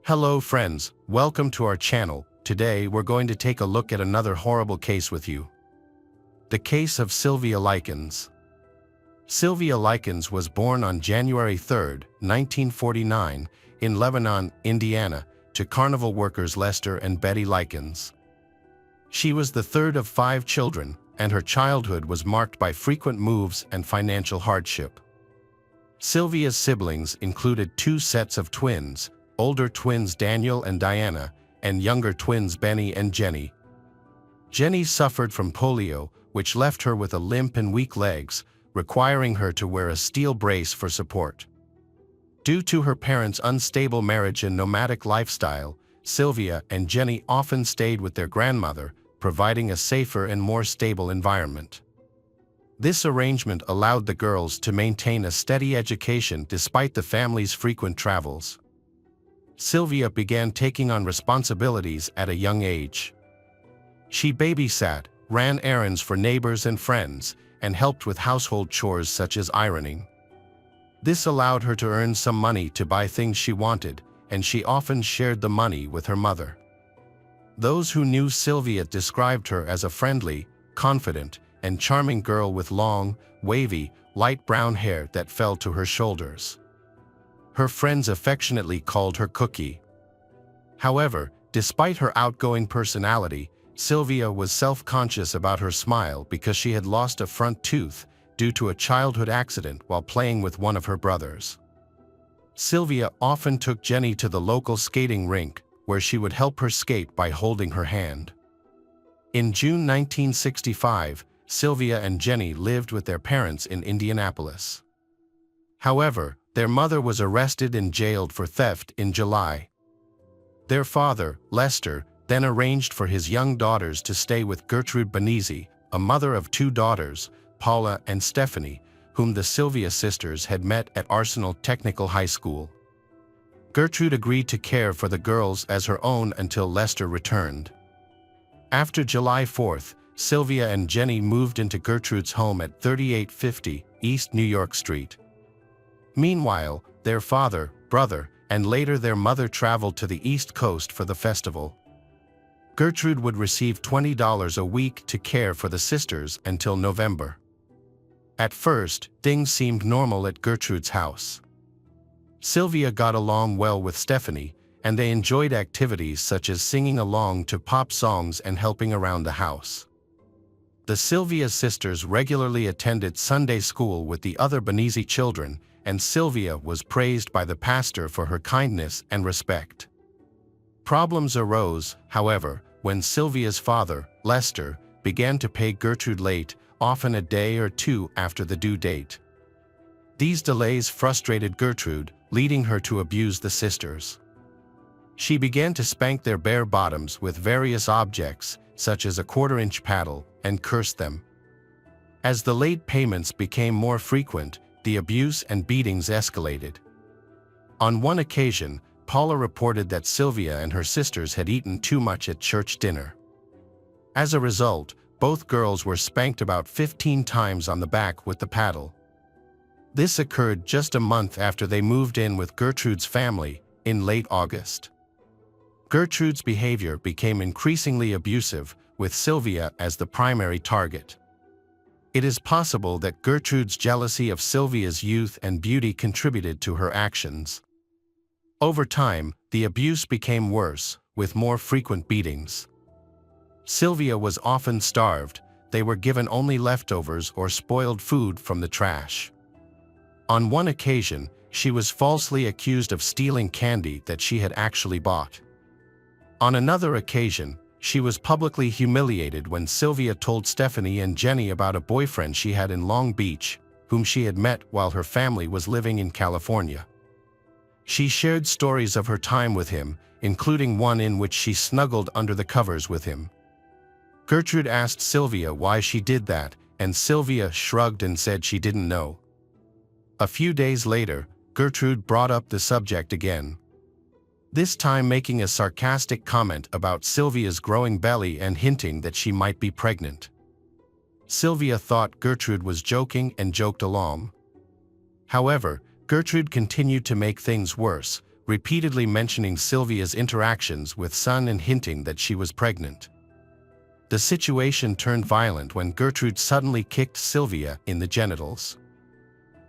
Hello friends, welcome to our channel. Today we're going to take a look at another horrible case with you. The case of Sylvia Likens. Sylvia Likens was born on January 3, 1949, in Lebanon, Indiana, to carnival workers Lester and Betty Lykans. She was the third of 5 children, and her childhood was marked by frequent moves and financial hardship. Sylvia's siblings included 2 sets of twins, older twins Daniel and Diana, and younger twins Benny and Jenny. Jenny suffered from polio, which left her with a limp and weak legs, requiring her to wear a steel brace for support. Due to her parents' unstable marriage and nomadic lifestyle, Sylvia and Jenny often stayed with their grandmother, providing a safer and more stable environment. This arrangement allowed the girls to maintain a steady education despite the family's frequent travels. Sylvia began taking on responsibilities at a young age. She babysat, ran errands for neighbors and friends, and helped with household chores such as ironing. This allowed her to earn some money to buy things she wanted, and she often shared the money with her mother. Those who knew Sylvia described her as a friendly, confident, and charming girl with long, wavy, light brown hair that fell to her shoulders. Her friends affectionately called her Cookie. However, despite her outgoing personality, Sylvia was self-conscious about her smile because she had lost a front tooth due to a childhood accident while playing with one of her brothers. Sylvia often took Jenny to the local skating rink, where she would help her skate by holding her hand. In June 1965, Sylvia and Jenny lived with their parents in Indianapolis. However, their mother was arrested and jailed for theft in July. Their father, Lester, then arranged for his young daughters to stay with Gertrude Benizzi, a mother of 2 daughters, Paula and Stephanie, whom the Sylvia sisters had met at Arsenal Technical High School. Gertrude agreed to care for the girls as her own until Lester returned. After July 4th, Sylvia and Jenny moved into Gertrude's home at 3850 East New York Street. Meanwhile, their father, brother, and later their mother traveled to the East Coast for the festival. Gertrude would receive $20 a week to care for the sisters until November. At first, things seemed normal at Gertrude's house. Sylvia got along well with Stephanie, and they enjoyed activities such as singing along to pop songs and helping around the house. The Sylvia sisters regularly attended Sunday school with the other Benizzi children, and Sylvia was praised by the pastor for her kindness and respect. Problems arose, however, when Sylvia's father, Lester, began to pay Gertrude late, often a day or 2 after the due date. These delays frustrated Gertrude, leading her to abuse the sisters. She began to spank their bare bottoms with various objects, such as a 1/4-inch paddle, and cursed them. As the late payments became more frequent, the abuse and beatings escalated. On one occasion, Paula reported that Sylvia and her sisters had eaten too much at church dinner. As a result, both girls were spanked about 15 times on the back with the paddle. This occurred just a month after they moved in with Gertrude's family, in late August. Gertrude's behavior became increasingly abusive, with Sylvia as the primary target. It is possible that Gertrude's jealousy of Sylvia's youth and beauty contributed to her actions. Over time, the abuse became worse, with more frequent beatings. Sylvia was often starved. They were given only leftovers or spoiled food from the trash. On one occasion, she was falsely accused of stealing candy that she had actually bought. On another occasion, she was publicly humiliated when Sylvia told Stephanie and Jenny about a boyfriend she had in Long Beach, whom she had met while her family was living in California. She shared stories of her time with him, including one in which she snuggled under the covers with him. Gertrude asked Sylvia why she did that, and Sylvia shrugged and said she didn't know. A few days later, Gertrude brought up the subject again, this time making a sarcastic comment about Sylvia's growing belly and hinting that she might be pregnant. Sylvia thought Gertrude was joking and joked along. However, Gertrude continued to make things worse, repeatedly mentioning Sylvia's interactions with son and hinting that she was pregnant. The situation turned violent when Gertrude suddenly kicked Sylvia in the genitals.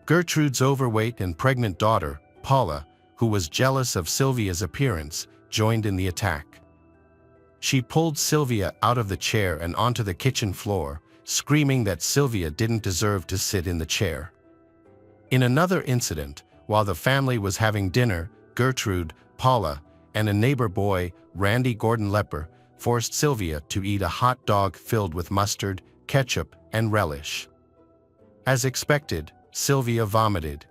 Gertrude's overweight and pregnant daughter, Paula, who was jealous of Sylvia's appearance, joined in the attack. She pulled Sylvia out of the chair and onto the kitchen floor, screaming that Sylvia didn't deserve to sit in the chair. In another incident, while the family was having dinner, Gertrude, Paula, and a neighbor boy, Randy Gordon Lepper, forced Sylvia to eat a hot dog filled with mustard, ketchup, and relish. As expected, Sylvia vomited,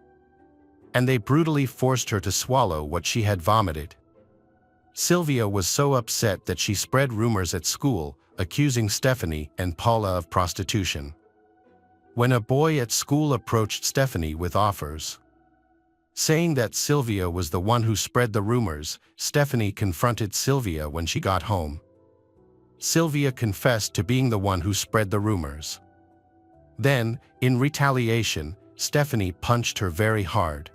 and they brutally forced her to swallow what she had vomited. Sylvia was so upset that she spread rumors at school, accusing Stephanie and Paula of prostitution. When a boy at school approached Stephanie with offers, saying that Sylvia was the one who spread the rumors, Stephanie confronted Sylvia when she got home. Sylvia confessed to being the one who spread the rumors. Then, in retaliation, Stephanie punched her very hard.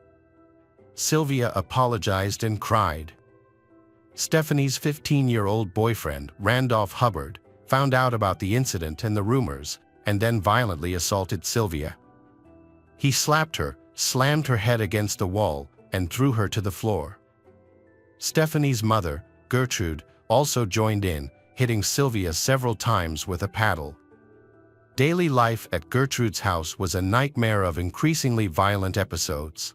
Sylvia apologized and cried. Stephanie's 15-year-old boyfriend, Randolph Hubbard, found out about the incident and the rumors, and then violently assaulted Sylvia. He slapped her, slammed her head against the wall, and threw her to the floor. Stephanie's mother, Gertrude, also joined in, hitting Sylvia several times with a paddle. Daily life at Gertrude's house was a nightmare of increasingly violent episodes.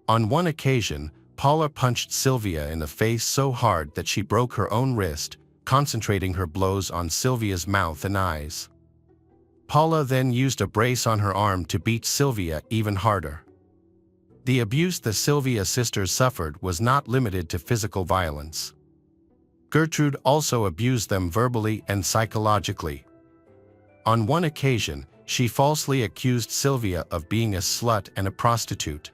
On one occasion, Paula punched Sylvia in the face so hard that she broke her own wrist, concentrating her blows on Sylvia's mouth and eyes. Paula then used a brace on her arm to beat Sylvia even harder. The abuse the Sylvia sisters suffered was not limited to physical violence. Gertrude also abused them verbally and psychologically. On one occasion, she falsely accused Sylvia of being a slut and a prostitute,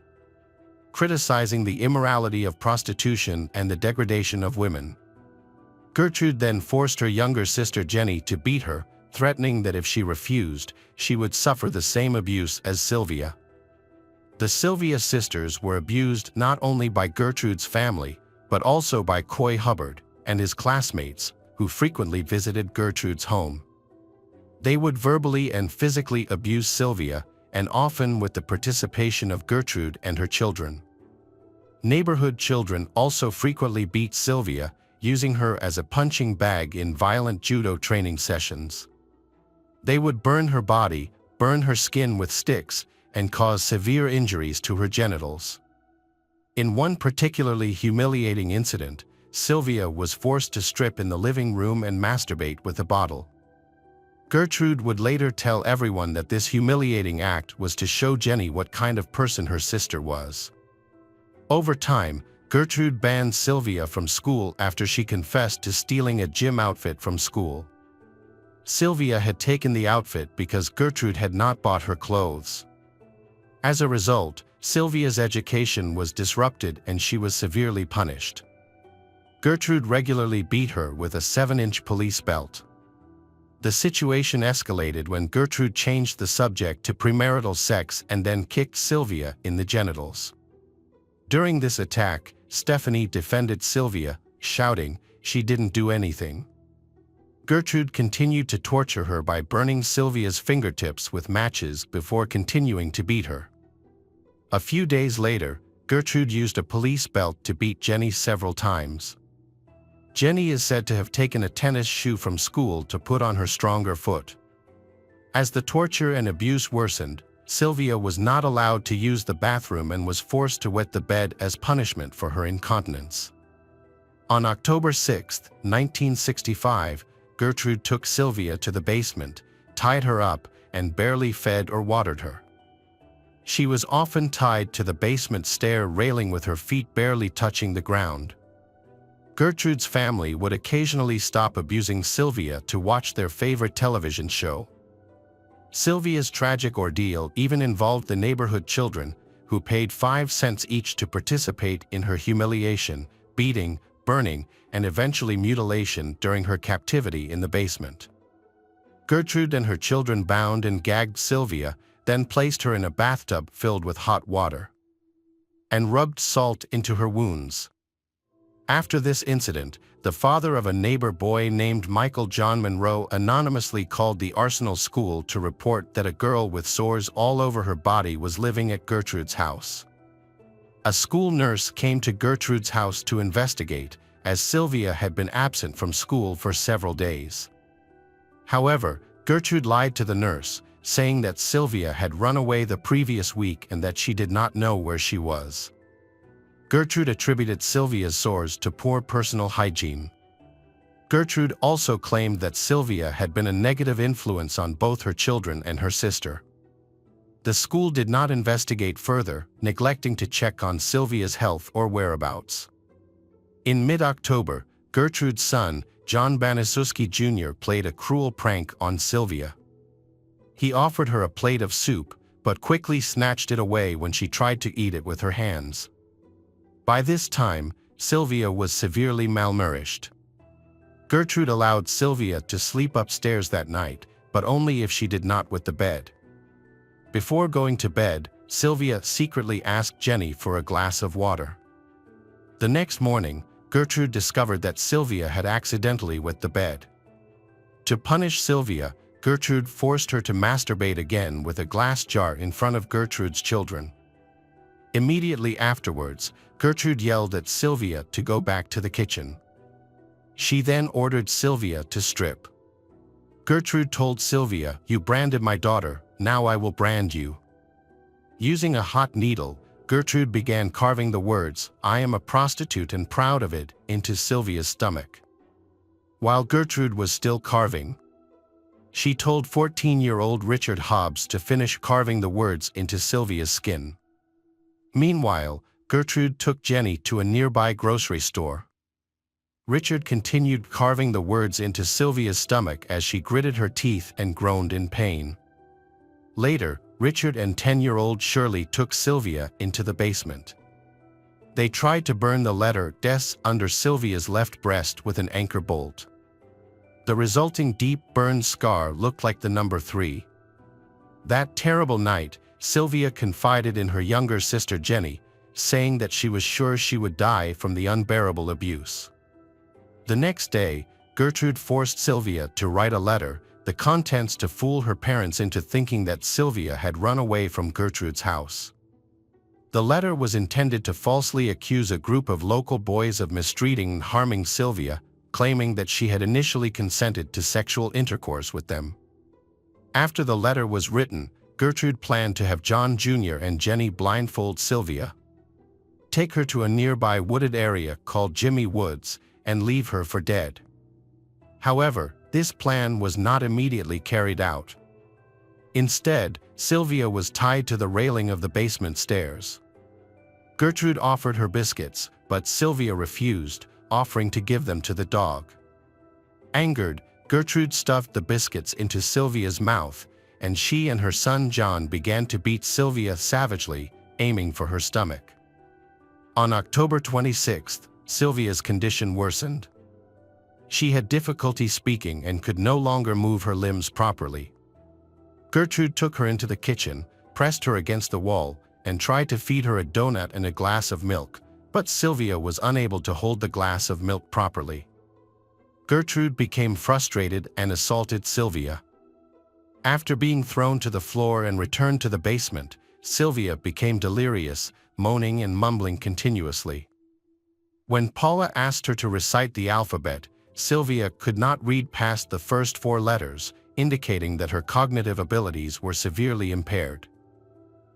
criticizing the immorality of prostitution and the degradation of women. Gertrude then forced her younger sister Jenny to beat her, threatening that if she refused, she would suffer the same abuse as Sylvia. The Sylvia sisters were abused not only by Gertrude's family, but also by Coy Hubbard and his classmates, who frequently visited Gertrude's home. They would verbally and physically abuse Sylvia, and often with the participation of Gertrude and her children. Neighborhood children also frequently beat Sylvia, using her as a punching bag in violent judo training sessions. They would burn her body, burn her skin with sticks, and cause severe injuries to her genitals. In one particularly humiliating incident, Sylvia was forced to strip in the living room and masturbate with a bottle. Gertrude would later tell everyone that this humiliating act was to show Jenny what kind of person her sister was. Over time, Gertrude banned Sylvia from school after she confessed to stealing a gym outfit from school. Sylvia had taken the outfit because Gertrude had not bought her clothes. As a result, Sylvia's education was disrupted and she was severely punished. Gertrude regularly beat her with a 7-inch police belt. The situation escalated when Gertrude changed the subject to premarital sex and then kicked Sylvia in the genitals. During this attack, Stephanie defended Sylvia, shouting, "She didn't do anything." Gertrude continued to torture her by burning Sylvia's fingertips with matches before continuing to beat her. A few days later, Gertrude used a police belt to beat Jenny several times. Jenny is said to have taken a tennis shoe from school to put on her stronger foot. As the torture and abuse worsened, Sylvia was not allowed to use the bathroom and was forced to wet the bed as punishment for her incontinence. On October 6, 1965, Gertrude took Sylvia to the basement, tied her up, and barely fed or watered her. She was often tied to the basement stair railing with her feet barely touching the ground. Gertrude's family would occasionally stop abusing Sylvia to watch their favorite television show. Sylvia's tragic ordeal even involved the neighborhood children, who paid 5 cents each to participate in her humiliation, beating, burning, and eventually mutilation during her captivity in the basement. Gertrude and her children bound and gagged Sylvia, then placed her in a bathtub filled with hot water. and rubbed salt into her wounds. After this incident, the father of a neighbor boy named Michael John Monroe anonymously called the Arsenal School to report that a girl with sores all over her body was living at Gertrude's house. A school nurse came to Gertrude's house to investigate, as Sylvia had been absent from school for several days. However, Gertrude lied to the nurse, saying that Sylvia had run away the previous week and that she did not know where she was. Gertrude attributed Sylvia's sores to poor personal hygiene. Gertrude also claimed that Sylvia had been a negative influence on both her children and her sister. The school did not investigate further, neglecting to check on Sylvia's health or whereabouts. In mid-October, Gertrude's son, John Banaszewski Jr., played a cruel prank on Sylvia. He offered her a plate of soup, but quickly snatched it away when she tried to eat it with her hands. By this time, Sylvia was severely malnourished. Gertrude allowed Sylvia to sleep upstairs that night, but only if she did not wet the bed. Before going to bed, Sylvia secretly asked Jenny for a glass of water. The next morning, Gertrude discovered that Sylvia had accidentally wet the bed. To punish Sylvia, Gertrude forced her to masturbate again with a glass jar in front of Gertrude's children. Immediately afterwards, Gertrude yelled at Sylvia to go back to the kitchen. She then ordered Sylvia to strip. Gertrude told Sylvia, "You branded my daughter, now I will brand you." Using a hot needle, Gertrude began carving the words, "I am a prostitute and proud of it," into Sylvia's stomach. While Gertrude was still carving, she told 14-year-old Richard Hobbs to finish carving the words into Sylvia's skin. Meanwhile, Gertrude took Jenny to a nearby grocery store. Richard continued carving the words into Sylvia's stomach as she gritted her teeth and groaned in pain. Later, Richard and 10-year-old Shirley took Sylvia into the basement. They tried to burn the letter "Des" under Sylvia's left breast with an anchor bolt. The resulting deep burn scar looked like the number 3. That terrible night, Sylvia confided in her younger sister Jenny, saying that she was sure she would die from the unbearable abuse. The next day, Gertrude forced Sylvia to write a letter, the contents to fool her parents into thinking that Sylvia had run away from Gertrude's house. The letter was intended to falsely accuse a group of local boys of mistreating and harming Sylvia, claiming that she had initially consented to sexual intercourse with them. After the letter was written, Gertrude planned to have John Jr. and Jenny blindfold Sylvia, take her to a nearby wooded area called Jimmy Woods, and leave her for dead. However, this plan was not immediately carried out. Instead, Sylvia was tied to the railing of the basement stairs. Gertrude offered her biscuits, but Sylvia refused, offering to give them to the dog. Angered, Gertrude stuffed the biscuits into Sylvia's mouth, and she and her son John began to beat Sylvia savagely, aiming for her stomach. On October 26th, Sylvia's condition worsened. She had difficulty speaking and could no longer move her limbs properly. Gertrude took her into the kitchen, pressed her against the wall, and tried to feed her a donut and a glass of milk, but Sylvia was unable to hold the glass of milk properly. Gertrude became frustrated and assaulted Sylvia. After being thrown to the floor and returned to the basement, Sylvia became delirious, moaning and mumbling continuously. When Paula asked her to recite the alphabet, Sylvia could not read past the first 4 letters, indicating that her cognitive abilities were severely impaired.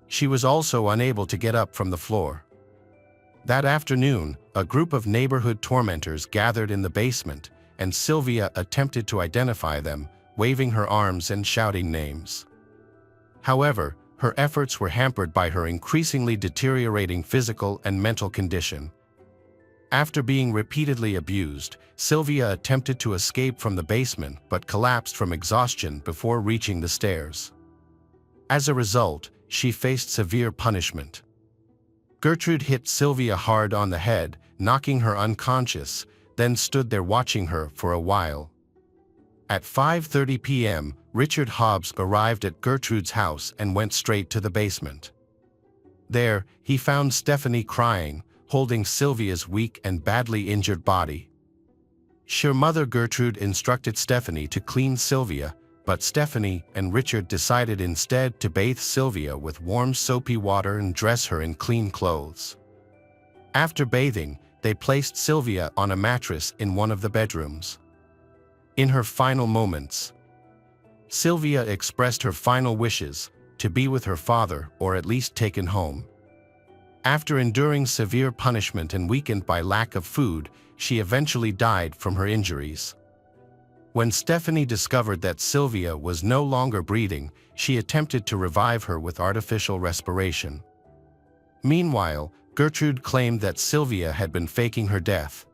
She was also unable to get up from the floor. That afternoon, a group of neighborhood tormentors gathered in the basement, and Sylvia attempted to identify them, waving her arms and shouting names. However, her efforts were hampered by her increasingly deteriorating physical and mental condition. After being repeatedly abused, Sylvia attempted to escape from the basement but collapsed from exhaustion before reaching the stairs. As a result, she faced severe punishment. Gertrude hit Sylvia hard on the head, knocking her unconscious, then stood there watching her for a while. At 5:30 p.m., Richard Hobbs arrived at Gertrude's house and went straight to the basement. There, he found Stephanie crying, holding Sylvia's weak and badly injured body. Her mother Gertrude instructed Stephanie to clean Sylvia, but Stephanie and Richard decided instead to bathe Sylvia with warm soapy water and dress her in clean clothes. After bathing, they placed Sylvia on a mattress in one of the bedrooms. In her final moments, Sylvia expressed her final wishes, to be with her father or at least taken home. After enduring severe punishment and weakened by lack of food, she eventually died from her injuries. When Stephanie discovered that Sylvia was no longer breathing, she attempted to revive her with artificial respiration. Meanwhile, Gertrude claimed that Sylvia had been faking her death.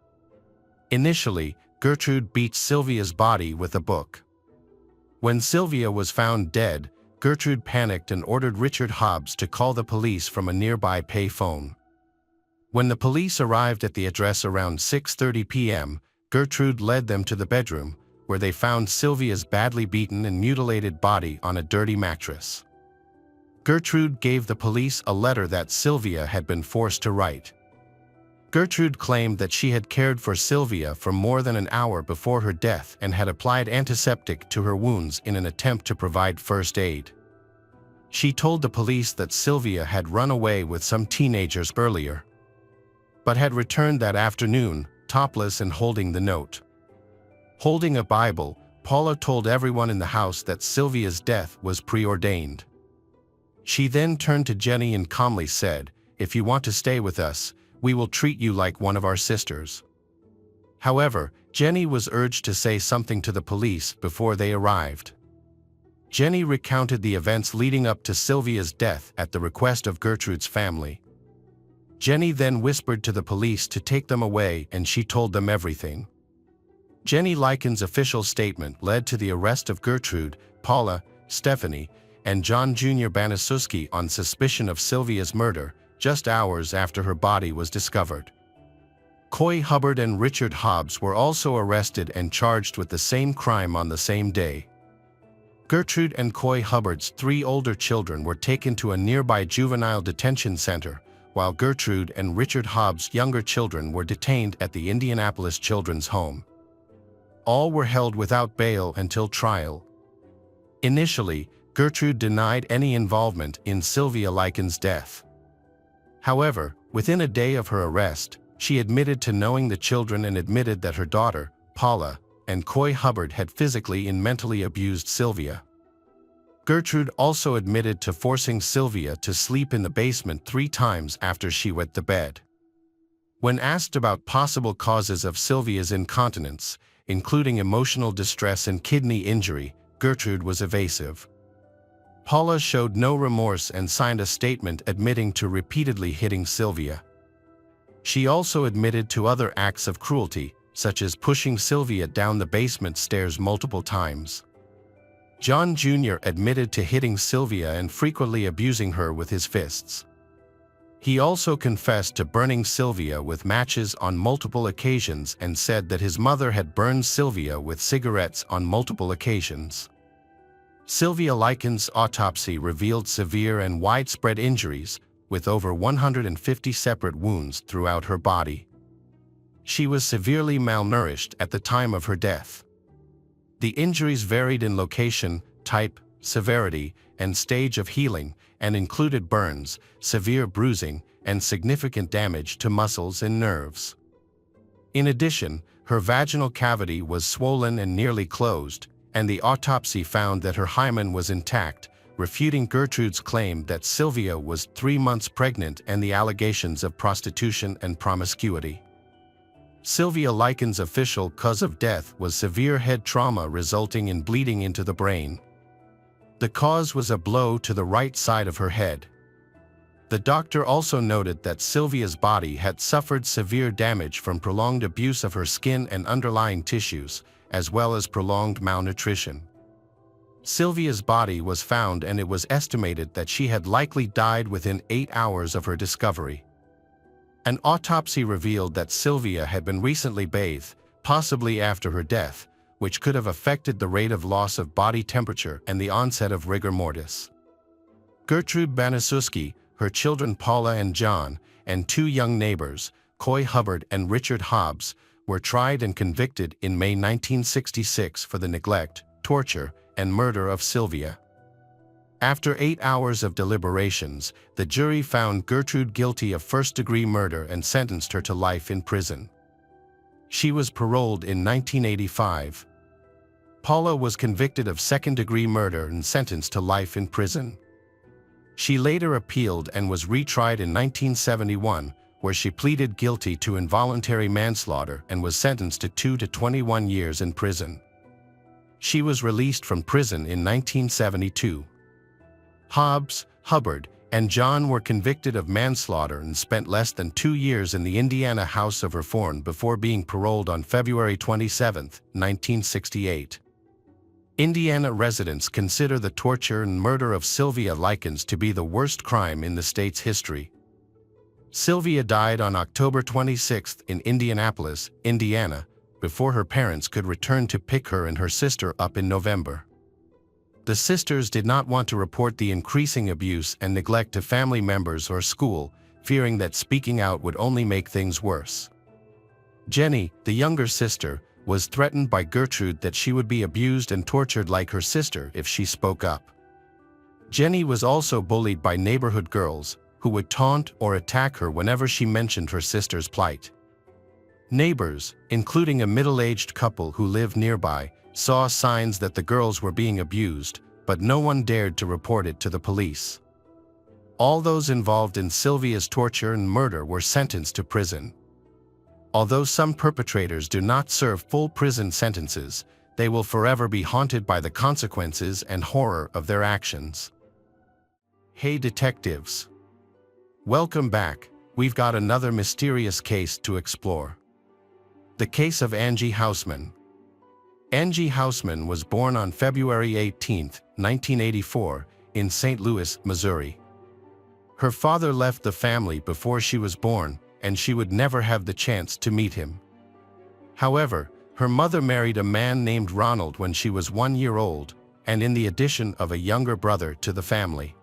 Initially, Gertrude beat Sylvia's body with a book. When Sylvia was found dead, Gertrude panicked and ordered Richard Hobbs to call the police from a nearby pay phone. When the police arrived at the address around 6:30 p.m., Gertrude led them to the bedroom, where they found Sylvia's badly beaten and mutilated body on a dirty mattress. Gertrude gave the police a letter that Sylvia had been forced to write. Gertrude claimed that she had cared for Sylvia for more than an hour before her death and had applied antiseptic to her wounds in an attempt to provide first aid. She told the police that Sylvia had run away with some teenagers earlier, but had returned that afternoon, topless and holding the note. Holding a Bible, Paula told everyone in the house that Sylvia's death was preordained. She then turned to Jenny and calmly said, "If you want to stay with us, we will treat you like one of our sisters." However, Jenny was urged to say something to the police before they arrived. Jenny recounted the events leading up to Sylvia's death at the request of Gertrude's family. Jenny then whispered to the police to take them away, and she told them everything. Jenny Likens' official statement led to the arrest of Gertrude, Paula, Stephanie, and John Jr. Banaszewski on suspicion of Sylvia's murder, just hours after her body was discovered. Coy Hubbard and Richard Hobbs were also arrested and charged with the same crime on the same day. Gertrude and Coy Hubbard's 3 older children were taken to a nearby juvenile detention center, while Gertrude and Richard Hobbs' younger children were detained at the Indianapolis Children's Home. All were held without bail until trial. Initially, Gertrude denied any involvement in Sylvia Likens' death. However, within a day of her arrest, she admitted to knowing the children and admitted that her daughter, Paula, and Coy Hubbard had physically and mentally abused Sylvia. Gertrude also admitted to forcing Sylvia to sleep in the basement 3 times after she wet the bed. When asked about possible causes of Sylvia's incontinence, including emotional distress and kidney injury, Gertrude was evasive. Paula showed no remorse and signed a statement admitting to repeatedly hitting Sylvia. She also admitted to other acts of cruelty, such as pushing Sylvia down the basement stairs multiple times. John Jr. admitted to hitting Sylvia and frequently abusing her with his fists. He also confessed to burning Sylvia with matches on multiple occasions and said that his mother had burned Sylvia with cigarettes on multiple occasions. Sylvia Likens' autopsy revealed severe and widespread injuries, with over 150 separate wounds throughout her body. She was severely malnourished at the time of her death. The injuries varied in location, type, severity, and stage of healing, and included burns, severe bruising, and significant damage to muscles and nerves. In addition, her vaginal cavity was swollen and nearly closed, and the autopsy found that her hymen was intact, refuting Gertrude's claim that Sylvia was 3 months pregnant and the allegations of prostitution and promiscuity. Sylvia Likens' official cause of death was severe head trauma resulting in bleeding into the brain. The cause was a blow to the right side of her head. The doctor also noted that Sylvia's body had suffered severe damage from prolonged abuse of her skin and underlying tissues, as well as prolonged malnutrition. Sylvia's body was found and it was estimated that she had likely died within 8 hours of her discovery. An autopsy revealed that Sylvia had been recently bathed, possibly after her death, which could have affected the rate of loss of body temperature and the onset of rigor mortis. Gertrude Banaszewski, her children Paula and John, and two young neighbors, Coy Hubbard and Richard Hobbs, were tried and convicted in May 1966 for the neglect, torture, and murder of Sylvia. After 8 hours of deliberations, the jury found Gertrude guilty of first-degree murder and sentenced her to life in prison. She was paroled in 1985. Paula was convicted of second-degree murder and sentenced to life in prison. She later appealed and was retried in 1971, where she pleaded guilty to involuntary manslaughter and was sentenced to 2 to 21 years in prison. She was released from prison in 1972. Hobbs, Hubbard, and John were convicted of manslaughter and spent less than 2 years in the Indiana House of Reform before being paroled on February 27, 1968. Indiana residents consider the torture and murder of Sylvia Likens to be the worst crime in the state's history. Sylvia died on October 26 in Indianapolis, Indiana, before her parents could return to pick her and her sister up in November. The sisters did not want to report the increasing abuse and neglect to family members or school, fearing that speaking out would only make things worse. Jenny, the younger sister, was threatened by Gertrude that she would be abused and tortured like her sister if she spoke up. Jenny was also bullied by neighborhood girls, who would taunt or attack her whenever she mentioned her sister's plight. Neighbors, including a middle-aged couple who lived nearby, saw signs that the girls were being abused, but no one dared to report it to the police. All those involved in Sylvia's torture and murder were sentenced to prison. Although some perpetrators do not serve full prison sentences, they will forever be haunted by the consequences and horror of their actions. Hey detectives! Welcome back. We've got another mysterious case to explore. The case of Angie Houseman. Angie Houseman was born on February 18, 1984, in St. Louis, Missouri. Her father left the family before she was born, and she would never have the chance to meet him. However, her mother married a man named Ronald when she was 1 year old, and in the addition of a younger brother to the family.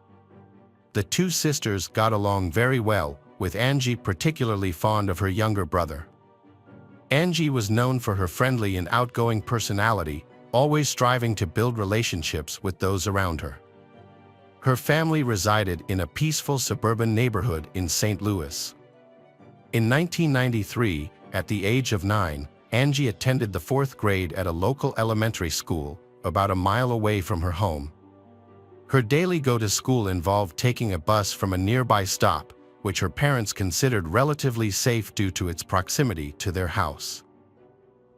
The two sisters got along very well, with Angie particularly fond of her younger brother. Angie was known for her friendly and outgoing personality, always striving to build relationships with those around her. Her family resided in a peaceful suburban neighborhood in St. Louis. In 1993, at the age of 9, Angie attended the 4th grade at a local elementary school, about a mile away from her home. Her daily go-to-school involved taking a bus from a nearby stop, which her parents considered relatively safe due to its proximity to their house.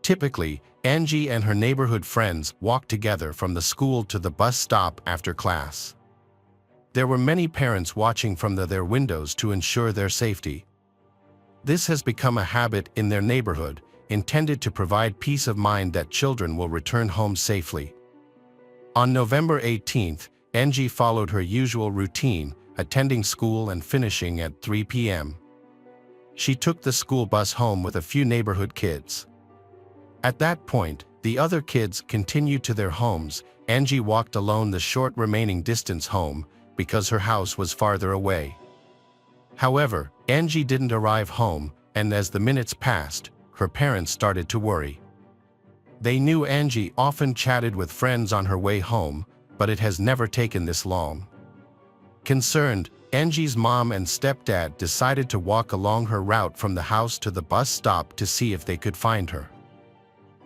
Typically, Angie and her neighborhood friends walked together from the school to the bus stop after class. There were many parents watching from their windows to ensure their safety. This has become a habit in their neighborhood, intended to provide peace of mind that children will return home safely. On November 18th, Angie followed her usual routine, attending school and finishing at 3 p.m. She took the school bus home with a few neighborhood kids. At that point, the other kids continued to their homes. Angie walked alone the short remaining distance home, because her house was farther away. However, Angie didn't arrive home, and as the minutes passed, her parents started to worry. They knew Angie often chatted with friends on her way home, but it has never taken this long. Concerned, Angie's mom and stepdad decided to walk along her route from the house to the bus stop to see if they could find her.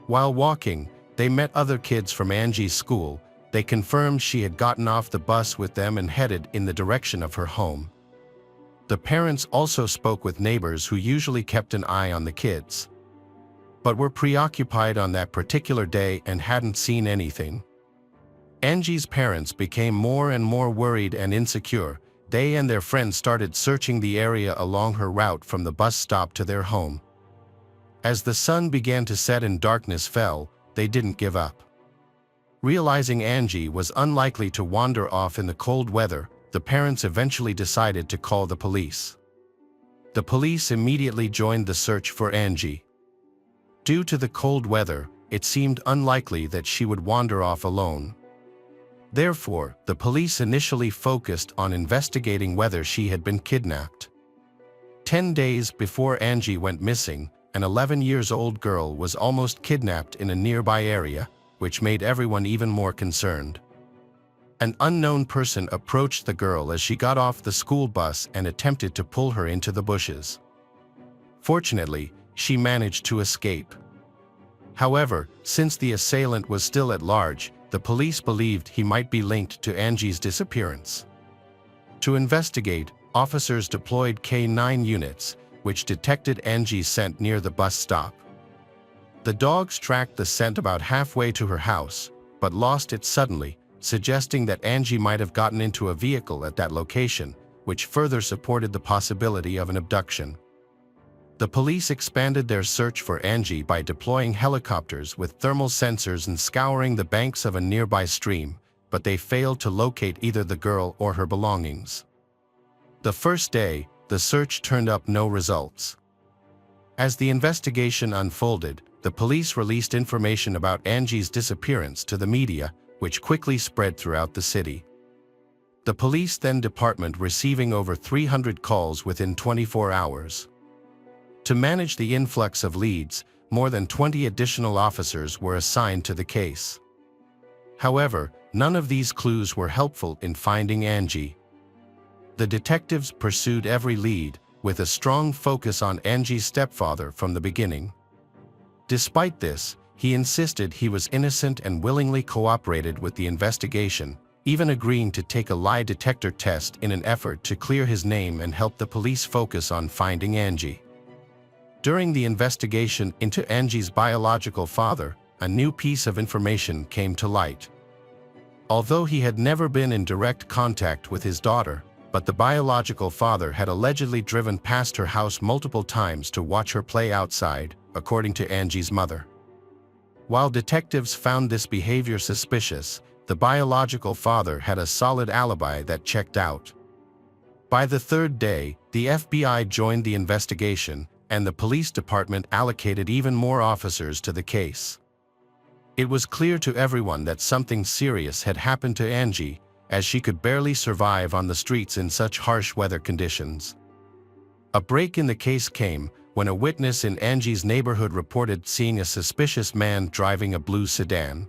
While walking, they met other kids from Angie's school. They confirmed she had gotten off the bus with them and headed in the direction of her home. The parents also spoke with neighbors who usually kept an eye on the kids, but were preoccupied on that particular day and hadn't seen anything. Angie's parents became more and more worried and insecure. They and their friends started searching the area along her route from the bus stop to their home. As the sun began to set and darkness fell, they didn't give up. Realizing Angie was unlikely to wander off in the cold weather, the parents eventually decided to call the police. The police immediately joined the search for Angie. Due to the cold weather, it seemed unlikely that she would wander off alone. Therefore, the police initially focused on investigating whether she had been kidnapped. 10 days before Angie went missing, an 11-year-old girl was almost kidnapped in a nearby area, which made everyone even more concerned. An unknown person approached the girl as she got off the school bus and attempted to pull her into the bushes. Fortunately, she managed to escape. However, since the assailant was still at large, the police believed he might be linked to Angie's disappearance. To investigate, officers deployed K9 units, which detected Angie's scent near the bus stop. The dogs tracked the scent about halfway to her house, but lost it suddenly, suggesting that Angie might have gotten into a vehicle at that location, which further supported the possibility of an abduction. The police expanded their search for Angie by deploying helicopters with thermal sensors and scouring the banks of a nearby stream, but they failed to locate either the girl or her belongings. The first day, the search turned up no results. As the investigation unfolded, the police released information about Angie's disappearance to the media, which quickly spread throughout the city. The police department receiving over 300 calls within 24 hours. To manage the influx of leads, more than 20 additional officers were assigned to the case. However, none of these clues were helpful in finding Angie. The detectives pursued every lead, with a strong focus on Angie's stepfather from the beginning. Despite this, he insisted he was innocent and willingly cooperated with the investigation, even agreeing to take a lie detector test in an effort to clear his name and help the police focus on finding Angie. During the investigation into Angie's biological father, a new piece of information came to light. Although he had never been in direct contact with his daughter, but the biological father had allegedly driven past her house multiple times to watch her play outside, according to Angie's mother. While detectives found this behavior suspicious, the biological father had a solid alibi that checked out. By the third day, the FBI joined the investigation, and the police department allocated even more officers to the case. It was clear to everyone that something serious had happened to Angie, as she could barely survive on the streets in such harsh weather conditions. A break in the case came when a witness in Angie's neighborhood reported seeing a suspicious man driving a blue sedan.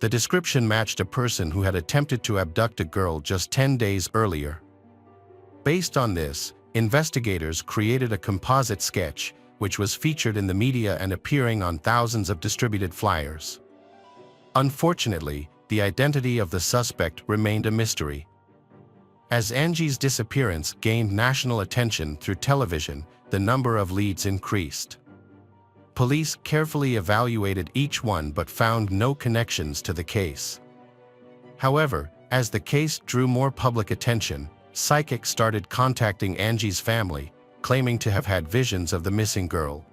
The description matched a person who had attempted to abduct a girl just 10 days earlier. Based on this, investigators created a composite sketch, which was featured in the media and appearing on thousands of distributed flyers. Unfortunately, the identity of the suspect remained a mystery. As Angie's disappearance gained national attention through television, the number of leads increased. Police carefully evaluated each one but found no connections to the case. However, as the case drew more public attention, psychics started contacting Angie's family, claiming to have had visions of the missing girl.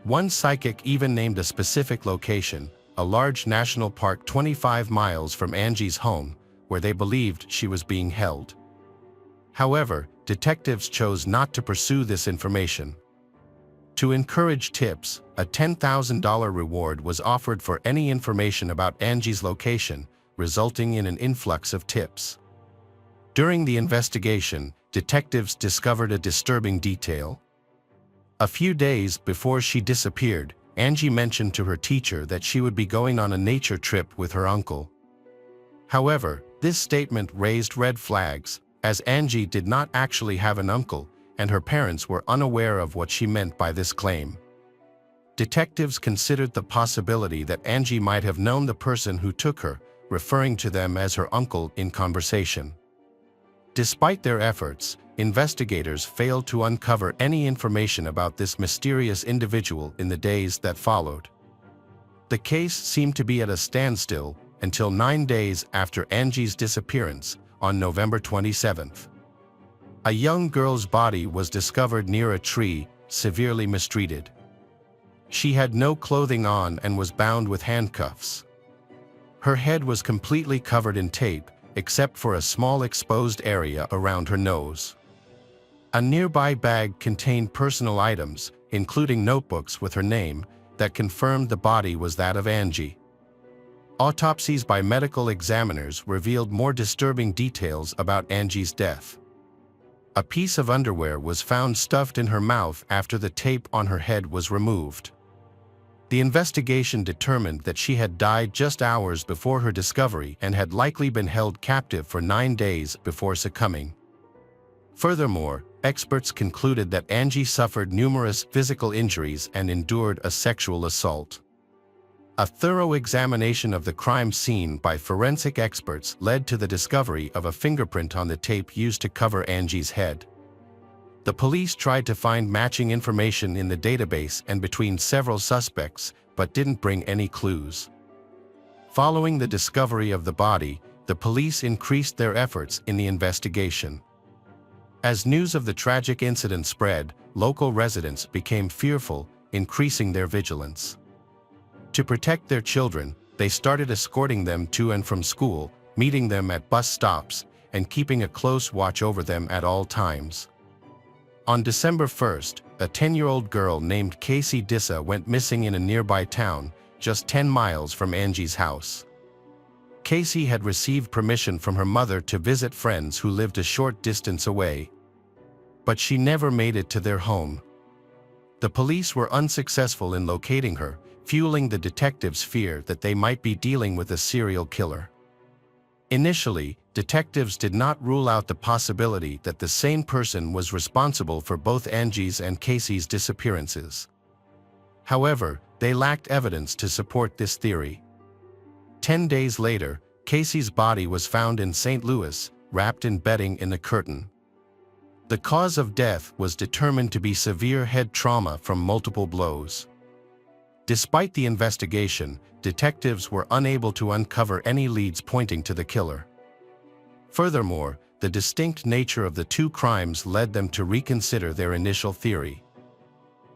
One psychic even named a specific location, a large national park 25 miles from Angie's home, where they believed she was being held. However, detectives chose not to pursue this information. To encourage tips, a $10,000 reward was offered for any information about Angie's location, resulting in an influx of tips. During the investigation, detectives discovered a disturbing detail. A few days before she disappeared, Angie mentioned to her teacher that she would be going on a nature trip with her uncle. However, this statement raised red flags, as Angie did not actually have an uncle, and her parents were unaware of what she meant by this claim. Detectives considered the possibility that Angie might have known the person who took her, referring to them as her uncle in conversation. Despite their efforts, investigators failed to uncover any information about this mysterious individual in the days that followed. The case seemed to be at a standstill until 9 days after Angie's disappearance, on November 27th. A young girl's body was discovered near a tree, severely mistreated. She had no clothing on and was bound with handcuffs. Her head was completely covered in tape, except for a small exposed area around her nose. A nearby bag contained personal items, including notebooks with her name, that confirmed the body was that of Angie. Autopsies by medical examiners revealed more disturbing details about Angie's death. A piece of underwear was found stuffed in her mouth after the tape on her head was removed. The investigation determined that she had died just hours before her discovery and had likely been held captive for 9 days before succumbing. Furthermore, experts concluded that Angie suffered numerous physical injuries and endured a sexual assault. A thorough examination of the crime scene by forensic experts led to the discovery of a fingerprint on the tape used to cover Angie's head. The police tried to find matching information in the database and between several suspects, but didn't bring any clues. Following the discovery of the body, the police increased their efforts in the investigation. As news of the tragic incident spread, local residents became fearful, increasing their vigilance. To protect their children, they started escorting them to and from school, meeting them at bus stops, and keeping a close watch over them at all times. On December 1st, a 10-year-old girl named Casey Dissa went missing in a nearby town, just 10 miles from Angie's house. Casey had received permission from her mother to visit friends who lived a short distance away. But she never made it to their home. The police were unsuccessful in locating her, fueling the detectives' fear that they might be dealing with a serial killer. Initially, detectives did not rule out the possibility that the same person was responsible for both Angie's and Casey's disappearances. However, they lacked evidence to support this theory. 10 days later, Casey's body was found in St. Louis, wrapped in bedding in a curtain. The cause of death was determined to be severe head trauma from multiple blows. Despite the investigation, detectives were unable to uncover any leads pointing to the killer. Furthermore, the distinct nature of the two crimes led them to reconsider their initial theory.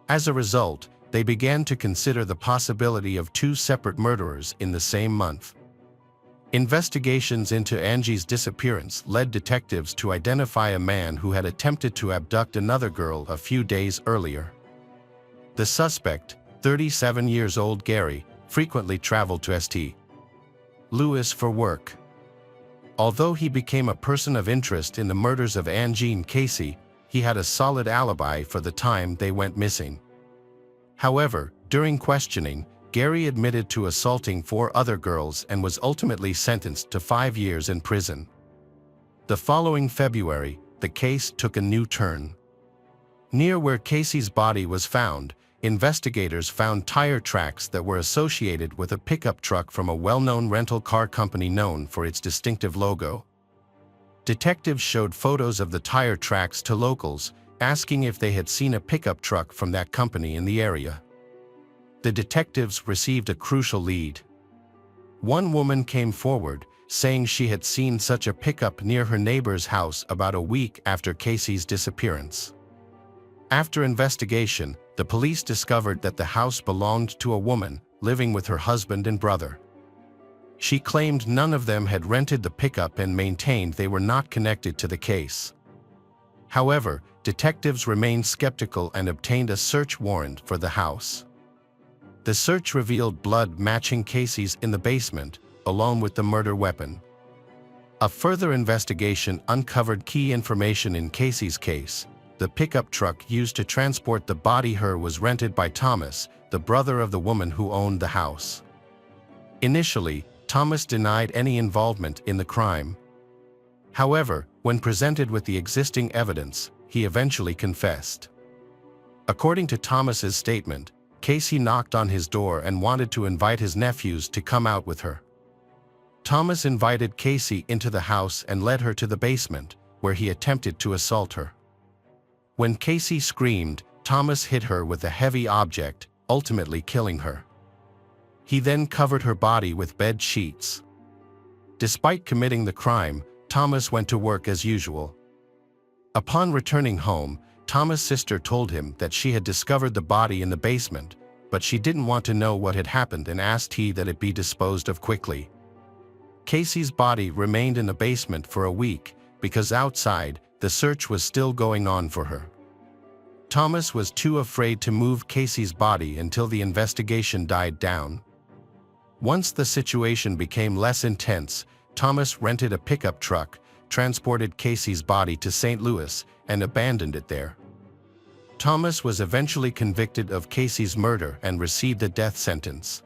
As a result, they began to consider the possibility of two separate murderers in the same month. Investigations into Angie's disappearance led detectives to identify a man who had attempted to abduct another girl a few days earlier. The suspect, 37-year-old Gary, frequently traveled to St. Louis for work. Although he became a person of interest in the murders of Angie and Casey, he had a solid alibi for the time they went missing. However, during questioning, Gary admitted to assaulting 4 other girls and was ultimately sentenced to 5 years in prison. The following February, the case took a new turn. Near where Casey's body was found, investigators found tire tracks that were associated with a pickup truck from a well-known rental car company known for its distinctive logo. Detectives showed photos of the tire tracks to locals, asking if they had seen a pickup truck from that company in the area. The detectives received a crucial lead. One woman came forward, saying she had seen such a pickup near her neighbor's house about a week after Casey's disappearance. After investigation, the police discovered that the house belonged to a woman living with her husband and brother. She claimed none of them had rented the pickup and maintained they were not connected to the case. However, detectives remained skeptical and obtained a search warrant for the house. The search revealed blood matching Casey's in the basement, along with the murder weapon. A further investigation uncovered key information in Casey's case. The pickup truck used to transport the body was rented by Thomas, the brother of the woman who owned the house. Initially, Thomas denied any involvement in the crime. However, when presented with the existing evidence, he eventually confessed. According to Thomas's statement, Casey knocked on his door and wanted to invite his nephews to come out with her. Thomas invited Casey into the house and led her to the basement, where he attempted to assault her. When Casey screamed, Thomas hit her with a heavy object, ultimately killing her. He then covered her body with bed sheets. Despite committing the crime, Thomas went to work as usual. Upon returning home, Thomas' sister told him that she had discovered the body in the basement, but she didn't want to know what had happened and asked that it be disposed of quickly. Casey's body remained in the basement for a week, because outside, the search was still going on for her. Thomas was too afraid to move Casey's body until the investigation died down. Once the situation became less intense, Thomas rented a pickup truck, transported Casey's body to St. Louis, and abandoned it there. Thomas was eventually convicted of Casey's murder and received a death sentence.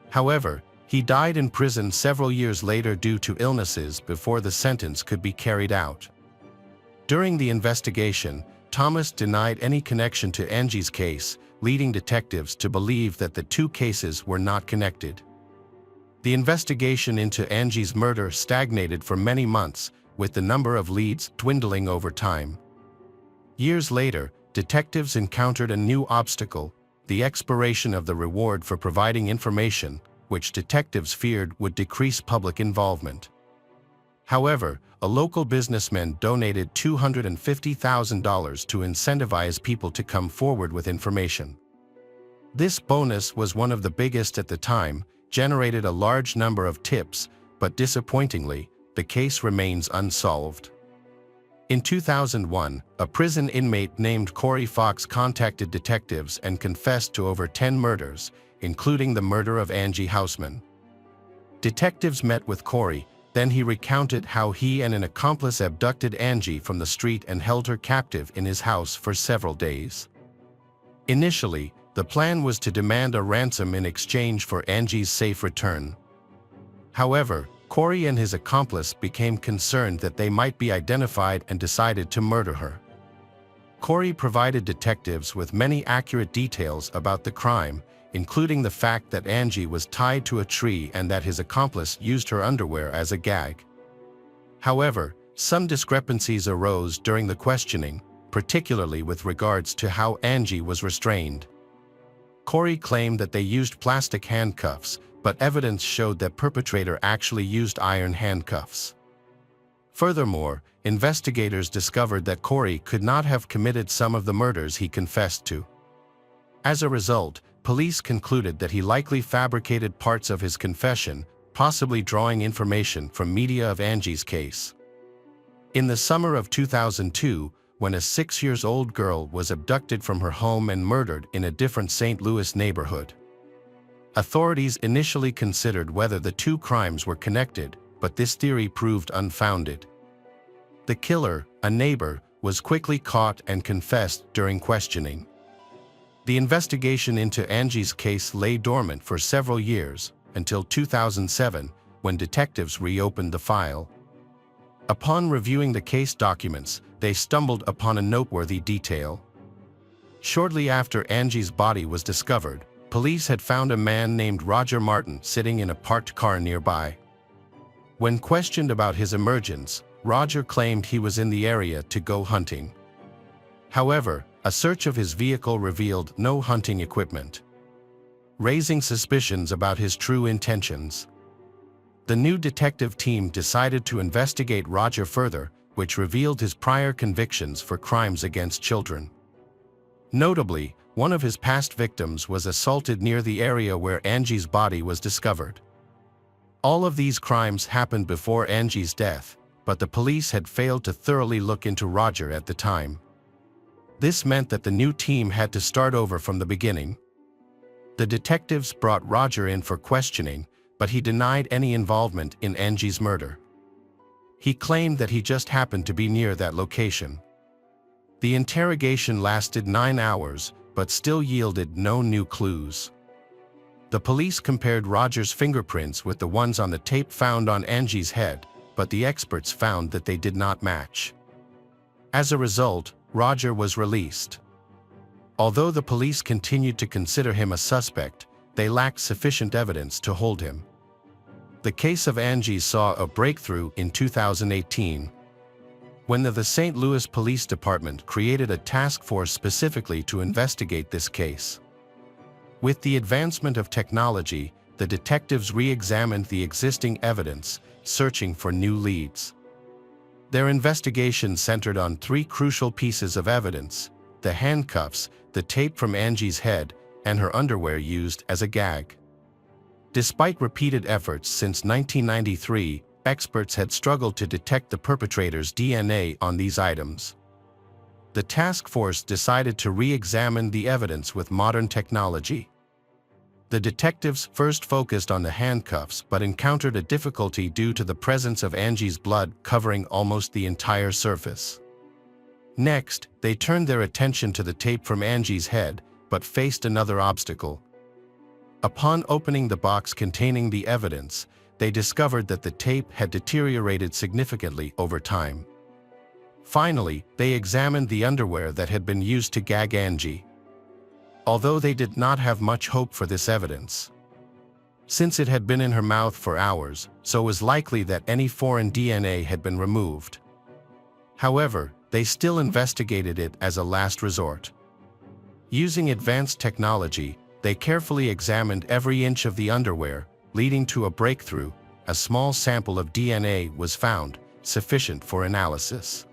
However, he died in prison several years later due to illnesses before the sentence could be carried out. During the investigation, Thomas denied any connection to Angie's case, leading detectives to believe that the two cases were not connected. The investigation into Angie's murder stagnated for many months, with the number of leads dwindling over time. Years later, detectives encountered a new obstacle: the expiration of the reward for providing information, which detectives feared would decrease public involvement. However, a local businessman donated $250,000 to incentivize people to come forward with information. This bonus was one of the biggest at the time, generated a large number of tips, but disappointingly, the case remains unsolved. In 2001, a prison inmate named Corey Fox contacted detectives and confessed to over 10 murders, including the murder of Angie Houseman. Detectives met with Corey, then he recounted how he and an accomplice abducted Angie from the street and held her captive in his house for several days. Initially, the plan was to demand a ransom in exchange for Angie's safe return. However, Corey and his accomplice became concerned that they might be identified and decided to murder her. Corey provided detectives with many accurate details about the crime, including the fact that Angie was tied to a tree and that his accomplice used her underwear as a gag. However, some discrepancies arose during the questioning, particularly with regards to how Angie was restrained. Corey claimed that they used plastic handcuffs, but evidence showed that perpetrator actually used iron handcuffs. Furthermore, investigators discovered that Corey could not have committed some of the murders he confessed to. As a result, police concluded that he likely fabricated parts of his confession, possibly drawing information from media of Angie's case. In the summer of 2002, when a 6-year-old girl was abducted from her home and murdered in a different St. Louis neighborhood, authorities initially considered whether the two crimes were connected, but this theory proved unfounded. The killer, a neighbor, was quickly caught and confessed during questioning. The investigation into Angie's case lay dormant for several years, until 2007, when detectives reopened the file. Upon reviewing the case documents, they stumbled upon a noteworthy detail. Shortly after Angie's body was discovered, police had found a man named Roger Martin sitting in a parked car nearby. When questioned about his emergence, Roger claimed he was in the area to go hunting. However, a search of his vehicle revealed no hunting equipment, raising suspicions about his true intentions. The new detective team decided to investigate Roger further, which revealed his prior convictions for crimes against children. Notably, one of his past victims was assaulted near the area where Angie's body was discovered. All of these crimes happened before Angie's death, but the police had failed to thoroughly look into Roger at the time. This meant that the new team had to start over from the beginning. The detectives brought Roger in for questioning, but he denied any involvement in Angie's murder. He claimed that he just happened to be near that location. The interrogation lasted 9 hours, but still yielded no new clues. The police compared Roger's fingerprints with the ones on the tape found on Angie's head, but the experts found that they did not match. As a result, Roger was released. Although the police continued to consider him a suspect, they lacked sufficient evidence to hold him. The case of Angie saw a breakthrough in 2018, when the St. Louis Police Department created a task force specifically to investigate this case. With the advancement of technology, the detectives re-examined the existing evidence, searching for new leads. Their investigation centered on 3 crucial pieces of evidence: the handcuffs, the tape from Angie's head, and her underwear used as a gag. Despite repeated efforts since 1993, experts had struggled to detect the perpetrator's DNA on these items. The task force decided to re-examine the evidence with modern technology. The detectives first focused on the handcuffs but encountered a difficulty due to the presence of Angie's blood covering almost the entire surface. Next, they turned their attention to the tape from Angie's head, but faced another obstacle. Upon opening the box containing the evidence, they discovered that the tape had deteriorated significantly over time. Finally, they examined the underwear that had been used to gag Angie. Although they did not have much hope for this evidence, since it had been in her mouth for hours, so it was likely that any foreign DNA had been removed. However, they still investigated it as a last resort. Using advanced technology, they carefully examined every inch of the underwear, leading to a breakthrough. A small sample of DNA was found, sufficient for analysis.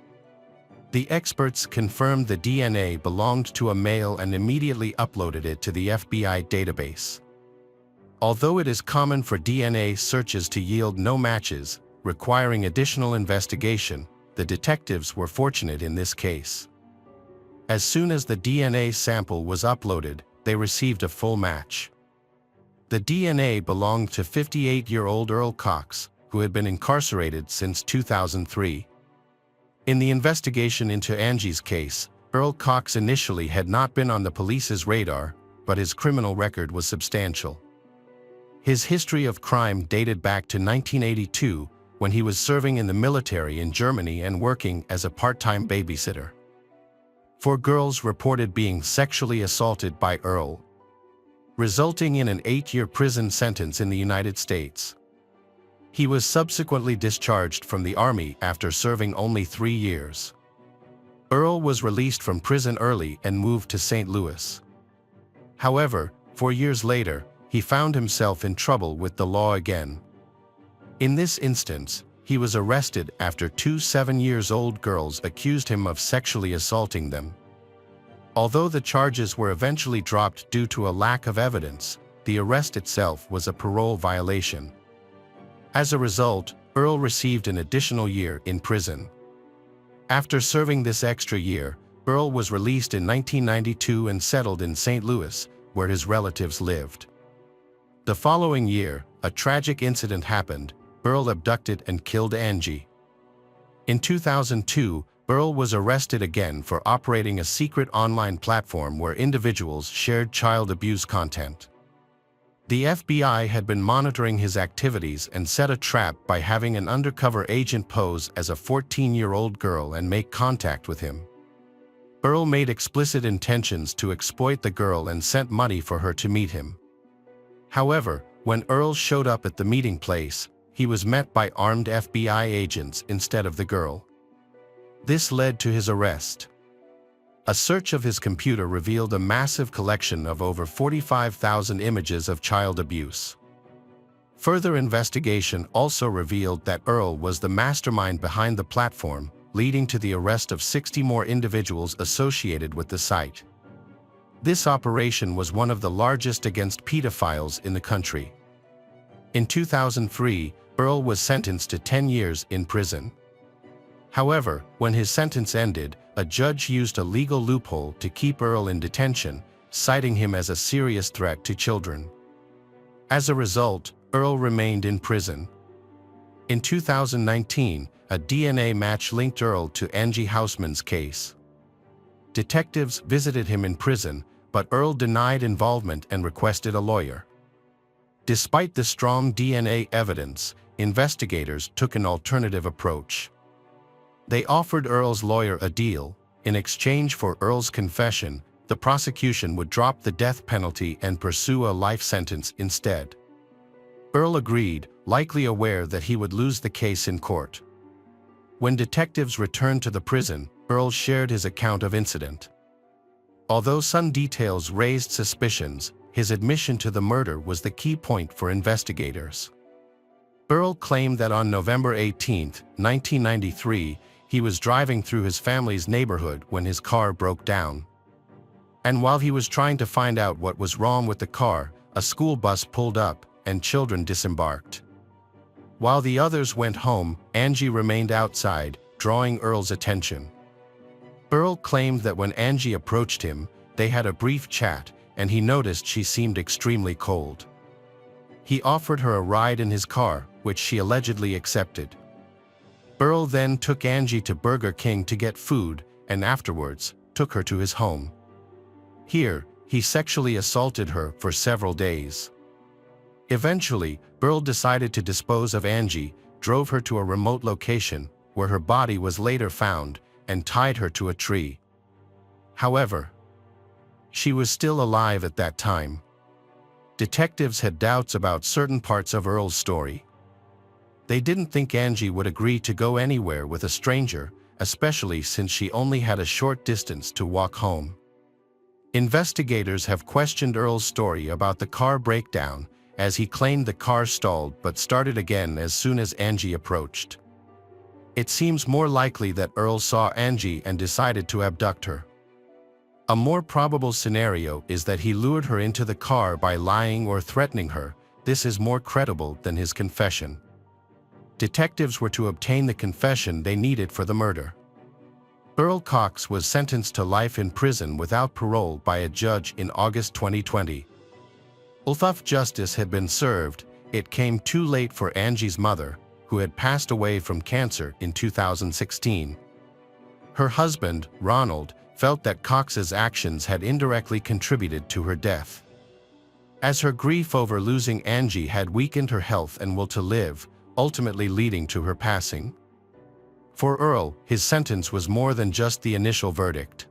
The experts confirmed the DNA belonged to a male and immediately uploaded it to the FBI database. Although it is common for DNA searches to yield no matches, requiring additional investigation, the detectives were fortunate in this case. As soon as the DNA sample was uploaded, they received a full match. The DNA belonged to 58-year-old Earl Cox, who had been incarcerated since 2003. In the investigation into Angie's case, Earl Cox initially had not been on the police's radar, but his criminal record was substantial. His history of crime dated back to 1982, when he was serving in the military in Germany and working as a part-time babysitter. 4 girls reported being sexually assaulted by Earl, resulting in an 8-year prison sentence in the United States. He was subsequently discharged from the Army after serving only 3 years. Earl was released from prison early and moved to St. Louis. However, 4 years later, he found himself in trouble with the law again. In this instance, he was arrested after 2 7-year-old girls accused him of sexually assaulting them. Although the charges were eventually dropped due to a lack of evidence, the arrest itself was a parole violation. As a result, Earl received an additional year in prison. After serving this extra year, Earl was released in 1992 and settled in St. Louis, where his relatives lived. The following year, a tragic incident happened. Earl abducted and killed Angie. In 2002, Earl was arrested again for operating a secret online platform where individuals shared child abuse content. The FBI had been monitoring his activities and set a trap by having an undercover agent pose as a 14-year-old girl and make contact with him. Earl made explicit intentions to exploit the girl and sent money for her to meet him. However, when Earl showed up at the meeting place, he was met by armed FBI agents instead of the girl. This led to his arrest. A search of his computer revealed a massive collection of over 45,000 images of child abuse. Further investigation also revealed that Earl was the mastermind behind the platform, leading to the arrest of 60 more individuals associated with the site. This operation was one of the largest against pedophiles in the country. In 2003, Earl was sentenced to 10 years in prison. However, when his sentence ended, a judge used a legal loophole to keep Earl in detention, citing him as a serious threat to children. As a result, Earl remained in prison. In 2019, a DNA match linked Earl to Angie Houseman's case. Detectives visited him in prison, but Earl denied involvement and requested a lawyer. Despite the strong DNA evidence, investigators took an alternative approach. They offered Earl's lawyer a deal. In exchange for Earl's confession, the prosecution would drop the death penalty and pursue a life sentence instead. Earl agreed, likely aware that he would lose the case in court. When detectives returned to the prison, Earl shared his account of incident. Although some details raised suspicions, his admission to the murder was the key point for investigators. Earl claimed that on November 18, 1993, he was driving through his family's neighborhood when his car broke down. And while he was trying to find out what was wrong with the car, a school bus pulled up and children disembarked. While the others went home, Angie remained outside, drawing Earl's attention. Earl claimed that when Angie approached him, they had a brief chat, and he noticed she seemed extremely cold. He offered her a ride in his car, which she allegedly accepted. Earl then took Angie to Burger King to get food and afterwards took her to his home. Here, he sexually assaulted her for several days. Eventually, Earl decided to dispose of Angie, drove her to a remote location where her body was later found, and tied her to a tree. However, she was still alive at that time. Detectives had doubts about certain parts of Earl's story. They didn't think Angie would agree to go anywhere with a stranger, especially since she only had a short distance to walk home. Investigators have questioned Earl's story about the car breakdown, as he claimed the car stalled but started again as soon as Angie approached. It seems more likely that Earl saw Angie and decided to abduct her. A more probable scenario is that he lured her into the car by lying or threatening her. This is more credible than his confession. Detectives were to obtain the confession they needed for the murder. Earl Cox was sentenced to life in prison without parole by a judge in August 2020. Although justice had been served, it came too late for Angie's mother, who had passed away from cancer in 2016. Her husband, Ronald, felt that Cox's actions had indirectly contributed to her death. As her grief over losing Angie had weakened her health and will to live, ultimately leading to her passing. For Earl, his sentence was more than just the initial verdict.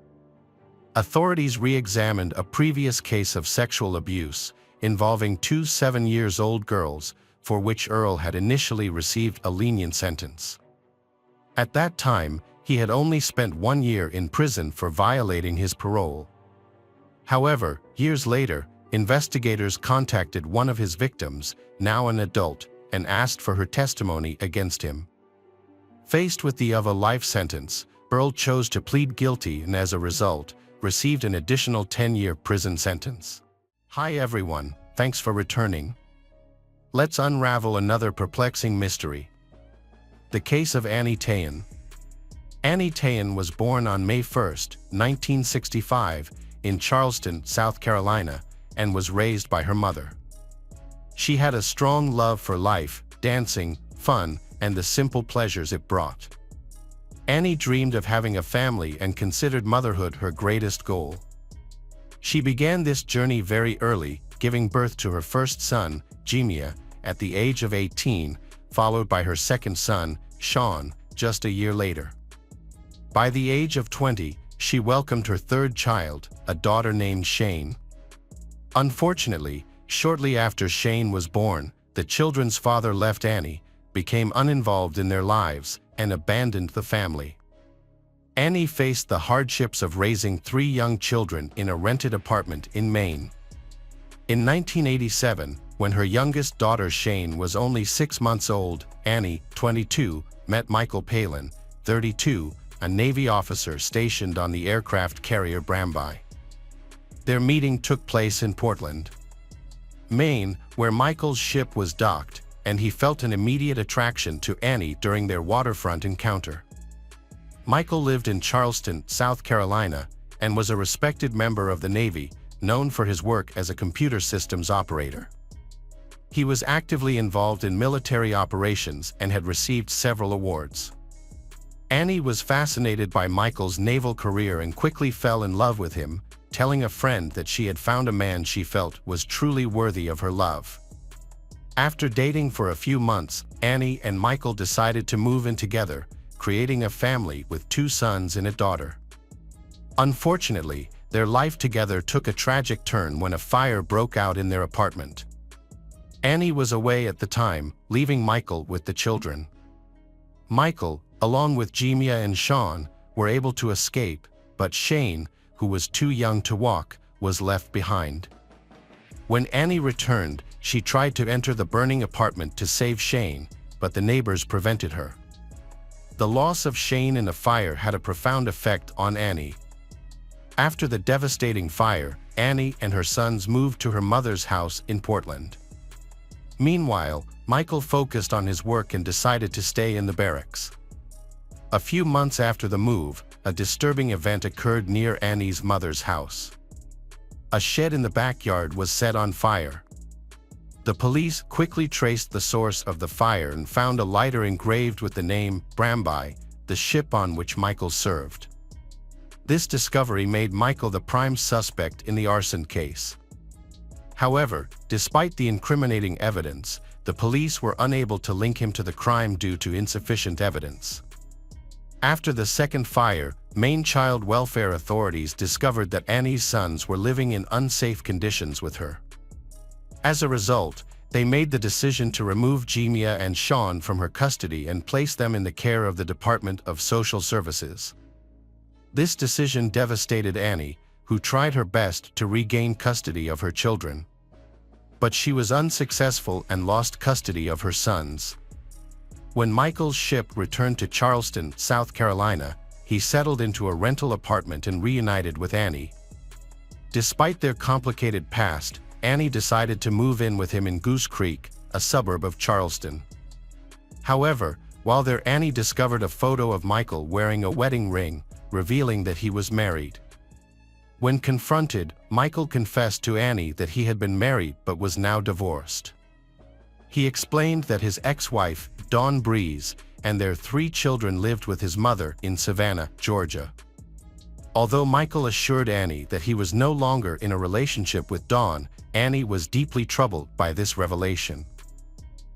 Authorities re-examined a previous case of sexual abuse involving two 7-year-old girls, for which Earl had initially received a lenient sentence. At that time, he had only spent 1 year in prison for violating his parole. However, years later, investigators contacted one of his victims, now an adult, and asked for her testimony against him. Faced with the of a life sentence, Earl chose to plead guilty and as a result, received an additional 10-year prison sentence. Hi everyone, thanks for returning. Let's unravel another perplexing mystery. The case of Annie Tayan. Annie Tayan was born on May 1, 1965, in Charleston, South Carolina, and was raised by her mother. She had a strong love for life, dancing, fun, and the simple pleasures it brought. Annie dreamed of having a family and considered motherhood her greatest goal. She began this journey very early, giving birth to her first son, Jimia, at the age of 18, followed by her second son, Sean, just a year later. By the age of 20, she welcomed her third child, a daughter named Shane. Unfortunately, shortly after Shane was born, the children's father left Annie, became uninvolved in their lives, and abandoned the family. Annie faced the hardships of raising 3 young children in a rented apartment in Maine. In 1987, when her youngest daughter Shane was only 6 months old, Annie, 22, met Michael Palin, 32, a Navy officer stationed on the aircraft carrier Bramby. Their meeting took place in Portland, Maine, where Michael's ship was docked, and he felt an immediate attraction to Annie during their waterfront encounter. Michael lived in Charleston, South Carolina, and was a respected member of the Navy, known for his work as a computer systems operator. He was actively involved in military operations and had received several awards. Annie was fascinated by Michael's naval career and quickly fell in love with him, telling a friend that she had found a man she felt was truly worthy of her love. After dating for a few months, Annie and Michael decided to move in together, creating a family with 2 sons and a daughter. Unfortunately, their life together took a tragic turn when a fire broke out in their apartment. Annie was away at the time, leaving Michael with the children. Michael, along with Jimia and Sean, were able to escape, but Shane, who was too young to walk, was left behind. When Annie returned, she tried to enter the burning apartment to save Shane, but the neighbors prevented her. The loss of Shane in the fire had a profound effect on Annie. After the devastating fire, Annie and her sons moved to her mother's house in Portland. Meanwhile, Michael focused on his work and decided to stay in the barracks. A few months after the move, a disturbing event occurred near Annie's mother's house. A shed in the backyard was set on fire. The police quickly traced the source of the fire and found a lighter engraved with the name Bramby, the ship on which Michael served. This discovery made Michael the prime suspect in the arson case. However, despite the incriminating evidence, the police were unable to link him to the crime due to insufficient evidence. After the second fire, Maine child welfare authorities discovered that Annie's sons were living in unsafe conditions with her. As a result, they made the decision to remove Jemia and Sean from her custody and place them in the care of the Department of Social Services. This decision devastated Annie, who tried her best to regain custody of her children. But she was unsuccessful and lost custody of her sons. When Michael's ship returned to Charleston, South Carolina, he settled into a rental apartment and reunited with Annie. Despite their complicated past, Annie decided to move in with him in Goose Creek, a suburb of Charleston. However, while there, Annie discovered a photo of Michael wearing a wedding ring, revealing that he was married. When confronted, Michael confessed to Annie that he had been married but was now divorced. He explained that his ex-wife, Dawn Breeze, and their 3 children lived with his mother in Savannah, Georgia. Although Michael assured Annie that he was no longer in a relationship with Dawn, Annie was deeply troubled by this revelation.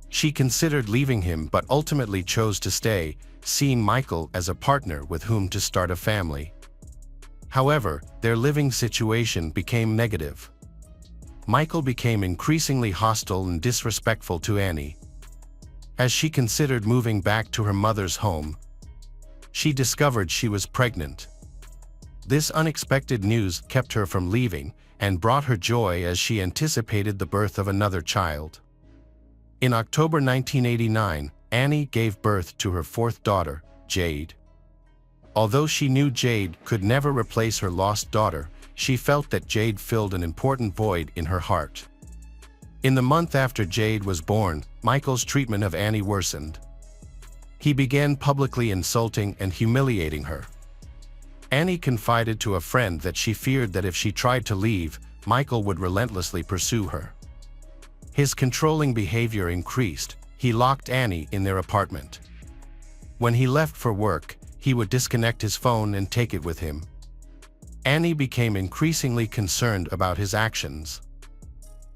She considered leaving him but ultimately chose to stay, seeing Michael as a partner with whom to start a family. However, their living situation became negative. Michael became increasingly hostile and disrespectful to Annie. As she considered moving back to her mother's home, she discovered she was pregnant. This unexpected news kept her from leaving and brought her joy as she anticipated the birth of another child. In October 1989, Annie gave birth to her 4th daughter, Jade. Although she knew Jade could never replace her lost daughter, she felt that Jade filled an important void in her heart. In the month after Jade was born, Michael's treatment of Annie worsened. He began publicly insulting and humiliating her. Annie confided to a friend that she feared that if she tried to leave, Michael would relentlessly pursue her. His controlling behavior increased. He locked Annie in their apartment. When he left for work, he would disconnect his phone and take it with him. Annie became increasingly concerned about his actions.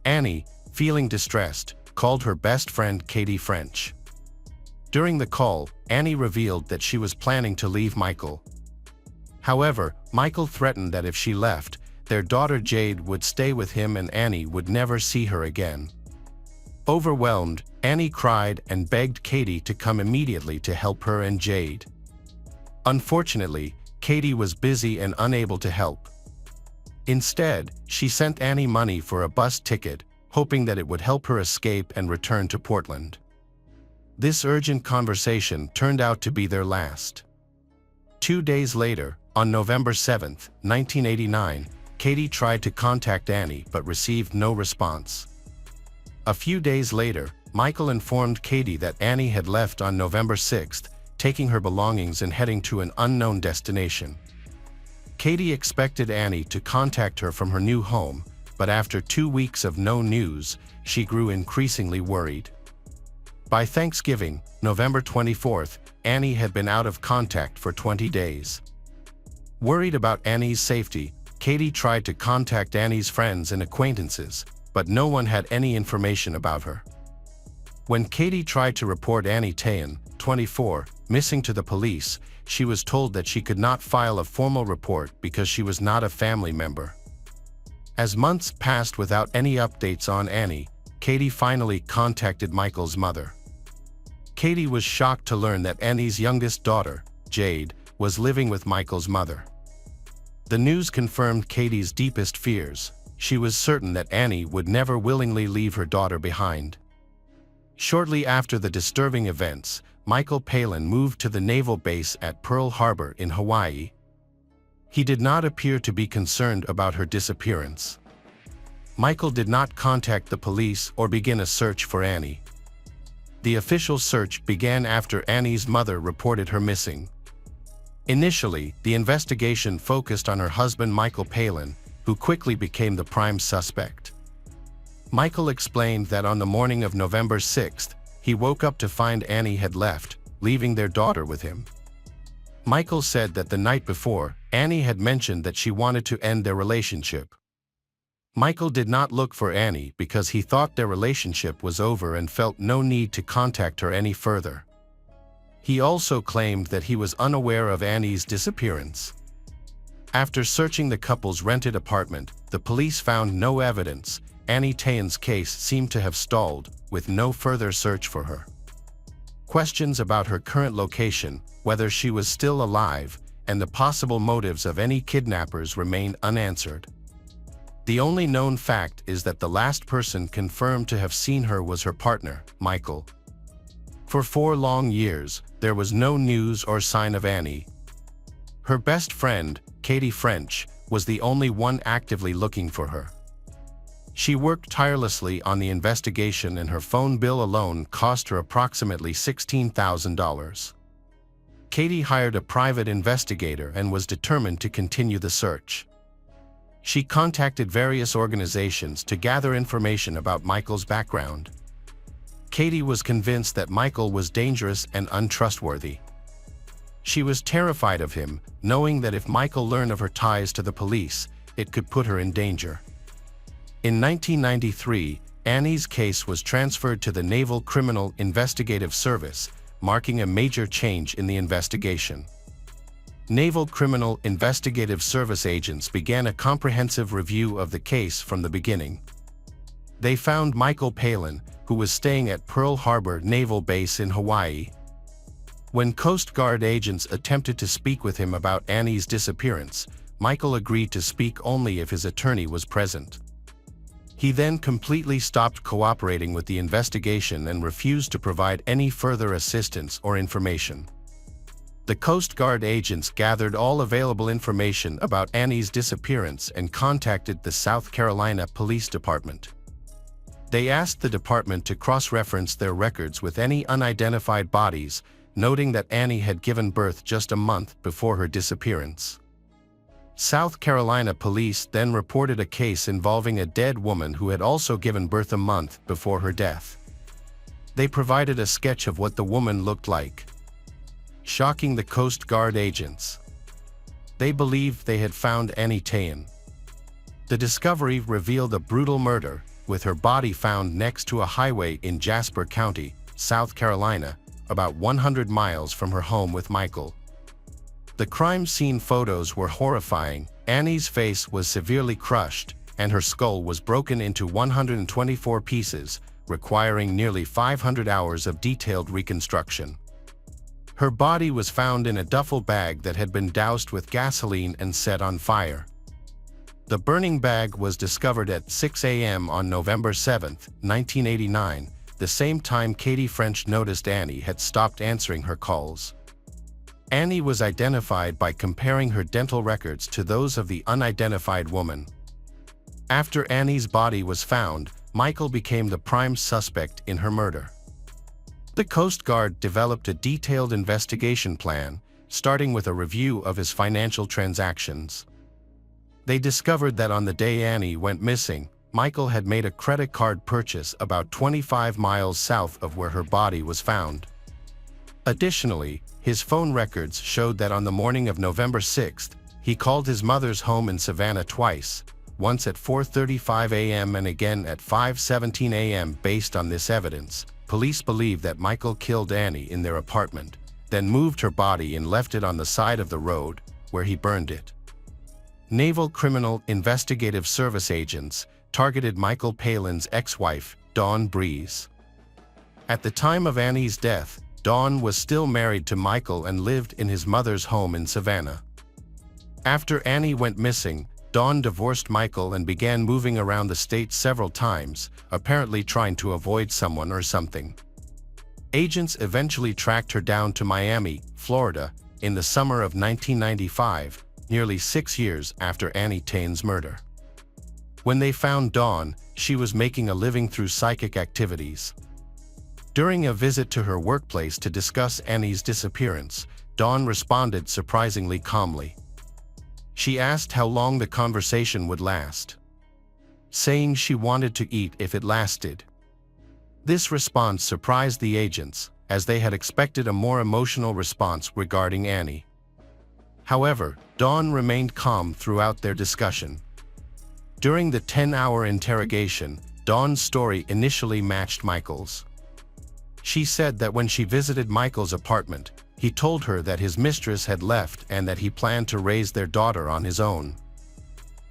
Annie, feeling distressed, called her best friend Katie French. During the call, Annie revealed that she was planning to leave Michael. However, Michael threatened that if she left, their daughter Jade would stay with him and Annie would never see her again. Overwhelmed, Annie cried and begged Katie to come immediately to help her and Jade. Unfortunately, Katie was busy and unable to help. Instead, she sent Annie money for a bus ticket, hoping that it would help her escape and return to Portland. This urgent conversation turned out to be their last. 2 days later, on November 7, 1989, Katie tried to contact Annie but received no response. A few days later, Michael informed Katie that Annie had left on November 6, taking her belongings and heading to an unknown destination. Katie expected Annie to contact her from her new home, but after 2 weeks of no news, she grew increasingly worried. By Thanksgiving, November 24, Annie had been out of contact for 20 days. Worried about Annie's safety, Katie tried to contact Annie's friends and acquaintances, but no one had any information about her. When Katie tried to report Annie Tayan, 24, missing to the police, she was told that she could not file a formal report because she was not a family member. As months passed without any updates on Annie, Katie finally contacted Michael's mother. Katie was shocked to learn that Annie's youngest daughter, Jade, was living with Michael's mother. The news confirmed Katie's deepest fears. She was certain that Annie would never willingly leave her daughter behind. Shortly after the disturbing events, Michael Palin moved to the naval base at Pearl Harbor in Hawaii. He did not appear to be concerned about her disappearance. Michael did not contact the police or begin a search for Annie. The official search began after Annie's mother reported her missing. Initially, the investigation focused on her husband Michael Palin, who quickly became the prime suspect. Michael explained that on the morning of November 6th, he woke up to find Annie had left, leaving their daughter with him. Michael said that the night before, Annie had mentioned that she wanted to end their relationship. Michael did not look for Annie because he thought their relationship was over and felt no need to contact her any further. He also claimed that he was unaware of Annie's disappearance. After searching the couple's rented apartment, the police found no evidence. Annie Tayan's case seemed to have stalled, with no further search for her. Questions about her current location, whether she was still alive, and the possible motives of any kidnappers remain unanswered. The only known fact is that the last person confirmed to have seen her was her partner, Michael. For 4 long years, there was no news or sign of Annie. Her best friend, Katie French, was the only one actively looking for her. She worked tirelessly on the investigation, and her phone bill alone cost her approximately $16,000. Katie hired a private investigator and was determined to continue the search. She contacted various organizations to gather information about Michael's background. Katie was convinced that Michael was dangerous and untrustworthy. She was terrified of him, knowing that if Michael learned of her ties to the police, it could put her in danger. In 1993, Annie's case was transferred to the Naval Criminal Investigative Service, marking a major change in the investigation. Naval Criminal Investigative Service agents began a comprehensive review of the case from the beginning. They found Michael Palin, who was staying at Pearl Harbor Naval Base in Hawaii. When Coast Guard agents attempted to speak with him about Annie's disappearance, Michael agreed to speak only if his attorney was present. He then completely stopped cooperating with the investigation and refused to provide any further assistance or information. The Coast Guard agents gathered all available information about Annie's disappearance and contacted the South Carolina Police Department. They asked the department to cross-reference their records with any unidentified bodies, noting that Annie had given birth just a month before her disappearance. South Carolina police then reported a case involving a dead woman who had also given birth a month before her death. They provided a sketch of what the woman looked like, shocking the Coast Guard agents. They believed they had found Annie Tayan. The discovery revealed a brutal murder, with her body found next to a highway in Jasper County, South Carolina, about 100 miles from her home with Michael. The crime scene photos were horrifying. Annie's face was severely crushed, and her skull was broken into 124 pieces, requiring nearly 500 hours of detailed reconstruction. Her body was found in a duffel bag that had been doused with gasoline and set on fire. The burning bag was discovered at 6 a.m. on November 7, 1989, the same time Katie French noticed Annie had stopped answering her calls. Annie was identified by comparing her dental records to those of the unidentified woman. After Annie's body was found, Michael became the prime suspect in her murder. The Coast Guard developed a detailed investigation plan, starting with a review of his financial transactions. They discovered that on the day Annie went missing, Michael had made a credit card purchase about 25 miles south of where her body was found. Additionally, his phone records showed that on the morning of November 6th, he called his mother's home in Savannah twice, once at 4:35 a.m. and again at 5:17 a.m. Based on this evidence, police believe that Michael killed Annie in their apartment, then moved her body and left it on the side of the road, where he burned it. Naval Criminal Investigative Service agents targeted Michael Palin's ex-wife, Dawn Breeze. At the time of Annie's death, Dawn was still married to Michael and lived in his mother's home in Savannah. After Annie went missing, Dawn divorced Michael and began moving around the state several times, apparently trying to avoid someone or something. Agents eventually tracked her down to Miami, Florida, in the summer of 1995, nearly 6 years after Annie Tayan's murder. When they found Dawn, she was making a living through psychic activities. During a visit to her workplace to discuss Annie's disappearance, Dawn responded surprisingly calmly. She asked how long the conversation would last, saying she wanted to eat if it lasted. This response surprised the agents, as they had expected a more emotional response regarding Annie. However, Dawn remained calm throughout their discussion. During the 10-hour interrogation, Dawn's story initially matched Michael's. She said that when she visited Michael's apartment, he told her that his mistress had left and that he planned to raise their daughter on his own.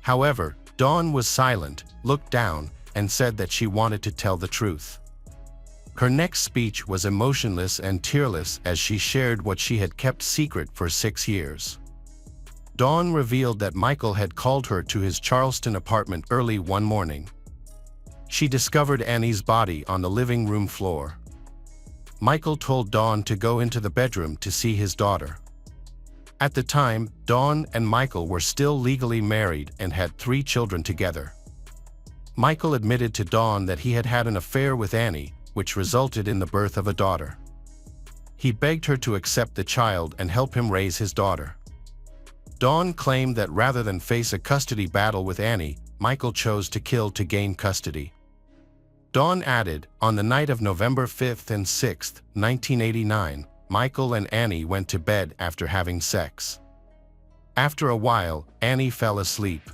However, Dawn was silent, looked down, and said that she wanted to tell the truth. Her next speech was emotionless and tearless as she shared what she had kept secret for 6 years. Dawn revealed that Michael had called her to his Charleston apartment early one morning. She discovered Annie's body on the living room floor. Michael told Dawn to go into the bedroom to see his daughter. At the time, Dawn and Michael were still legally married and had 3 children together. Michael admitted to Dawn that he had had an affair with Annie, which resulted in the birth of a daughter. He begged her to accept the child and help him raise his daughter. Dawn claimed that rather than face a custody battle with Annie, Michael chose to kill to gain custody. Dawn added, on the night of November 5th and 6th, 1989, Michael and Annie went to bed after having sex. After a while, Annie fell asleep.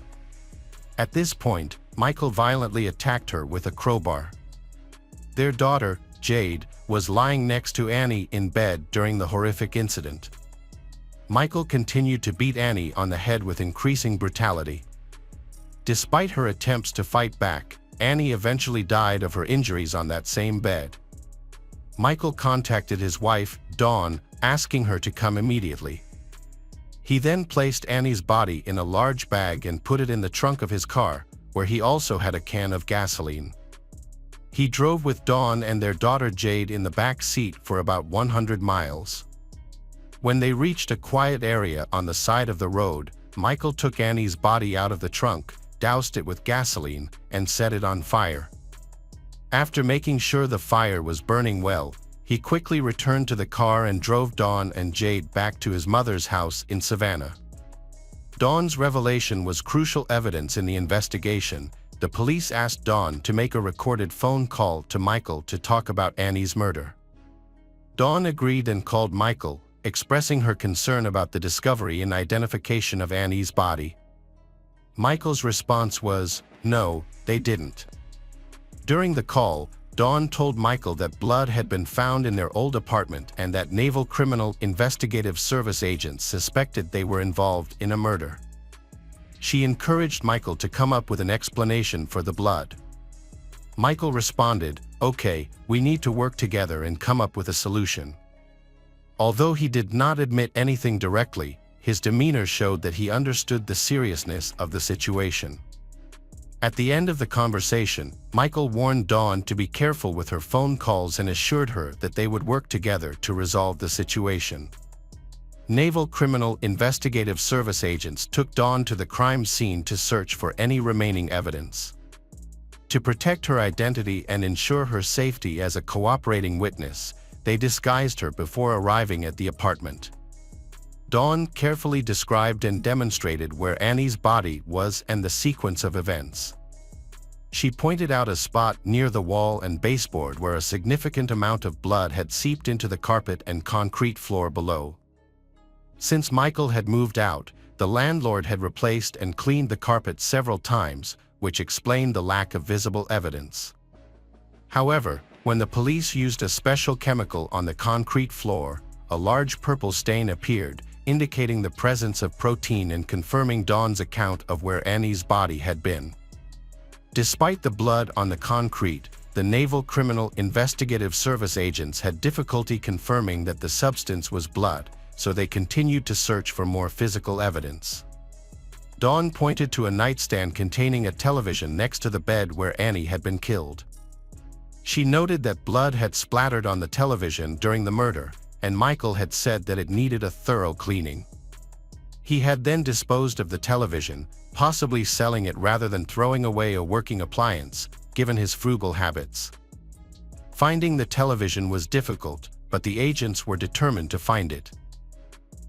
At this point, Michael violently attacked her with a crowbar. Their daughter, Jade, was lying next to Annie in bed during the horrific incident. Michael continued to beat Annie on the head with increasing brutality. Despite her attempts to fight back, Annie eventually died of her injuries on that same bed. Michael contacted his wife, Dawn, asking her to come immediately. He then placed Annie's body in a large bag and put it in the trunk of his car, where he also had a can of gasoline. He drove with Dawn and their daughter Jade in the back seat for about 100 miles. When they reached a quiet area on the side of the road, Michael took Annie's body out of the trunk, doused it with gasoline, and set it on fire. After making sure the fire was burning well, he quickly returned to the car and drove Dawn and Jade back to his mother's house in Savannah. Dawn's revelation was crucial evidence in the investigation. The police asked Dawn to make a recorded phone call to Michael to talk about Annie's murder. Dawn agreed and called Michael, expressing her concern about the discovery and identification of Annie's body. Michael's response was, "No, they didn't." During the call, Dawn told Michael that blood had been found in their old apartment and that Naval Criminal Investigative Service agents suspected they were involved in a murder. She encouraged Michael to come up with an explanation for the blood. Michael responded, "Okay, we need to work together and come up with a solution." Although he did not admit anything directly, his demeanor showed that he understood the seriousness of the situation. At the end of the conversation, Michael warned Dawn to be careful with her phone calls and assured her that they would work together to resolve the situation. Naval Criminal Investigative Service agents took Dawn to the crime scene to search for any remaining evidence. To protect her identity and ensure her safety as a cooperating witness, they disguised her before arriving at the apartment. Dawn carefully described and demonstrated where Annie's body was and the sequence of events. She pointed out a spot near the wall and baseboard where a significant amount of blood had seeped into the carpet and concrete floor below. Since Michael had moved out, the landlord had replaced and cleaned the carpet several times, which explained the lack of visible evidence. However, when the police used a special chemical on the concrete floor, a large purple stain appeared, indicating the presence of protein and confirming Dawn's account of where Annie's body had been. Despite the blood on the concrete, the Naval Criminal Investigative Service agents had difficulty confirming that the substance was blood, so they continued to search for more physical evidence. Dawn pointed to a nightstand containing a television next to the bed where Annie had been killed. She noted that blood had splattered on the television during the murder, and Michael had said that it needed a thorough cleaning. He had then disposed of the television, possibly selling it rather than throwing away a working appliance, given his frugal habits. Finding the television was difficult, but the agents were determined to find it.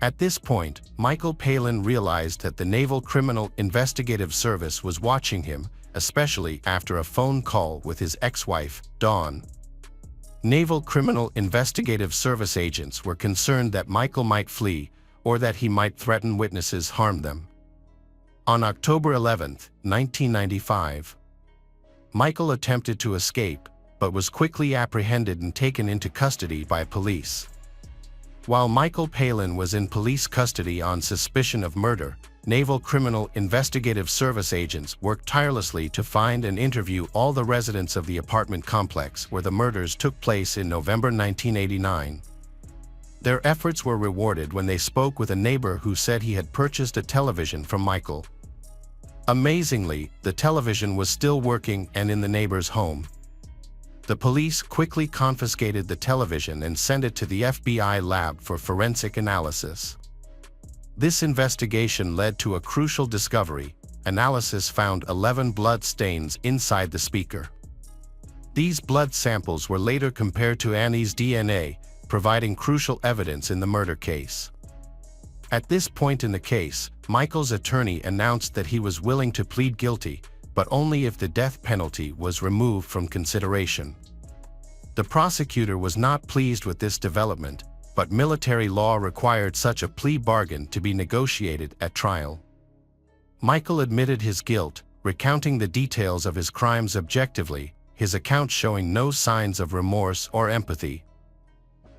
At this point, Michael Palin realized that the Naval Criminal Investigative Service was watching him, especially after a phone call with his ex-wife, Dawn. Naval Criminal Investigative Service agents were concerned that Michael might flee, or that he might threaten witnesses, harm them. On October 11, 1995, Michael attempted to escape, but was quickly apprehended and taken into custody by police. While Michael Palin was in police custody on suspicion of murder, Naval Criminal Investigative Service agents worked tirelessly to find and interview all the residents of the apartment complex where the murders took place in November 1989. Their efforts were rewarded when they spoke with a neighbor who said he had purchased a television from Michael. Amazingly, the television was still working and in the neighbor's home. The police quickly confiscated the television and sent it to the FBI lab for forensic analysis. This investigation led to a crucial discovery. Analysis found 11 blood stains inside the speaker. These blood samples were later compared to Annie's DNA, providing crucial evidence in the murder case. At this point in the case, Michael's attorney announced that he was willing to plead guilty, but only if the death penalty was removed from consideration. The prosecutor was not pleased with this development, but military law required such a plea bargain to be negotiated at trial. Michael admitted his guilt, recounting the details of his crimes objectively, his account showing no signs of remorse or empathy.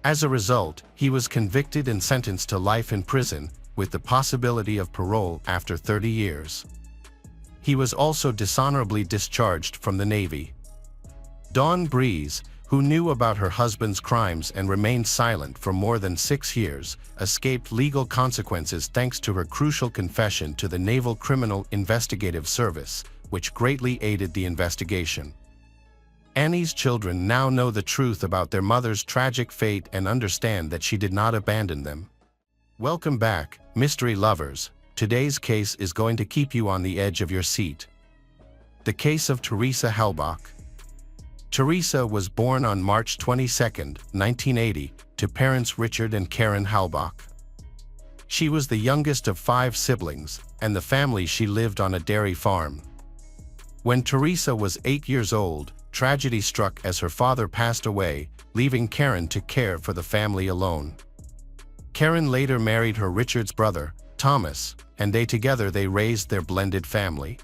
As a result, he was convicted and sentenced to life in prison, with the possibility of parole after 30 years. He was also dishonorably discharged from the Navy. Dawn Breeze, who knew about her husband's crimes and remained silent for more than 6 years, escaped legal consequences thanks to her crucial confession to the Naval Criminal Investigative Service, which greatly aided the investigation. Annie's children now know the truth about their mother's tragic fate and understand that she did not abandon them. Welcome back, mystery lovers. Today's case is going to keep you on the edge of your seat. The case of Teresa Halbach. Teresa was born on March 22, 1980, to parents Richard and Karen Halbach. She was the youngest of 5 siblings, and the family she lived on a dairy farm. When Teresa was 8 years old, tragedy struck as her father passed away, leaving Karen to care for the family alone. Karen later married her Richard's brother, Thomas, and together they raised their blended family.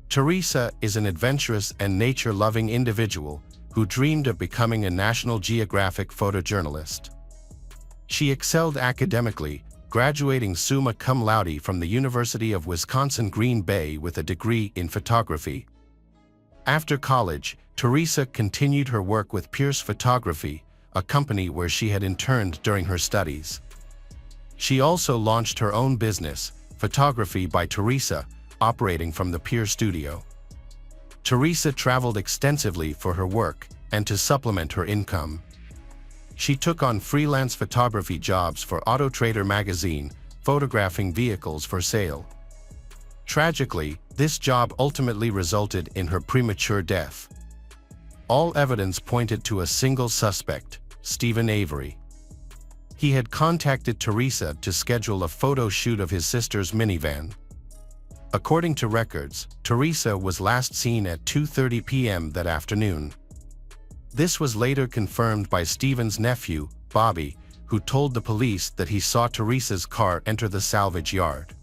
Teresa is an adventurous and nature-loving individual who dreamed of becoming a National Geographic photojournalist. She excelled academically, graduating summa cum laude from the University of Wisconsin-Green Bay with a degree in photography. After college, Teresa continued her work with Pierce Photography, a company where she had interned during her studies. She also launched her own business, Photography by Teresa, operating from the Pier studio. Teresa traveled extensively for her work and to supplement her income. She took on freelance photography jobs for Auto Trader magazine, photographing vehicles for sale. Tragically, this job ultimately resulted in her premature death. All evidence pointed to a single suspect, Stephen Avery. He had contacted Teresa to schedule a photo shoot of his sister's minivan. According to records, Teresa was last seen at 2:30 p.m. that afternoon. This was later confirmed by Stephen's nephew, Bobby, who told the police that he saw Teresa's car enter the salvage yard.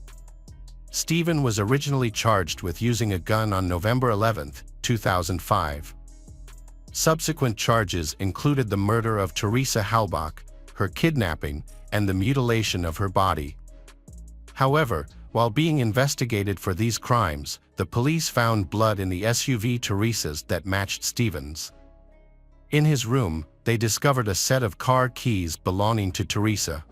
Stephen was originally charged with using a gun on November 11, 2005. Subsequent charges included the murder of Teresa Halbach, her kidnapping, and the mutilation of her body. However, while being investigated for these crimes, the police found blood in the SUV Teresa's that matched Stephen's. In his room, they discovered a set of car keys belonging to Teresa.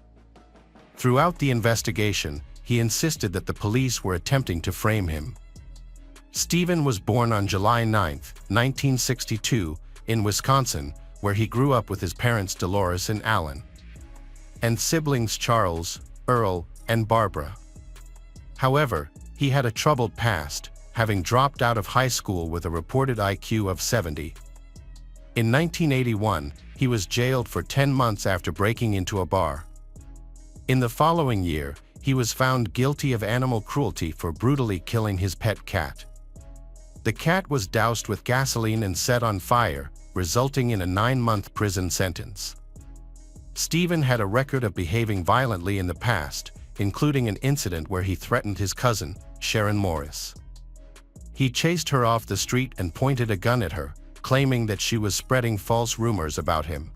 Throughout the investigation, he insisted that the police were attempting to frame him. Stephen was born on July 9, 1962, in Wisconsin, where he grew up with his parents Dolores and Alan, and siblings Charles, Earl, and Barbara. However, he had a troubled past, having dropped out of high school with a reported IQ of 70. In 1981, he was jailed for 10 months after breaking into a bar. In the following year, he was found guilty of animal cruelty for brutally killing his pet cat. The cat was doused with gasoline and set on fire, resulting in a 9-month prison sentence. Stephen had a record of behaving violently in the past, including an incident where he threatened his cousin, Sharon Morris. He chased her off the street and pointed a gun at her, claiming that she was spreading false rumors about him.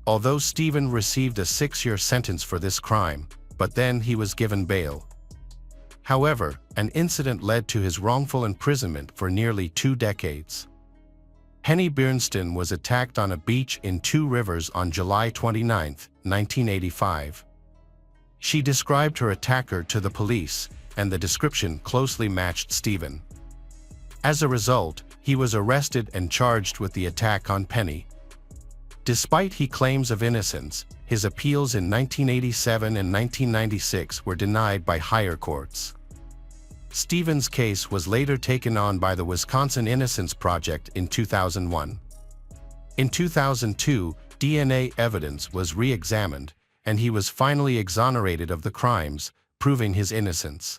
Although Stephen received a 6-year sentence for this crime, but then he was given bail. However, an incident led to his wrongful imprisonment for nearly 2 decades. Henny Bernstein was attacked on a beach in Two Rivers on July 29, 1985. She described her attacker to the police, and the description closely matched Stephen. As a result, he was arrested and charged with the attack on Penny. Despite his claims of innocence, his appeals in 1987 and 1996 were denied by higher courts. Stephen's case was later taken on by the Wisconsin Innocence Project in 2001. In 2002, DNA evidence was re-examined, and he was finally exonerated of the crimes, proving his innocence.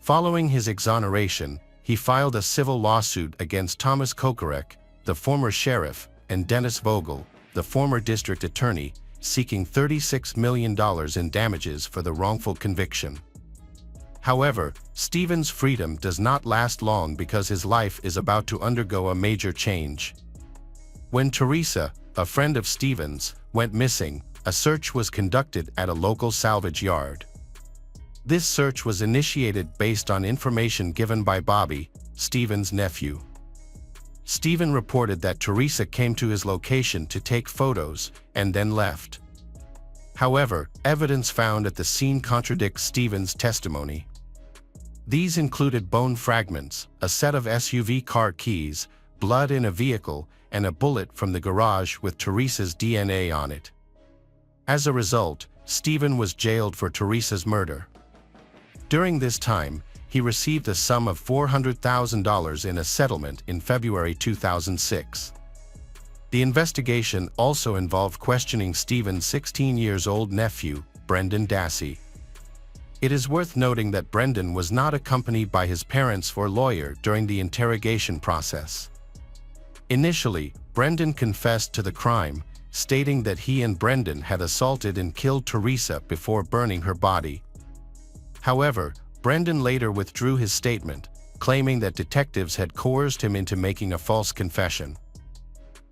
Following his exoneration, he filed a civil lawsuit against Thomas Kokarek, the former sheriff, and Dennis Vogel, the former district attorney, seeking $36 million in damages for the wrongful conviction. However, Stephen's freedom does not last long because his life is about to undergo a major change. When Teresa, a friend of Stephen's, went missing, a search was conducted at a local salvage yard. This search was initiated based on information given by Bobby, Stephen's nephew. Stephen reported that Teresa came to his location to take photos and then left. However, evidence found at the scene contradicts Stephen's testimony. These included bone fragments, a set of SUV car keys, blood in a vehicle, and a bullet from the garage with Teresa's DNA on it. As a result, Stephen was jailed for Teresa's murder. During this time, he received a sum of $400,000 in a settlement in February 2006. The investigation also involved questioning Stephen's 16-year-old nephew, Brendan Dassey. It is worth noting that Brendan was not accompanied by his parents or lawyer during the interrogation process. Initially, Brendan confessed to the crime, stating that he and Brendan had assaulted and killed Teresa before burning her body. However, Brendan later withdrew his statement, claiming that detectives had coerced him into making a false confession.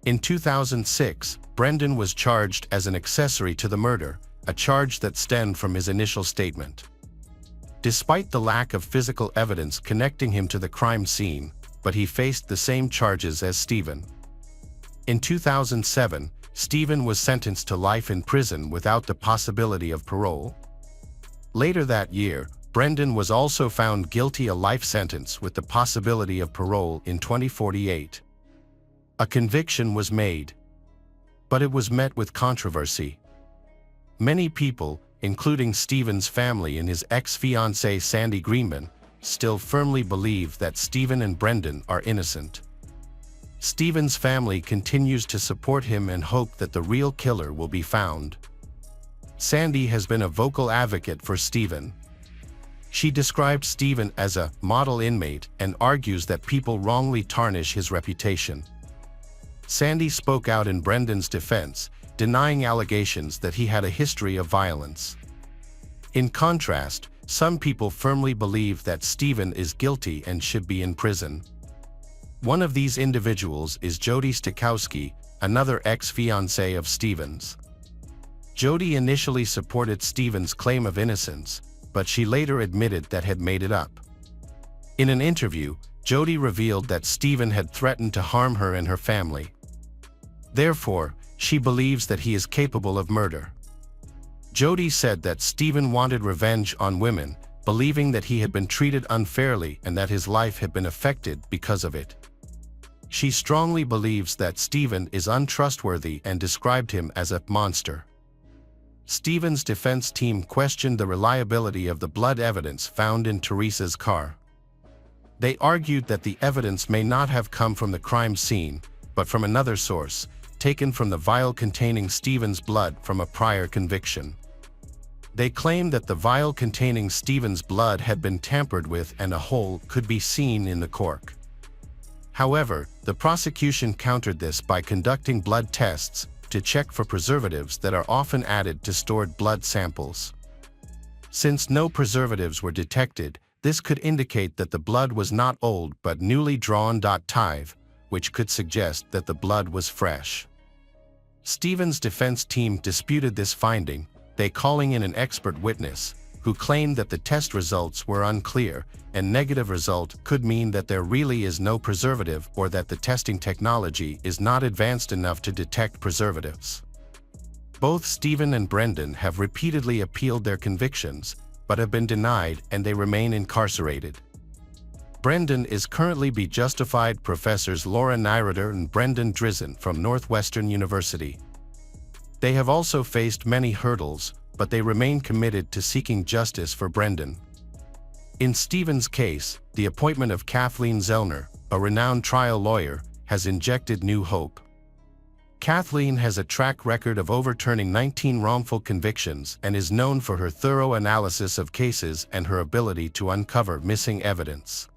In 2006, Brendan was charged as an accessory to the murder, a charge that stemmed from his initial statement. Despite the lack of physical evidence connecting him to the crime scene, but he faced the same charges as Stephen. In 2007, Stephen was sentenced to life in prison without the possibility of parole. Later that year, Brendan was also found guilty of a life sentence with the possibility of parole in 2048. A conviction was made, but it was met with controversy. Many people, including Stephen's family and his ex-fiancée Sandy Greenman, still firmly believe that Stephen and Brendan are innocent. Stephen's family continues to support him and hope that the real killer will be found. Sandy has been a vocal advocate for Stephen. She described Stephen as a model inmate and argues that people wrongly tarnish his reputation. Sandy spoke out in Brendan's defense, denying allegations that he had a history of violence. In contrast, some people firmly believe that Stephen is guilty and should be in prison. One of these individuals is Jody Stokowski, another ex-fiancée of Stephen's. Jody initially supported Stephen's claim of innocence, but she later admitted that had made it up. In an interview, Jody revealed that Stephen had threatened to harm her and her family. Therefore, she believes that he is capable of murder. Jody said that Stephen wanted revenge on women, believing that he had been treated unfairly and that his life had been affected because of it. She strongly believes that Stephen is untrustworthy and described him as a monster. Stephen's defense team questioned the reliability of the blood evidence found in Teresa's car. They argued that the evidence may not have come from the crime scene, but from another source, taken from the vial containing Stephen's blood from a prior conviction. They claimed that the vial containing Stephen's blood had been tampered with and a hole could be seen in the cork. However, the prosecution countered this by conducting blood tests to check for preservatives that are often added to stored blood samples. Since no preservatives were detected, this could indicate that the blood was not old but newly drawn. Tive, which could suggest that the blood was fresh. Stephen's defense team disputed this finding, they calling in an expert witness, who claimed that the test results were unclear, and negative result could mean that there really is no preservative or that the testing technology is not advanced enough to detect preservatives. Both Stephen and Brendan have repeatedly appealed their convictions, but have been denied and they remain incarcerated. Brendan is currently be justified professors Laura Nyroder and Brendan Drizzen from Northwestern University. They have also faced many hurdles, but they remain committed to seeking justice for Brendan. In Stephen's case, the appointment of Kathleen Zellner, a renowned trial lawyer, has injected new hope. Kathleen has a track record of overturning 19 wrongful convictions and is known for her thorough analysis of cases and her ability to uncover missing evidence.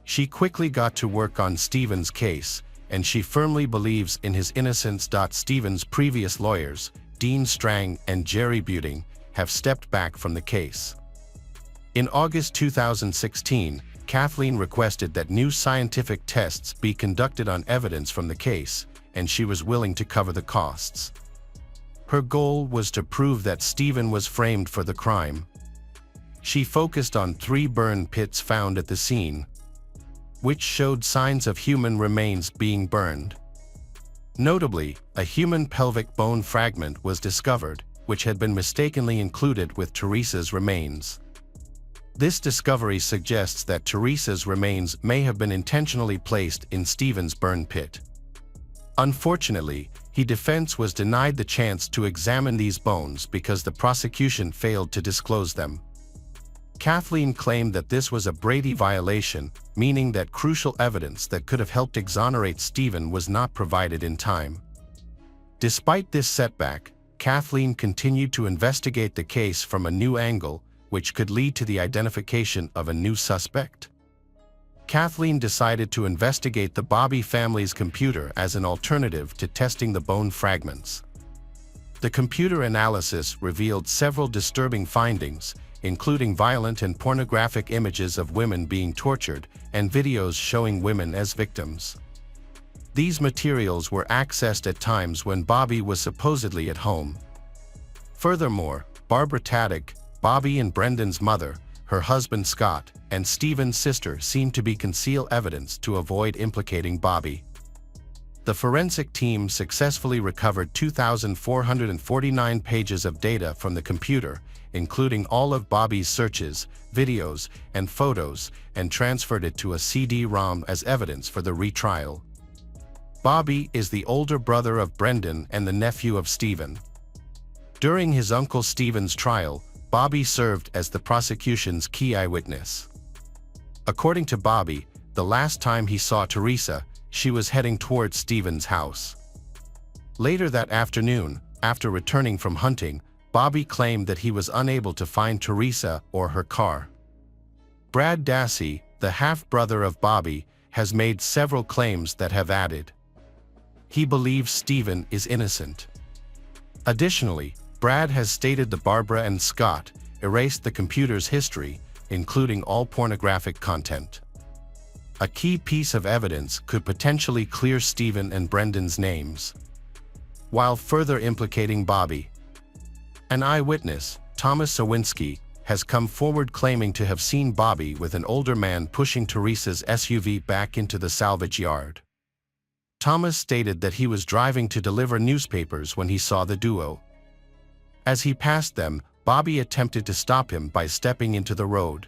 She quickly got to work on Stephen's case, and she firmly believes in his innocence. Stephen's previous lawyers, Dean Strang and Jerry Buting, have stepped back from the case. In August 2016, Kathleen requested that new scientific tests be conducted on evidence from the case, and she was willing to cover the costs. Her goal was to prove that Stephen was framed for the crime. She focused on 3 burn pits found at the scene, which showed signs of human remains being burned. Notably, a human pelvic bone fragment was discovered, which had been mistakenly included with Teresa's remains. This discovery suggests that Teresa's remains may have been intentionally placed in Stephen's burn pit. Unfortunately, his defense was denied the chance to examine these bones because the prosecution failed to disclose them. Kathleen claimed that this was a Brady violation, meaning that crucial evidence that could have helped exonerate Stephen was not provided in time. Despite this setback, Kathleen continued to investigate the case from a new angle, which could lead to the identification of a new suspect. Kathleen decided to investigate the Bobby family's computer as an alternative to testing the bone fragments. The computer analysis revealed several disturbing findings, including violent and pornographic images of women being tortured and videos showing women as victims. These materials were accessed at times when Bobby was supposedly at home. Furthermore, Barbara Taddick, Bobby and Brendan's mother, her husband Scott, and Stephen's sister seemed to conceal evidence to avoid implicating Bobby. The forensic team successfully recovered 2,449 pages of data from the computer, including all of Bobby's searches, videos, and photos, and transferred it to a CD-ROM as evidence for the retrial. Bobby is the older brother of Brendan and the nephew of Stephen. During his uncle Stephen's trial, Bobby served as the prosecution's key eyewitness. According to Bobby, the last time he saw Teresa, she was heading towards Stephen's house. Later that afternoon, after returning from hunting, Bobby claimed that he was unable to find Teresa or her car. Brad Dassey, the half-brother of Bobby, has made several claims that have added. He believes Stephen is innocent. Additionally, Brad has stated that Barbara and Scott erased the computer's history, including all pornographic content. A key piece of evidence could potentially clear Stephen and Brendan's names, while further implicating Bobby. An eyewitness, Thomas Sawinski, has come forward claiming to have seen Bobby with an older man pushing Teresa's SUV back into the salvage yard. Thomas stated that he was driving to deliver newspapers when he saw the duo. As he passed them, Bobby attempted to stop him by stepping into the road.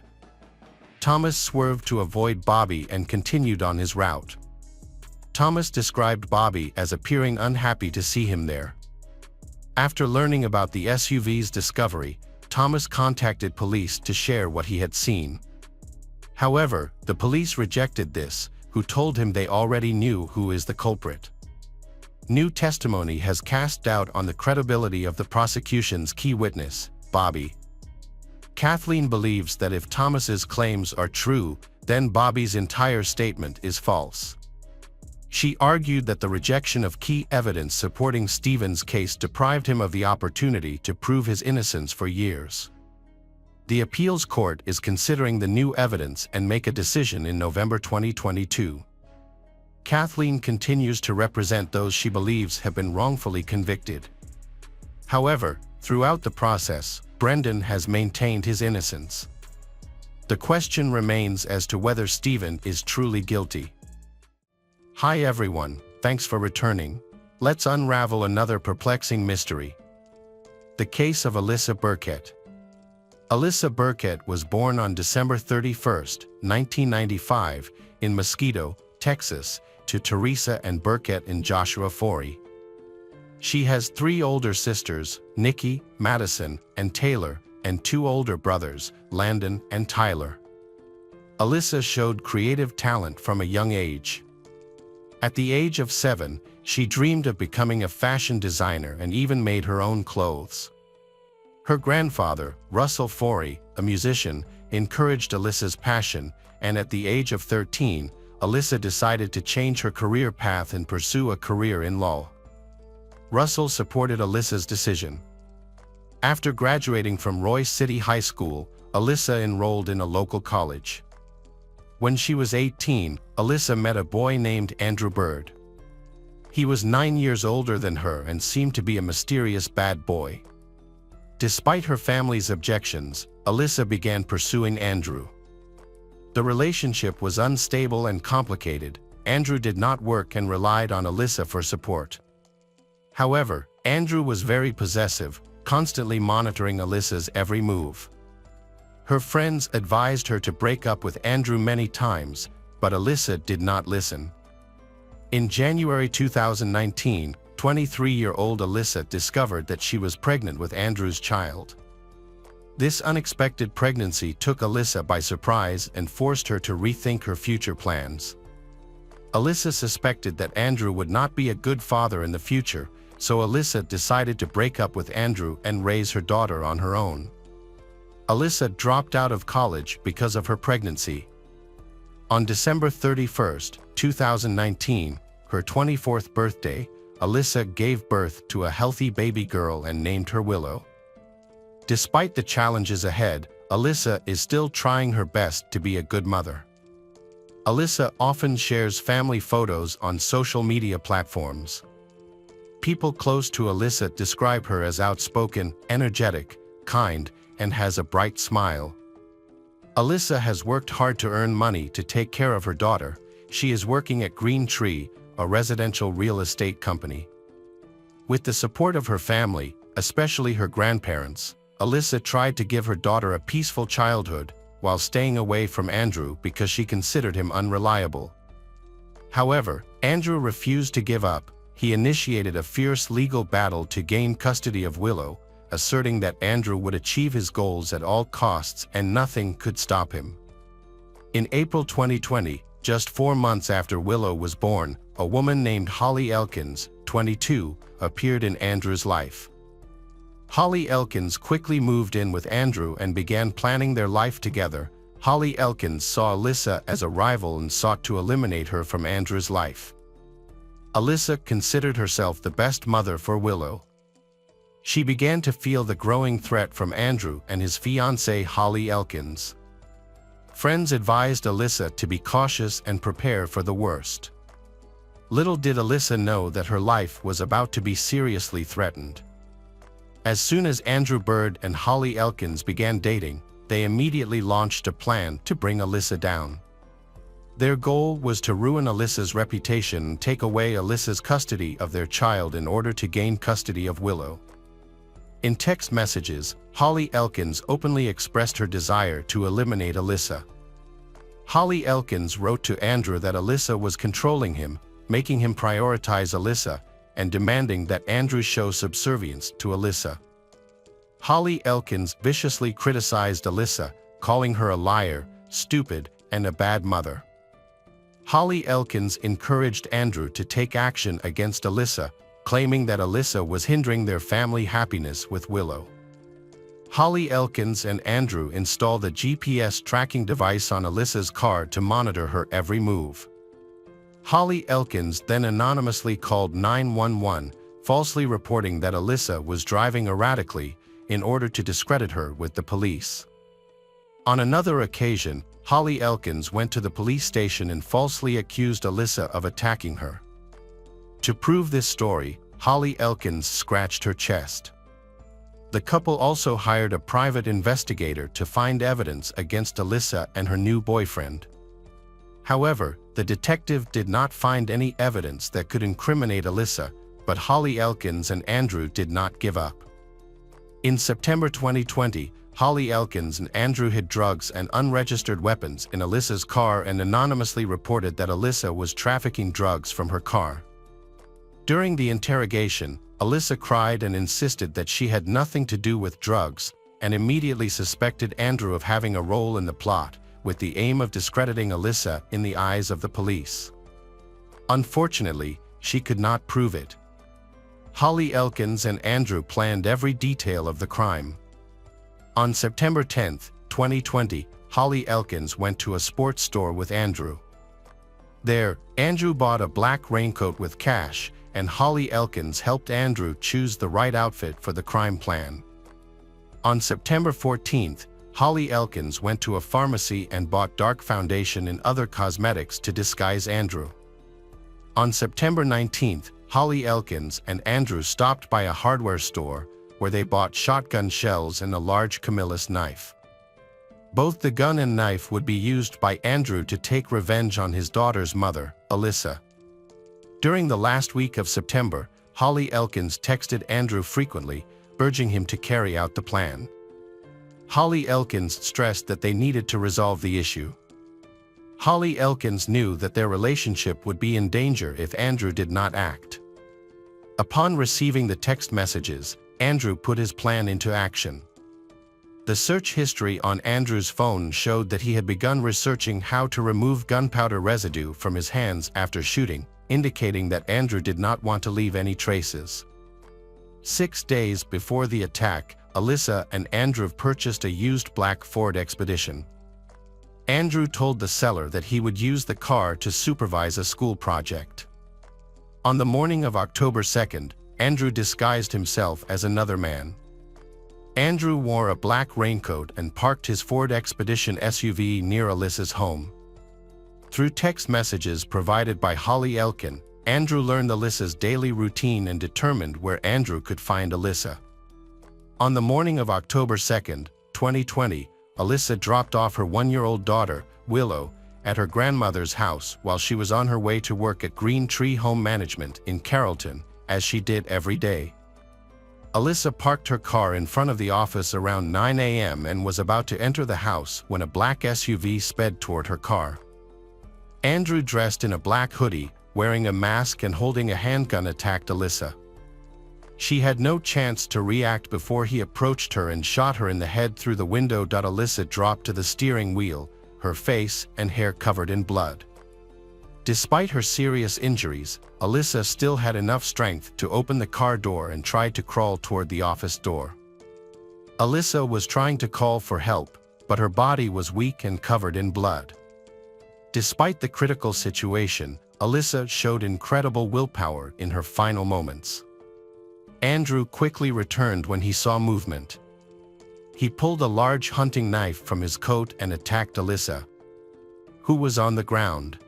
Thomas swerved to avoid Bobby and continued on his route. Thomas described Bobby as appearing unhappy to see him there. After learning about the SUV's discovery, Thomas contacted police to share what he had seen. However, the police rejected this, who told him they already knew who is the culprit. New testimony has cast doubt on the credibility of the prosecution's key witness, Bobby. Kathleen believes that if Thomas's claims are true, then Bobby's entire statement is false. She argued that the rejection of key evidence supporting Stephen's case deprived him of the opportunity to prove his innocence for years. The appeals court is considering the new evidence and make a decision in November 2022. Kathleen continues to represent those she believes have been wrongfully convicted. However, throughout the process, Brendan has maintained his innocence. The question remains as to whether Stephen is truly guilty. Hi everyone, thanks for returning. Let's unravel another perplexing mystery. The case of Alyssa Burkett. Alyssa Burkett was born on December 31, 1995, in Mosquito, Texas, to Teresa and Burkett and Joshua Forey. She has 3 older sisters, Nikki, Madison, and Taylor, and 2 older brothers, Landon and Tyler. Alyssa showed creative talent from a young age. At the age of 7, she dreamed of becoming a fashion designer and even made her own clothes. Her grandfather, Russell Forey, a musician, encouraged Alyssa's passion, and at the age of 13, Alyssa decided to change her career path and pursue a career in law. Russell supported Alyssa's decision. After graduating from Royce City High School, Alyssa enrolled in a local college. When she was 18, Alyssa met a boy named Andrew Bird. He was 9 years older than her and seemed to be a mysterious bad boy. Despite her family's objections, Alyssa began pursuing Andrew. The relationship was unstable and complicated. Andrew did not work and relied on Alyssa for support. However, Andrew was very possessive, constantly monitoring Alyssa's every move. Her friends advised her to break up with Andrew many times, but Alyssa did not listen. In January 2019, 23-year-old Alyssa discovered that she was pregnant with Andrew's child. This unexpected pregnancy took Alyssa by surprise and forced her to rethink her future plans. Alyssa suspected that Andrew would not be a good father in the future, so Alyssa decided to break up with Andrew and raise her daughter on her own. Alyssa dropped out of college because of her pregnancy. On December 31, 2019, her 24th birthday, Alyssa gave birth to a healthy baby girl and named her Willow. Despite the challenges ahead, Alyssa is still trying her best to be a good mother. Alyssa often shares family photos on social media platforms. People close to Alyssa describe her as outspoken, energetic, kind, and has a bright smile. Alyssa has worked hard to earn money to take care of her daughter. She is working at Green Tree, a residential real estate company. With the support of her family, especially her grandparents, Alyssa tried to give her daughter a peaceful childhood while staying away from Andrew because she considered him unreliable. However, Andrew refused to give up. He initiated a fierce legal battle to gain custody of Willow, asserting that Andrew would achieve his goals at all costs and nothing could stop him. In April 2020, just 4 months after Willow was born, a woman named Holly Elkins, 22, appeared in Andrew's life. Holly Elkins quickly moved in with Andrew and began planning their life together. Holly Elkins saw Alyssa as a rival and sought to eliminate her from Andrew's life. Alyssa considered herself the best mother for Willow. She began to feel the growing threat from Andrew and his fiancée Holly Elkins. Friends advised Alyssa to be cautious and prepare for the worst. Little did Alyssa know that her life was about to be seriously threatened. As soon as Andrew Bird and Holly Elkins began dating, they immediately launched a plan to bring Alyssa down. Their goal was to ruin Alyssa's reputation and take away Alyssa's custody of their child in order to gain custody of Willow. In text messages, Holly Elkins openly expressed her desire to eliminate Alyssa. Holly Elkins wrote to Andrew that Alyssa was controlling him, making him prioritize Alyssa, and demanding that Andrew show subservience to Alyssa. Holly Elkins viciously criticized Alyssa, calling her a liar, stupid, and a bad mother. Holly Elkins encouraged Andrew to take action against Alyssa, claiming that Alyssa was hindering their family happiness with Willow. Holly Elkins and Andrew installed a GPS tracking device on Alyssa's car to monitor her every move. Holly Elkins then anonymously called 911, falsely reporting that Alyssa was driving erratically in order to discredit her with the police. On another occasion, Holly Elkins went to the police station and falsely accused Alyssa of attacking her. To prove this story, Holly Elkins scratched her chest. The couple also hired a private investigator to find evidence against Alyssa and her new boyfriend. However, the detective did not find any evidence that could incriminate Alyssa, but Holly Elkins and Andrew did not give up. In September 2020, Holly Elkins and Andrew hid drugs and unregistered weapons in Alyssa's car and anonymously reported that Alyssa was trafficking drugs from her car. During the interrogation, Alyssa cried and insisted that she had nothing to do with drugs and immediately suspected Andrew of having a role in the plot, with the aim of discrediting Alyssa in the eyes of the police. Unfortunately, she could not prove it. Holly Elkins and Andrew planned every detail of the crime. On September 10, 2020, Holly Elkins went to a sports store with Andrew. There, Andrew bought a black raincoat with cash, and Holly Elkins helped Andrew choose the right outfit for the crime plan. On September 14, Holly Elkins went to a pharmacy and bought dark foundation and other cosmetics to disguise Andrew. On September 19, Holly Elkins and Andrew stopped by a hardware store where they bought shotgun shells and a large Camillus knife. Both the gun and knife would be used by Andrew to take revenge on his daughter's mother, Alyssa. During the last week of September, Holly Elkins texted Andrew frequently, urging him to carry out the plan. Holly Elkins stressed that they needed to resolve the issue. Holly Elkins knew that their relationship would be in danger if Andrew did not act. Upon receiving the text messages, Andrew put his plan into action. The search history on Andrew's phone showed that he had begun researching how to remove gunpowder residue from his hands after shooting, indicating that Andrew did not want to leave any traces. 6 days before the attack, Alyssa and Andrew purchased a used black Ford Expedition. Andrew told the seller that he would use the car to supervise a school project. On the morning of October 2nd, Andrew disguised himself as another man. Andrew wore a black raincoat and parked his Ford Expedition SUV near Alyssa's home. Through text messages provided by Holly Elkins, Andrew learned Alyssa's daily routine and determined where Andrew could find Alyssa. On the morning of October 2nd, 2020, Alyssa dropped off her 1-year-old daughter, Willow, at her grandmother's house while she was on her way to work at Green Tree Home Management in Carrollton, as she did every day. Alyssa parked her car in front of the office around 9 a.m. and was about to enter the house when a black SUV sped toward her car. Andrew, dressed in a black hoodie, wearing a mask and holding a handgun, attacked Alyssa. She had no chance to react before he approached her and shot her in the head through the window. Alyssa dropped to the steering wheel, her face and hair covered in blood. Despite her serious injuries, Alyssa still had enough strength to open the car door and tried to crawl toward the office door. Alyssa was trying to call for help, but her body was weak and covered in blood. Despite the critical situation, Alyssa showed incredible willpower in her final moments. Andrew quickly returned when he saw movement. He pulled a large hunting knife from his coat and attacked Alyssa, who was on the ground.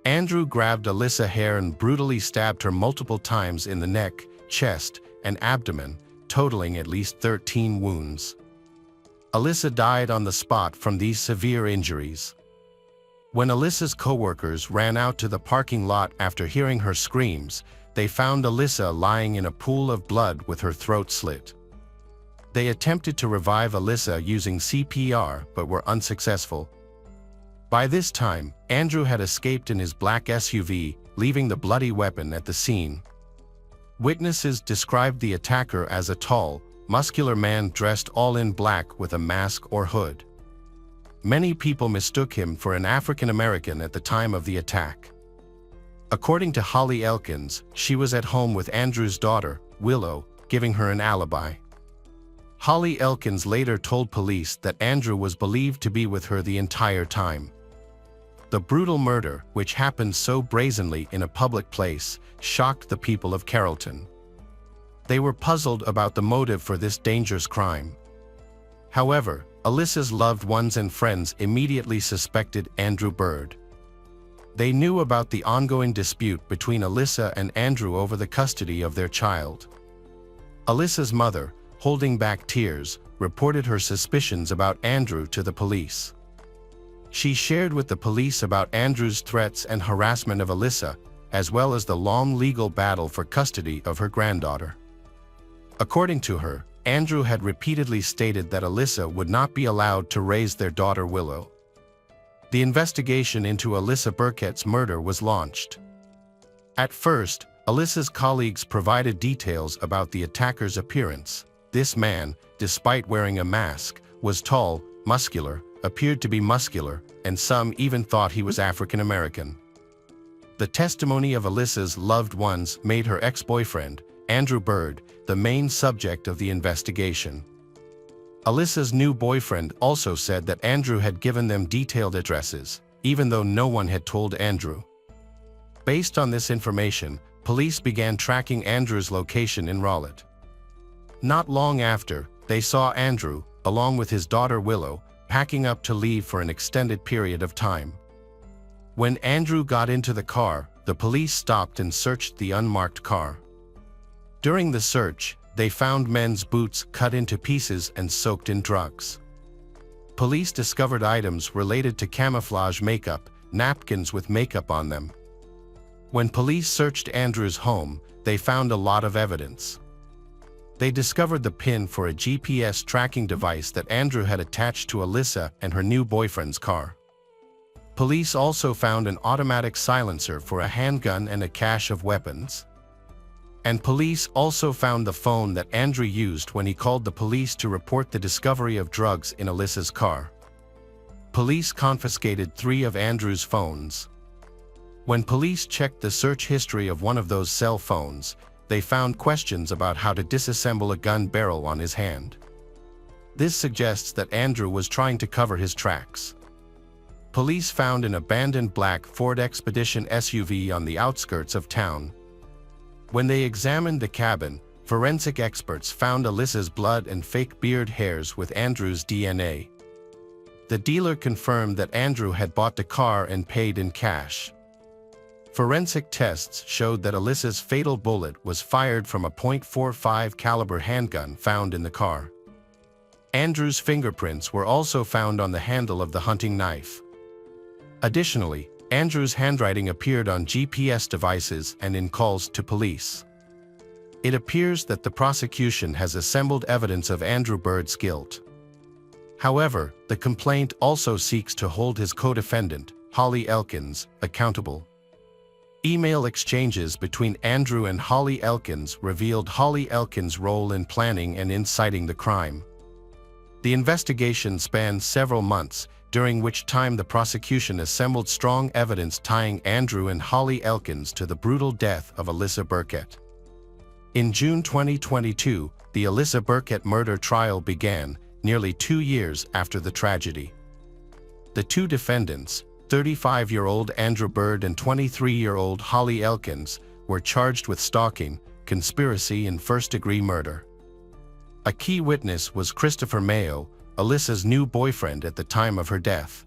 Andrew grabbed Alyssa's hair and brutally stabbed her multiple times in the neck, chest, and abdomen, totaling at least 13 wounds. Alyssa died on the spot from these severe injuries. When Alyssa's coworkers ran out to the parking lot after hearing her screams, they found Alyssa lying in a pool of blood with her throat slit. They attempted to revive Alyssa using CPR but were unsuccessful. By this time, Andrew had escaped in his black SUV, leaving the bloody weapon at the scene. Witnesses described the attacker as a tall, muscular man dressed all in black with a mask or hood. Many people mistook him for an African American at the time of the attack. According to Holly Elkins, she was at home with Andrew's daughter, Willow, giving her an alibi. Holly Elkins later told police that Andrew was believed to be with her the entire time. The brutal murder, which happened so brazenly in a public place, shocked the people of Carrollton. They were puzzled about the motive for this dangerous crime. However, Alyssa's loved ones and friends immediately suspected Andrew Bird. They knew about the ongoing dispute between Alyssa and Andrew over the custody of their child. Alyssa's mother, holding back tears, reported her suspicions about Andrew to the police. She shared with the police about Andrew's threats and harassment of Alyssa, as well as the long legal battle for custody of her granddaughter. According to her, Andrew had repeatedly stated that Alyssa would not be allowed to raise their daughter Willow. The investigation into Alyssa Burkett's murder was launched. At first, Alyssa's colleagues provided details about the attacker's appearance. This man, despite wearing a mask, was tall, muscular, appeared to be muscular, and some even thought he was African American. The testimony of Alyssa's loved ones made her ex-boyfriend, Andrew Bird, the main subject of the investigation. Alyssa's new boyfriend also said that Andrew had given them detailed addresses, even though no one had told Andrew. Based on this information, police began tracking Andrew's location in Rowlett. Not long after, they saw Andrew, along with his daughter Willow, packing up to leave for an extended period of time. When Andrew got into the car, the police stopped and searched the unmarked car. During the search, they found men's boots cut into pieces and soaked in drugs. Police discovered items related to camouflage makeup, napkins with makeup on them. When police searched Andrew's home, they found a lot of evidence. They discovered the pin for a GPS tracking device that Andrew had attached to Alyssa and her new boyfriend's car. Police also found an automatic silencer for a handgun and a cache of weapons. And police also found the phone that Andrew used when he called the police to report the discovery of drugs in Alyssa's car. Police confiscated 3 of Andrew's phones. When police checked the search history of one of those cell phones, they found questions about how to disassemble a gun barrel on his hand. This suggests that Andrew was trying to cover his tracks. Police found an abandoned black Ford Expedition SUV on the outskirts of town. When they examined the cabin, forensic experts found Alyssa's blood and fake beard hairs with Andrew's DNA. The dealer confirmed that Andrew had bought the car and paid in cash. Forensic tests showed that Alyssa's fatal bullet was fired from a .45 caliber handgun found in the car. Andrew's fingerprints were also found on the handle of the hunting knife. Additionally, Andrew's handwriting appeared on GPS devices and in calls to police. It appears that the prosecution has assembled evidence of Andrew Bird's guilt. However, the complaint also seeks to hold his co-defendant, Holly Elkins, accountable. Email exchanges between Andrew and Holly Elkins revealed Holly Elkins' role in planning and inciting the crime. The investigation spanned several months, during which time the prosecution assembled strong evidence tying Andrew and Holly Elkins to the brutal death of Alyssa Burkett. In June 2022, the Alyssa Burkett murder trial began, nearly 2 years after the tragedy. The 2 defendants, 35-year-old Andrew Bird and 23-year-old Holly Elkins, were charged with stalking, conspiracy, and first-degree murder. A key witness was Christopher Mayo, Alyssa's new boyfriend at the time of her death.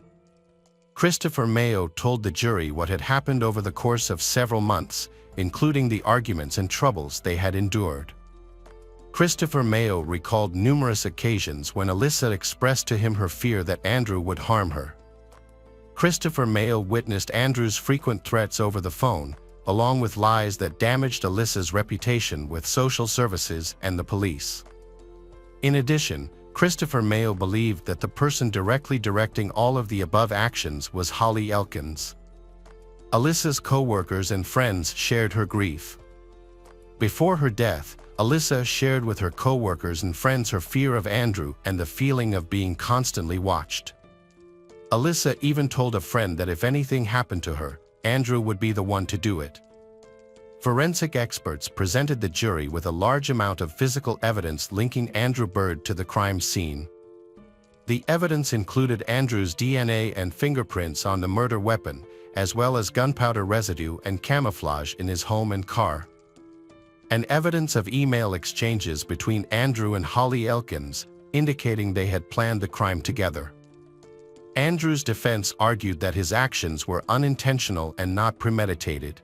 Christopher Mayo told the jury what had happened over the course of several months, including the arguments and troubles they had endured. Christopher Mayo recalled numerous occasions when Alyssa expressed to him her fear that Andrew would harm her. Christopher Mayo witnessed Andrew's frequent threats over the phone, along with lies that damaged Alyssa's reputation with social services and the police. In addition, Christopher Mayo believed that the person directly directing all of the above actions was Holly Elkins. Alyssa's co-workers and friends shared her grief. Before her death, Alyssa shared with her co-workers and friends her fear of Andrew and the feeling of being constantly watched. Alyssa even told a friend that if anything happened to her, Andrew would be the one to do it. Forensic experts presented the jury with a large amount of physical evidence linking Andrew Bird to the crime scene. The evidence included Andrew's DNA and fingerprints on the murder weapon, as well as gunpowder residue and camouflage in his home and car. And evidence of email exchanges between Andrew and Holly Likens, indicating they had planned the crime together. Andrew's defense argued that his actions were unintentional and not premeditated.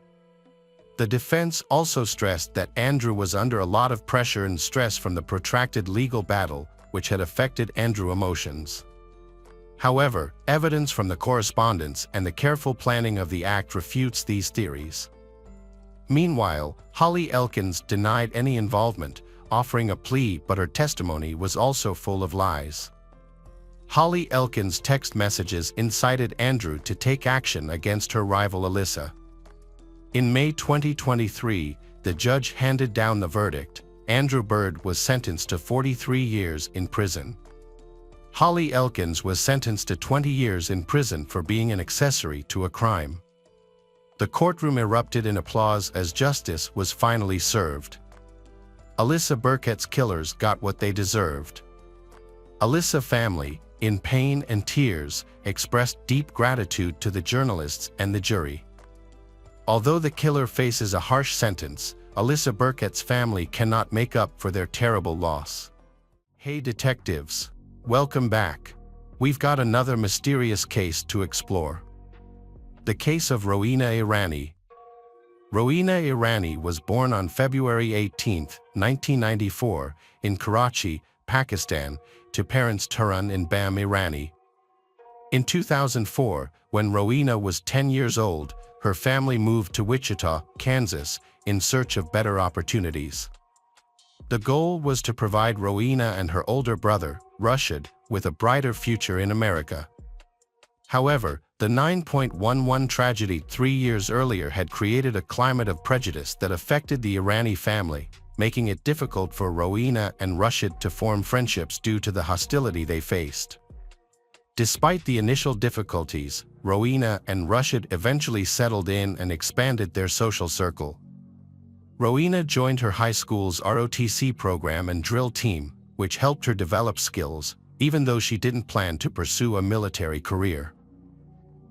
The defense also stressed that Andrew was under a lot of pressure and stress from the protracted legal battle, which had affected Andrew's emotions. However, evidence from the correspondence and the careful planning of the act refutes these theories. Meanwhile, Holly Likens denied any involvement, offering a plea, but her testimony was also full of lies. Holly Likens' text messages incited Andrew to take action against her rival Alyssa. In May 2023, the judge handed down the verdict. Andrew Bird was sentenced to 43 years in prison. Holly Likens was sentenced to 20 years in prison for being an accessory to a crime. The courtroom erupted in applause as justice was finally served. Alyssa Burkett's killers got what they deserved. Alyssa family, in pain and tears, expressed deep gratitude to the journalists and the jury. Although the killer faces a harsh sentence, Alyssa Burkett's family cannot make up for their terrible loss. Hey detectives, welcome back. We've got another mysterious case to explore. The case of Rowena Irani. Rowena Irani was born on February 18, 1994, in Karachi, Pakistan, to parents Thyrion and Bam Irani. In 2004, when Rowena was 10 years old, her family moved to Wichita, Kansas, in search of better opportunities. The goal was to provide Rowena and her older brother, Rashid, with a brighter future in America. However, the 9.11 tragedy 3 years earlier had created a climate of prejudice that affected the Irani family, making it difficult for Rowena and Rashid to form friendships due to the hostility they faced. Despite the initial difficulties, Rowena and Rashid eventually settled in and expanded their social circle. Rowena joined her high school's ROTC program and drill team, which helped her develop skills, even though she didn't plan to pursue a military career.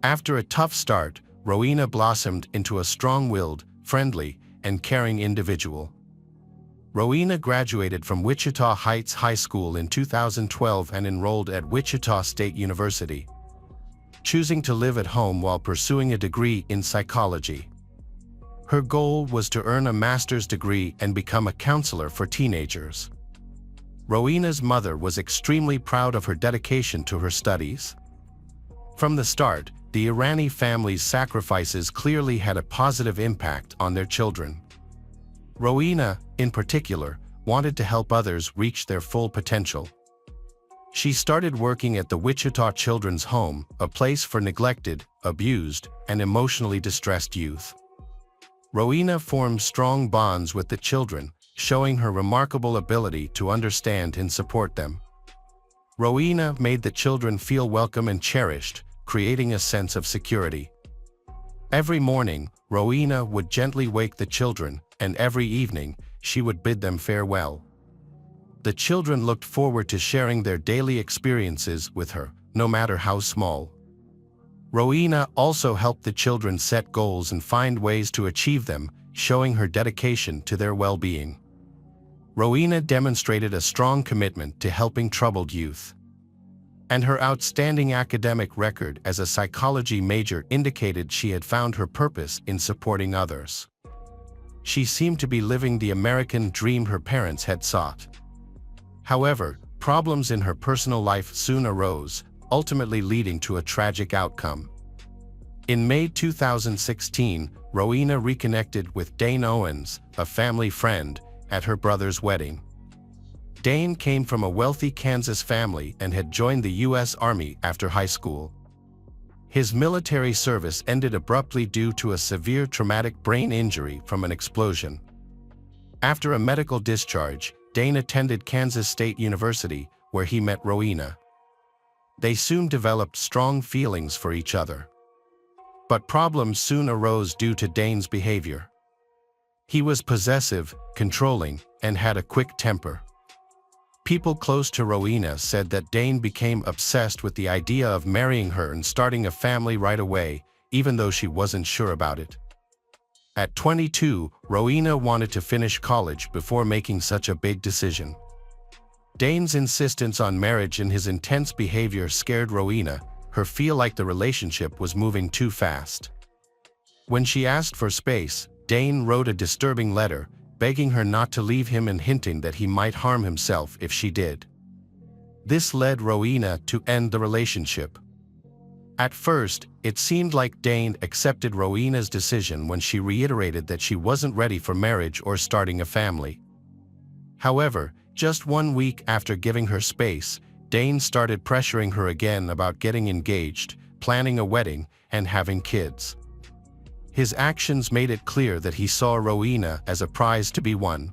After a tough start, Rowena blossomed into a strong-willed, friendly, and caring individual. Rowena graduated from Wichita Heights High School in 2012 and enrolled at Wichita State University, choosing to live at home while pursuing a degree in psychology. Her goal was to earn a master's degree and become a counselor for teenagers. Rowena's mother was extremely proud of her dedication to her studies. From the start, the Irani family's sacrifices clearly had a positive impact on their children. Rowena, in particular, wanted to help others reach their full potential. She started working at the Wichita Children's Home, a place for neglected, abused, and emotionally distressed youth. Rowena formed strong bonds with the children, showing her remarkable ability to understand and support them. Rowena made the children feel welcome and cherished, creating a sense of security. Every morning, Rowena would gently wake the children, and every evening, she would bid them farewell. The children looked forward to sharing their daily experiences with her, no matter how small. Rowena also helped the children set goals and find ways to achieve them, showing her dedication to their well-being. Rowena demonstrated a strong commitment to helping troubled youth. And her outstanding academic record as a psychology major indicated she had found her purpose in supporting others. She seemed to be living the American dream her parents had sought. However, problems in her personal life soon arose, ultimately leading to a tragic outcome. In May 2016, Rowena reconnected with Dane Owens, a family friend, at her brother's wedding. Dane came from a wealthy Kansas family and had joined the U.S. Army after high school. His military service ended abruptly due to a severe traumatic brain injury from an explosion. After a medical discharge, Dane attended Kansas State University, where he met Rowena. They soon developed strong feelings for each other. But problems soon arose due to Dane's behavior. He was possessive, controlling, and had a quick temper. People close to Rowena said that Dane became obsessed with the idea of marrying her and starting a family right away, even though she wasn't sure about it. At 22, Rowena wanted to finish college before making such a big decision. Dane's insistence on marriage and his intense behavior scared Rowena, her feel like the relationship was moving too fast. When she asked for space, Dane wrote a disturbing letter, begging her not to leave him and hinting that he might harm himself if she did. This led Rowena to end the relationship. At first, it seemed like Dane accepted Rowena's decision when she reiterated that she wasn't ready for marriage or starting a family. However, just 1 week after giving her space, Dane started pressuring her again about getting engaged, planning a wedding, and having kids. His actions made it clear that he saw Rowena as a prize to be won.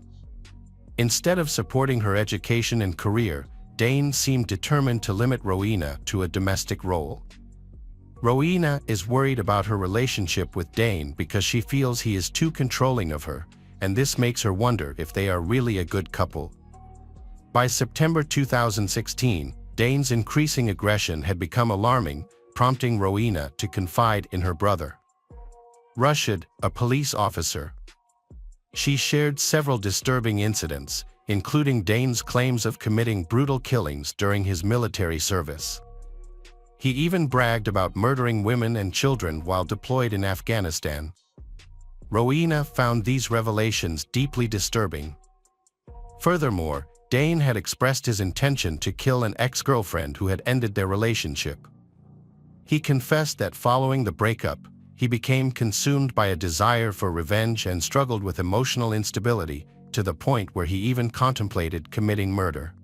Instead of supporting her education and career, Dane seemed determined to limit Rowena to a domestic role. Rowena is worried about her relationship with Dane because she feels he is too controlling of her, and this makes her wonder if they are really a good couple. By September 2016, Dane's increasing aggression had become alarming, prompting Rowena to confide in her brother, Rashad, a police officer. She shared several disturbing incidents, including Dane's claims of committing brutal killings during his military service. He even bragged about murdering women and children while deployed in Afghanistan. Rowena found these revelations deeply disturbing. Furthermore, Dane had expressed his intention to kill an ex-girlfriend who had ended their relationship. He confessed that following the breakup, he became consumed by a desire for revenge and struggled with emotional instability, to the point where he even contemplated committing murder.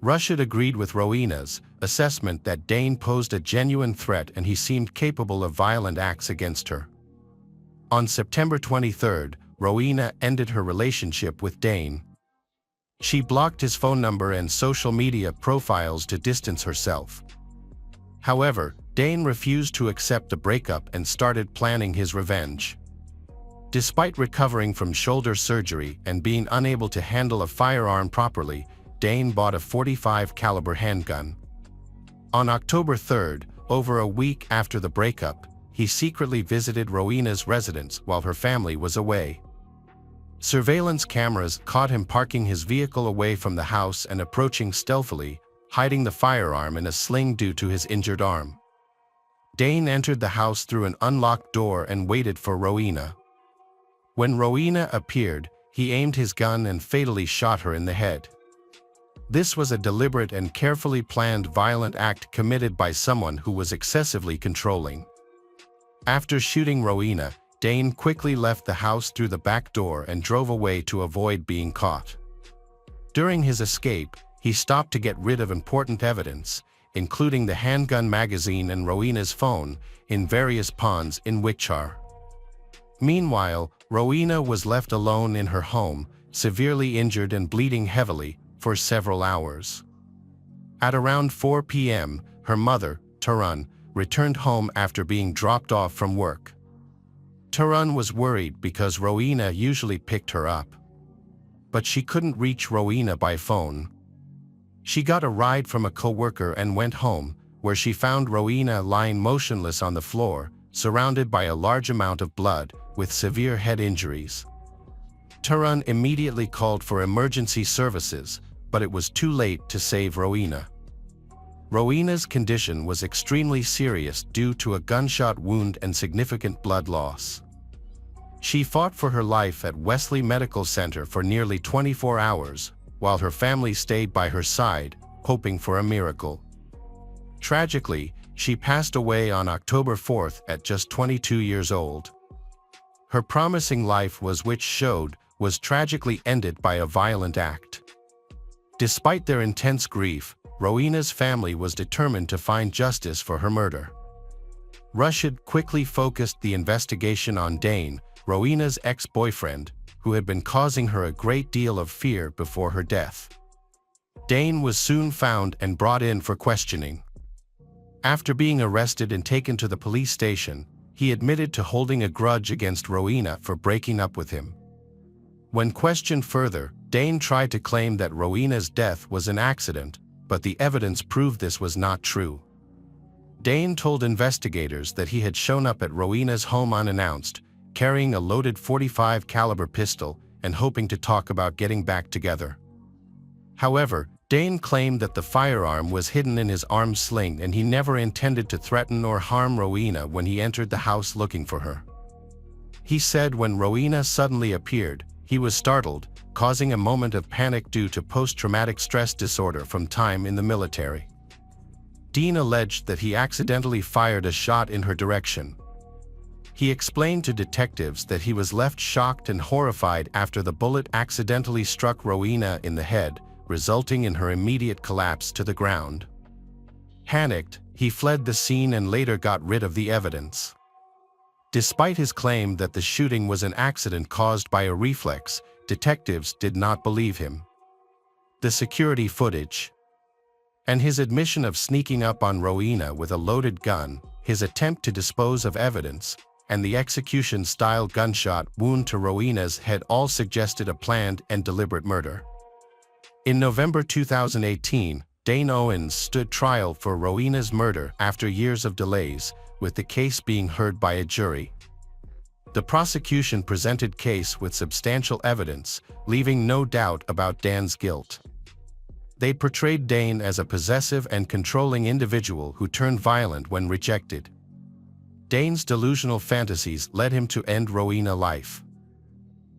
Rashad agreed with Rowena's assessment that Dane posed a genuine threat and he seemed capable of violent acts against her. On September 23, Rowena ended her relationship with Dane. She blocked his phone number and social media profiles to distance herself. However, Dane refused to accept the breakup and started planning his revenge. Despite recovering from shoulder surgery and being unable to handle a firearm properly, Dane bought a .45 caliber handgun. On October 3, over a week after the breakup, he secretly visited Rowena's residence while her family was away. Surveillance cameras caught him parking his vehicle away from the house and approaching stealthily, hiding the firearm in a sling due to his injured arm. Dane entered the house through an unlocked door and waited for Rowena. When Rowena appeared, he aimed his gun and fatally shot her in the head. This was a deliberate and carefully planned violent act committed by someone who was excessively controlling. After shooting Rowena, Dane quickly left the house through the back door and drove away to avoid being caught. During his escape, he stopped to get rid of important evidence, including the handgun magazine and Rowena's phone, in various ponds in Wichita. Meanwhile, Rowena was left alone in her home, severely injured and bleeding heavily, for several hours. At around 4 p.m., her mother, Tayan, returned home after being dropped off from work. Tayan was worried because Rowena usually picked her up. But she couldn't reach Rowena by phone. She got a ride from a co-worker and went home, where she found Rowena lying motionless on the floor, surrounded by a large amount of blood, with severe head injuries. Tayan immediately called for emergency services, but it was too late to save Rowena. Rowena's condition was extremely serious due to a gunshot wound and significant blood loss. She fought for her life at Wesley Medical Center for nearly 24 hours, while her family stayed by her side, hoping for a miracle. Tragically, she passed away on October 4 at just 22 years old. Her promising life was tragically ended by a violent act. Despite their intense grief, Rowena's family was determined to find justice for her murder. Rashad quickly focused the investigation on Dane, Rowena's ex-boyfriend, who had been causing her a great deal of fear before her death. Dane was soon found and brought in for questioning. After being arrested and taken to the police station, he admitted to holding a grudge against Rowena for breaking up with him. When questioned further, Dane tried to claim that Rowena's death was an accident, but the evidence proved this was not true. Dane told investigators that he had shown up at Rowena's home unannounced, carrying a loaded .45 caliber pistol and hoping to talk about getting back together. However, Dane claimed that the firearm was hidden in his arm sling and he never intended to threaten or harm Rowena when he entered the house looking for her. He said when Rowena suddenly appeared, he was startled, causing a moment of panic due to post-traumatic stress disorder from time in the military. Dane alleged that he accidentally fired a shot in her direction. He explained to detectives that he was left shocked and horrified after the bullet accidentally struck Rowena in the head, resulting in her immediate collapse to the ground. Panicked, he fled the scene and later got rid of the evidence. Despite his claim that the shooting was an accident caused by a reflex, detectives did not believe him. The security footage and his admission of sneaking up on Rowena with a loaded gun, his attempt to dispose of evidence, and the execution-style gunshot wound to Rowena's head all suggested a planned and deliberate murder. In November 2018, Dane Owens stood trial for Rowena's murder after years of delays, with the case being heard by a jury. The prosecution presented case with substantial evidence, leaving no doubt about Dane's guilt. They portrayed Dane as a possessive and controlling individual who turned violent when rejected. Dane's delusional fantasies led him to end Rowena's life.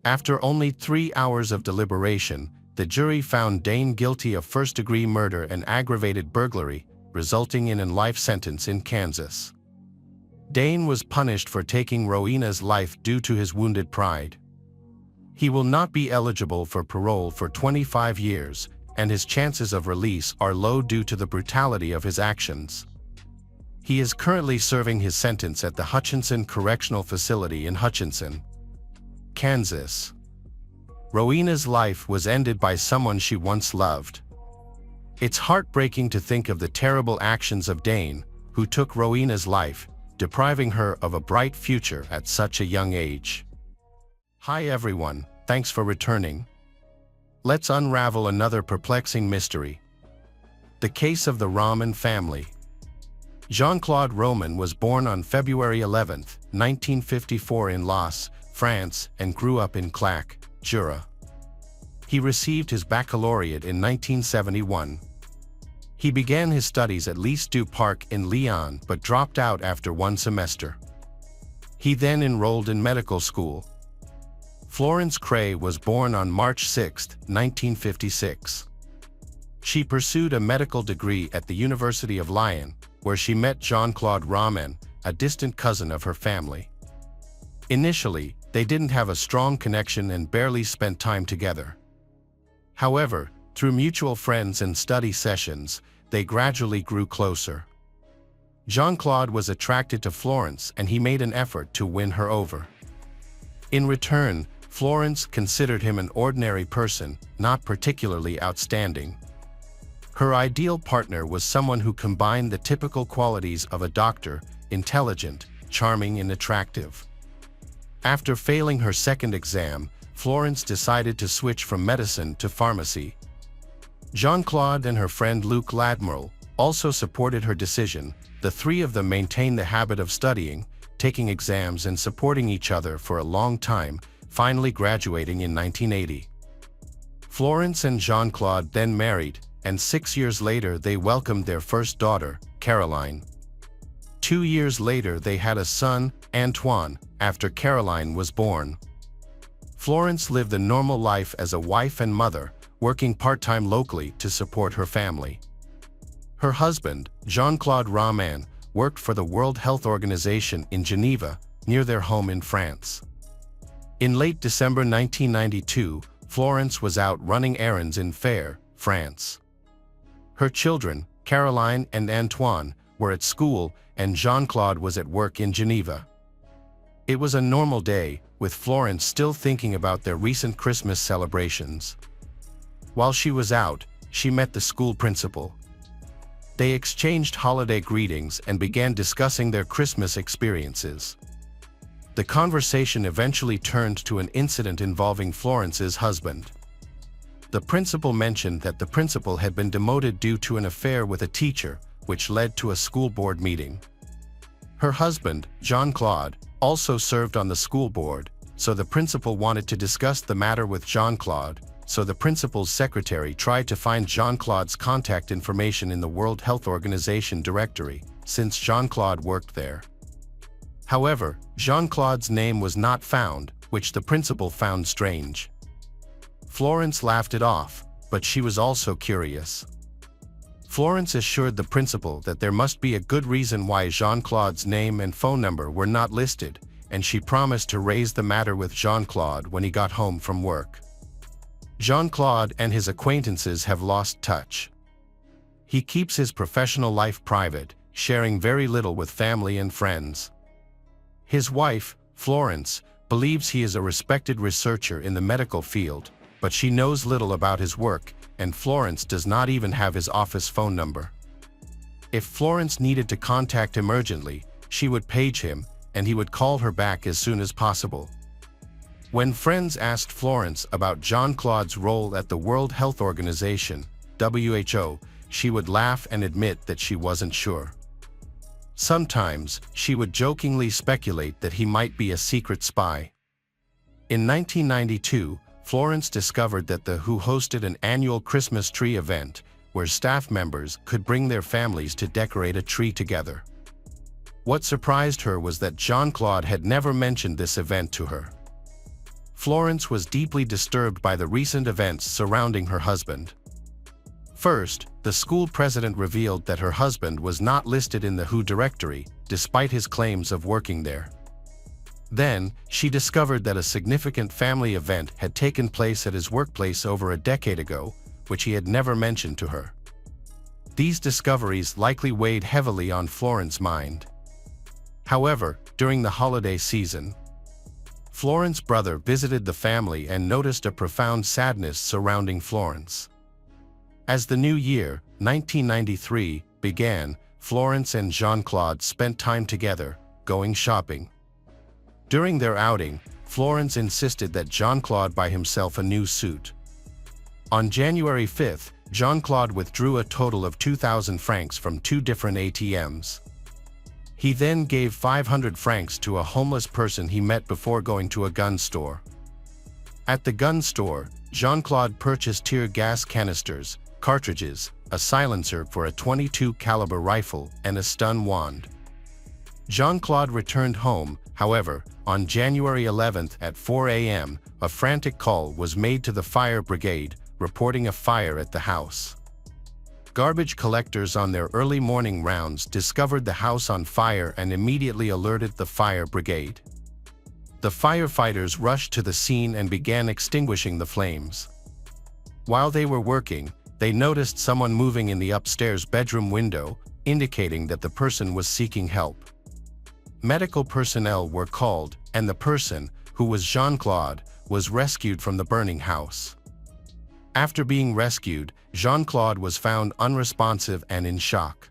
After only 3 hours of deliberation, the jury found Dane guilty of first-degree murder and aggravated burglary, resulting in a life sentence in Kansas. Dane was punished for taking Rowena's life due to his wounded pride. He will not be eligible for parole for 25 years, and his chances of release are low due to the brutality of his actions. He is currently serving his sentence at the Hutchinson Correctional Facility in Hutchinson, Kansas. Rowena's life was ended by someone she once loved. It's heartbreaking to think of the terrible actions of Dane, who took Rowena's life, depriving her of a bright future at such a young age. Hi everyone, thanks for returning. Let's unravel another perplexing mystery. The case of the Roman family. Jean-Claude Roman was born on February 11, 1954 in Laos, France, and grew up in Claques, Jura. He received his baccalaureate in 1971. He began his studies at Lycée du Parc in Lyon but dropped out after 1 semester. He then enrolled in medical school. Florence Cray was born on March 6, 1956. She pursued a medical degree at the University of Lyon, where she met Jean-Claude Roman, a distant cousin of her family. Initially, they didn't have a strong connection and barely spent time together. However, through mutual friends and study sessions, they gradually grew closer. Jean-Claude was attracted to Florence and he made an effort to win her over. In return, Florence considered him an ordinary person, not particularly outstanding. Her ideal partner was someone who combined the typical qualities of a doctor: intelligent, charming, and attractive. After failing her second exam, Florence decided to switch from medicine to pharmacy. Jean-Claude and her friend Luc Ladmiral also supported her decision. The three of them maintained the habit of studying, taking exams, and supporting each other for a long time, finally graduating in 1980. Florence and Jean-Claude then married, and 6 years later they welcomed their first daughter, Caroline. 2 years later they had a son, Antoine, after Caroline was born. Florence lived a normal life as a wife and mother, working part-time locally to support her family. Her husband, Jean-Claude Roman, worked for the World Health Organization in Geneva, near their home in France. In late December 1992, Florence was out running errands in Fère, France. Her children, Caroline and Antoine, were at school, and Jean-Claude was at work in Geneva. It was a normal day, with Florence still thinking about their recent Christmas celebrations. While she was out, she met the school principal. They exchanged holiday greetings and began discussing their Christmas experiences. The conversation eventually turned to an incident involving Florence's husband. The principal mentioned that the principal had been demoted due to an affair with a teacher, which led to a school board meeting. Her husband, Jean-Claude, also served on the school board, so the principal wanted to discuss the matter with Jean-Claude, so the principal's secretary tried to find Jean-Claude's contact information in the World Health Organization directory, since Jean-Claude worked there. However, Jean-Claude's name was not found, which the principal found strange. Florence laughed it off, but she was also curious. Florence assured the principal that there must be a good reason why Jean-Claude's name and phone number were not listed, and she promised to raise the matter with Jean-Claude when he got home from work. Jean-Claude and his acquaintances have lost touch. He keeps his professional life private, sharing very little with family and friends. His wife, Florence, believes he is a respected researcher in the medical field, but she knows little about his work, and Florence does not even have his office phone number. If Florence needed to contact him urgently, she would page him, and he would call her back as soon as possible. When friends asked Florence about Jean-Claude's role at the World Health Organization, WHO, she would laugh and admit that she wasn't sure. Sometimes, she would jokingly speculate that he might be a secret spy. In 1992, Florence discovered that the WHO hosted an annual Christmas tree event, where staff members could bring their families to decorate a tree together. What surprised her was that Jean-Claude had never mentioned this event to her. Florence was deeply disturbed by the recent events surrounding her husband. First, the school president revealed that her husband was not listed in the WHO directory, despite his claims of working there. Then, she discovered that a significant family event had taken place at his workplace over a decade ago, which he had never mentioned to her. These discoveries likely weighed heavily on Florence's mind. However, during the holiday season, Florence's brother visited the family and noticed a profound sadness surrounding Florence. As the new year, 1993, began, Florence and Jean-Claude spent time together, going shopping. During their outing, Florence insisted that Jean-Claude buy himself a new suit. On January 5, Jean-Claude withdrew a total of 2,000 francs from 2 different ATMs. He then gave 500 francs to a homeless person he met before going to a gun store. At the gun store, Jean-Claude purchased tear gas canisters, cartridges, a silencer for a .22 caliber rifle, and a stun wand. Jean-Claude returned home, however, on January 11 at 4 a.m., a frantic call was made to the fire brigade, reporting a fire at the house. Garbage collectors on their early morning rounds discovered the house on fire and immediately alerted the fire brigade. The firefighters rushed to the scene and began extinguishing the flames. While they were working, they noticed someone moving in the upstairs bedroom window, indicating that the person was seeking help. Medical personnel were called, and the person, who was Jean-Claude, was rescued from the burning house. After being rescued, Jean-Claude was found unresponsive and in shock.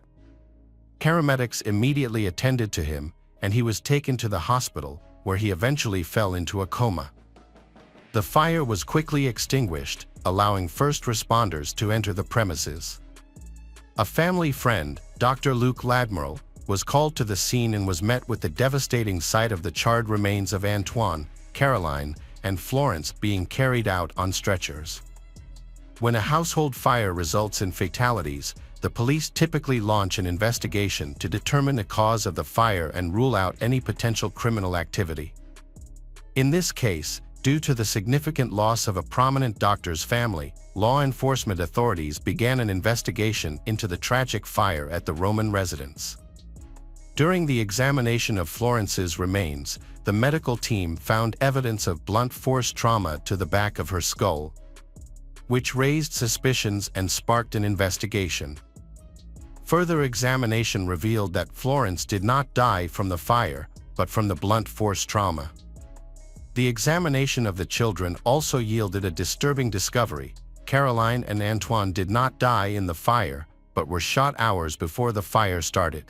Paramedics immediately attended to him, and he was taken to the hospital, where he eventually fell into a coma. The fire was quickly extinguished, allowing first responders to enter the premises. A family friend, Dr. Luc Ladmiral, was called to the scene and was met with the devastating sight of the charred remains of Antoine, Caroline, and Florence being carried out on stretchers. When a household fire results in fatalities, the police typically launch an investigation to determine the cause of the fire and rule out any potential criminal activity. In this case, due to the significant loss of a prominent doctor's family, law enforcement authorities began an investigation into the tragic fire at the Roman residence. During the examination of Florence's remains, the medical team found evidence of blunt force trauma to the back of her skull, which raised suspicions and sparked an investigation. Further examination revealed that Florence did not die from the fire, but from the blunt force trauma. The examination of the children also yielded a disturbing discovery. Caroline and Antoine did not die in the fire, but were shot hours before the fire started.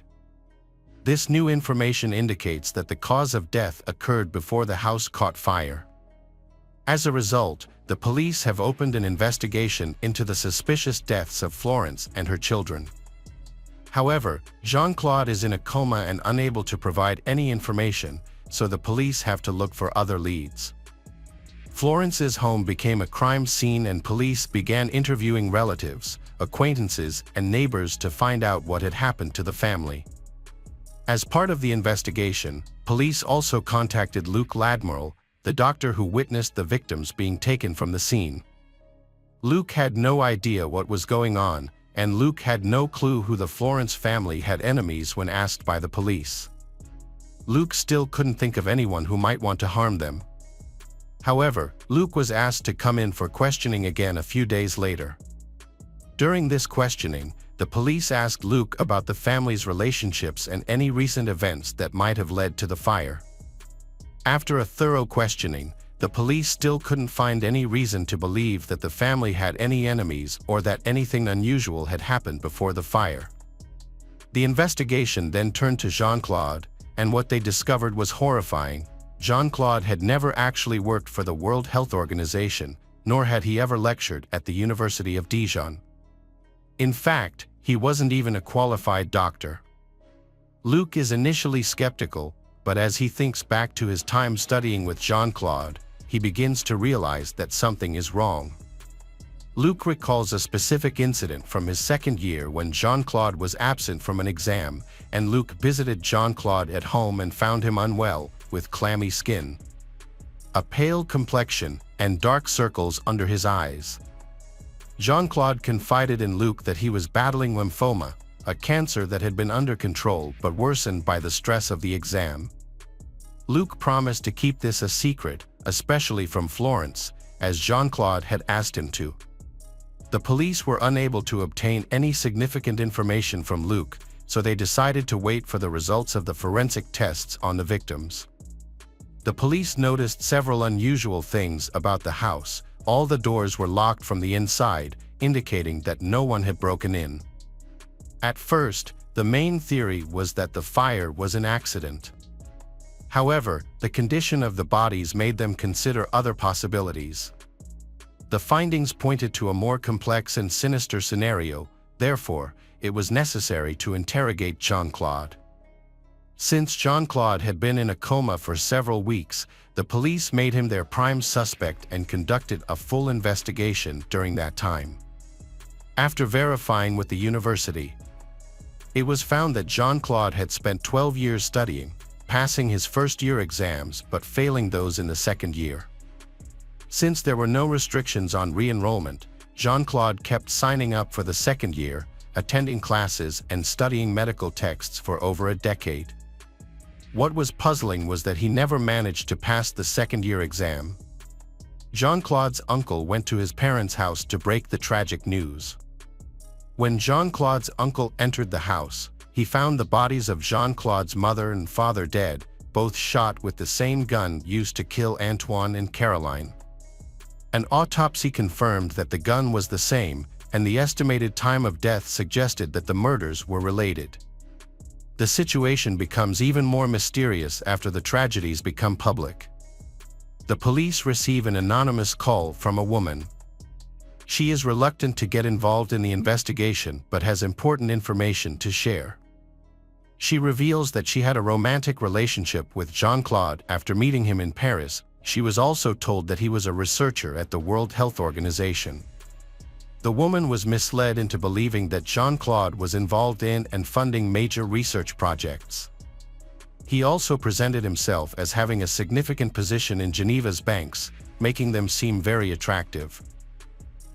This new information indicates that the cause of death occurred before the house caught fire. As a result, the police have opened an investigation into the suspicious deaths of Florence and her children. However, Jean-Claude is in a coma and unable to provide any information, so the police have to look for other leads. Florence's home became a crime scene and police began interviewing relatives, acquaintances, and neighbors to find out what had happened to the family. As part of the investigation, police also contacted Luc Ladmiral, the doctor who witnessed the victims being taken from the scene. Luc had no idea what was going on, and Luc had no clue who the Florence family had enemies when asked by the police. Luc still couldn't think of anyone who might want to harm them. However, Luc was asked to come in for questioning again a few days later. During this questioning, the police asked Luc about the family's relationships and any recent events that might have led to the fire. After a thorough questioning, the police still couldn't find any reason to believe that the family had any enemies or that anything unusual had happened before the fire. The investigation then turned to Jean-Claude, and what they discovered was horrifying. Jean-Claude had never actually worked for the World Health Organization, nor had he ever lectured at the University of Dijon. In fact, he wasn't even a qualified doctor. Luc is initially skeptical, but as he thinks back to his time studying with Jean-Claude, he begins to realize that something is wrong. Luc recalls a specific incident from his second year when Jean-Claude was absent from an exam, and Luc visited Jean-Claude at home and found him unwell, with clammy skin, a pale complexion, and dark circles under his eyes. Jean-Claude confided in Luc that he was battling lymphoma, a cancer that had been under control but worsened by the stress of the exam. Luc promised to keep this a secret, especially from Florence, as Jean-Claude had asked him to. The police were unable to obtain any significant information from Luc, so they decided to wait for the results of the forensic tests on the victims. The police noticed several unusual things about the house. All the doors were locked from the inside, indicating that no one had broken in. At first, the main theory was that the fire was an accident. However, the condition of the bodies made them consider other possibilities. The findings pointed to a more complex and sinister scenario, therefore, it was necessary to interrogate Jean-Claude. Since Jean-Claude had been in a coma for several weeks, the police made him their prime suspect and conducted a full investigation during that time. After verifying with the university, it was found that Jean-Claude had spent 12 years studying, passing his first-year exams but failing those in the second year. Since there were no restrictions on re-enrollment, Jean-Claude kept signing up for the second year, attending classes and studying medical texts for over a decade. What was puzzling was that he never managed to pass the second-year exam. Jean-Claude's uncle went to his parents' house to break the tragic news. When Jean-Claude's uncle entered the house, he found the bodies of Jean-Claude's mother and father dead, both shot with the same gun used to kill Antoine and Caroline. An autopsy confirmed that the gun was the same, and the estimated time of death suggested that the murders were related. The situation becomes even more mysterious after the tragedies become public. The police receive an anonymous call from a woman. She is reluctant to get involved in the investigation but has important information to share. She reveals that she had a romantic relationship with Jean-Claude after meeting him in Paris. She was also told that he was a researcher at the World Health Organization. The woman was misled into believing that Jean-Claude was involved in and funding major research projects. He also presented himself as having a significant position in Geneva's banks, making them seem very attractive.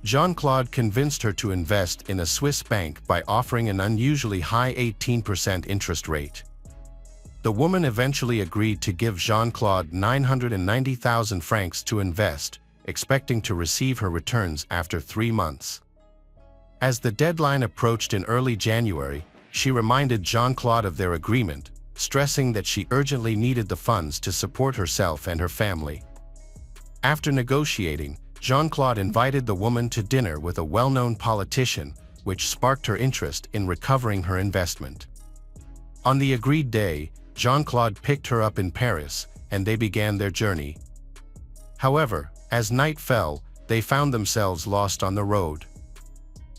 Jean-Claude convinced her to invest in a Swiss bank by offering an unusually high 18% interest rate. The woman eventually agreed to give Jean-Claude 990,000 francs to invest, expecting to receive her returns after 3 months. As the deadline approached in early January, she reminded Jean-Claude of their agreement, stressing that she urgently needed the funds to support herself and her family. After negotiating, Jean-Claude invited the woman to dinner with a well-known politician, which sparked her interest in recovering her investment. On the agreed day, Jean-Claude picked her up in Paris, and they began their journey. However, as night fell, they found themselves lost on the road.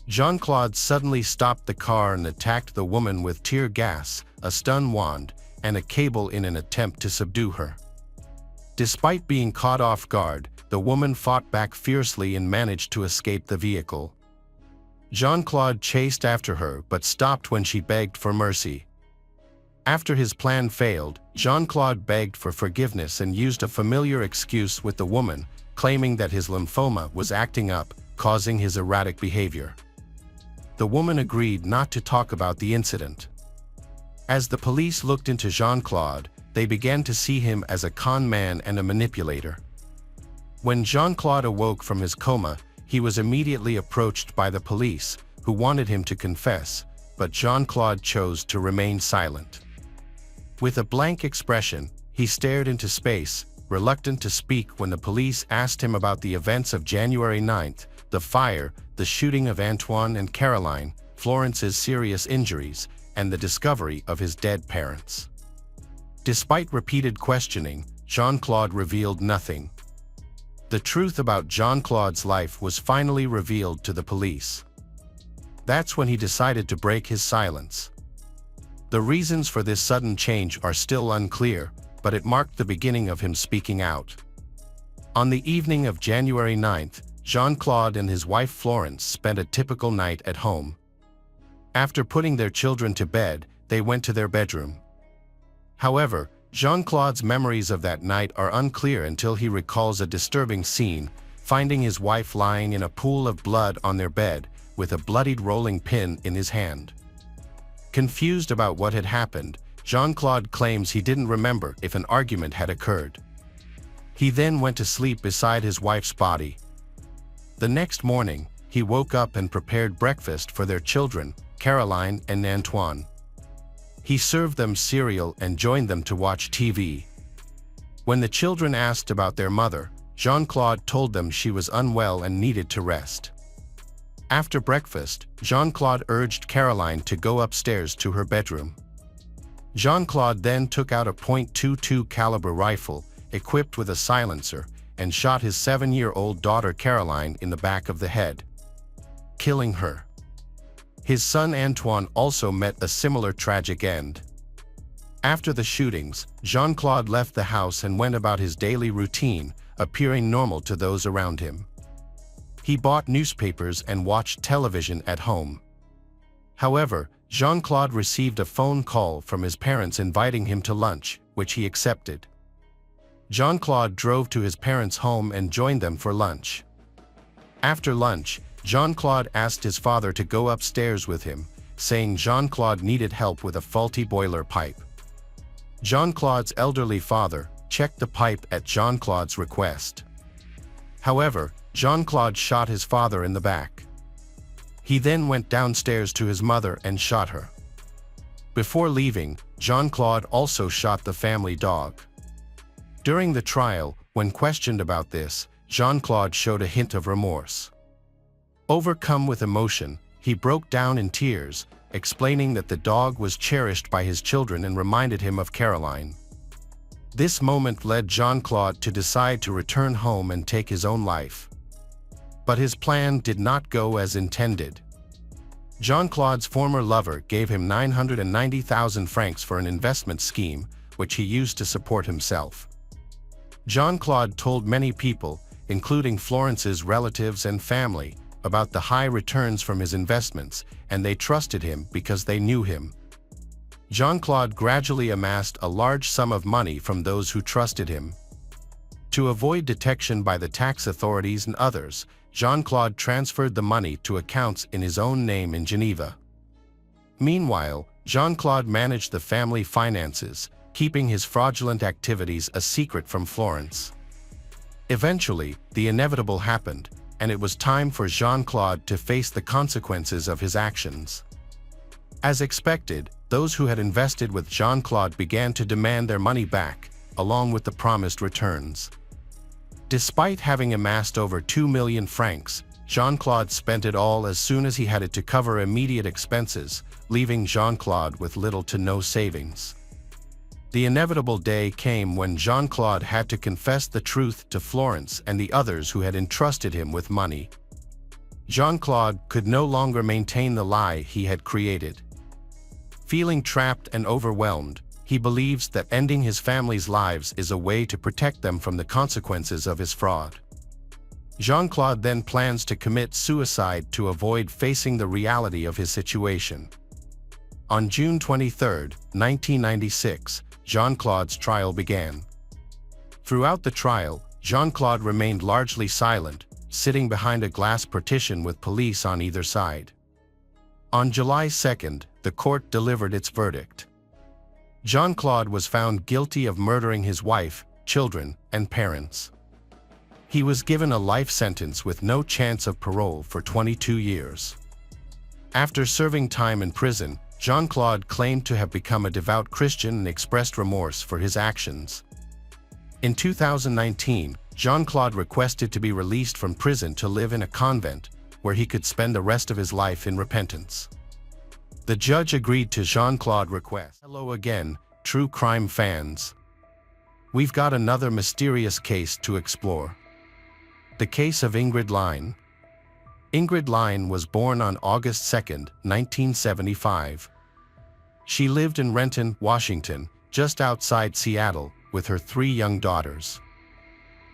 Jean-Claude suddenly stopped the car and attacked the woman with tear gas, a stun wand, and a cable in an attempt to subdue her. Despite being caught off guard, the woman fought back fiercely and managed to escape the vehicle. Jean-Claude chased after her but stopped when she begged for mercy. After his plan failed, Jean-Claude begged for forgiveness and used a familiar excuse with the woman, claiming that his lymphoma was acting up, causing his erratic behavior. The woman agreed not to talk about the incident. As the police looked into Jean-Claude, they began to see him as a con man and a manipulator. When Jean-Claude awoke from his coma, he was immediately approached by the police, who wanted him to confess, but Jean-Claude chose to remain silent. With a blank expression, he stared into space, reluctant to speak when the police asked him about the events of January 9th, the fire, the shooting of Antoine and Caroline, Florence's serious injuries, and the discovery of his dead parents. Despite repeated questioning, Jean-Claude revealed nothing. The truth about Jean-Claude's life was finally revealed to the police. That's when he decided to break his silence. The reasons for this sudden change are still unclear, but it marked the beginning of him speaking out. On the evening of January 9th, Jean-Claude and his wife Florence spent a typical night at home. After putting their children to bed, they went to their bedroom. However, Jean-Claude's memories of that night are unclear until he recalls a disturbing scene, finding his wife lying in a pool of blood on their bed, with a bloodied rolling pin in his hand. Confused about what had happened, Jean-Claude claims he didn't remember if an argument had occurred. He then went to sleep beside his wife's body. The next morning, he woke up and prepared breakfast for their children, Caroline and Antoine. He served them cereal and joined them to watch TV. When the children asked about their mother, Jean-Claude told them she was unwell and needed to rest. After breakfast, Jean-Claude urged Caroline to go upstairs to her bedroom. Jean-Claude then took out a .22 caliber rifle, equipped with a silencer, and shot his 7-year-old daughter Caroline in the back of the head, killing her. His son Antoine also met a similar tragic end. After the shootings, Jean-Claude left the house and went about his daily routine, appearing normal to those around him. He bought newspapers and watched television at home. However, Jean-Claude received a phone call from his parents inviting him to lunch, which he accepted. Jean-Claude drove to his parents' home and joined them for lunch. After lunch, Jean-Claude asked his father to go upstairs with him, saying Jean-Claude needed help with a faulty boiler pipe. Jean-Claude's elderly father checked the pipe at Jean-Claude's request. However, Jean-Claude shot his father in the back. He then went downstairs to his mother and shot her. Before leaving, Jean-Claude also shot the family dog. During the trial, when questioned about this, Jean-Claude showed a hint of remorse. Overcome with emotion, he broke down in tears, explaining that the dog was cherished by his children and reminded him of Caroline. This moment led Jean-Claude to decide to return home and take his own life. But his plan did not go as intended. Jean-Claude's former lover gave him 990,000 francs for an investment scheme, which he used to support himself. Jean-Claude told many people, including Florence's relatives and family, about the high returns from his investments, and they trusted him because they knew him. Jean-Claude gradually amassed a large sum of money from those who trusted him. To avoid detection by the tax authorities and others, Jean-Claude transferred the money to accounts in his own name in Geneva. Meanwhile, Jean-Claude managed the family finances, keeping his fraudulent activities a secret from Florence. Eventually, the inevitable happened, and it was time for Jean-Claude to face the consequences of his actions. As expected, those who had invested with Jean-Claude began to demand their money back, along with the promised returns. Despite having amassed over 2 million francs, Jean-Claude spent it all as soon as he had it to cover immediate expenses, leaving Jean-Claude with little to no savings. The inevitable day came when Jean-Claude had to confess the truth to Florence and the others who had entrusted him with money. Jean-Claude could no longer maintain the lie he had created. Feeling trapped and overwhelmed, he believes that ending his family's lives is a way to protect them from the consequences of his fraud. Jean-Claude then plans to commit suicide to avoid facing the reality of his situation. On June 23, 1996, Jean-Claude's trial began. Throughout the trial, Jean-Claude remained largely silent, sitting behind a glass partition with police on either side. On July 2, the court delivered its verdict. Jean-Claude was found guilty of murdering his wife, children, and parents. He was given a life sentence with no chance of parole for 22 years. After serving time in prison, Jean-Claude claimed to have become a devout Christian and expressed remorse for his actions. In 2019, Jean-Claude requested to be released from prison to live in a convent, where he could spend the rest of his life in repentance. The judge agreed to Jean-Claude's request. Hello again, true crime fans. We've got another mysterious case to explore. The case of Ingrid Lyne. Ingrid Lyne was born on August 2, 1975. She lived in Renton, Washington, just outside Seattle, with her 3 young daughters.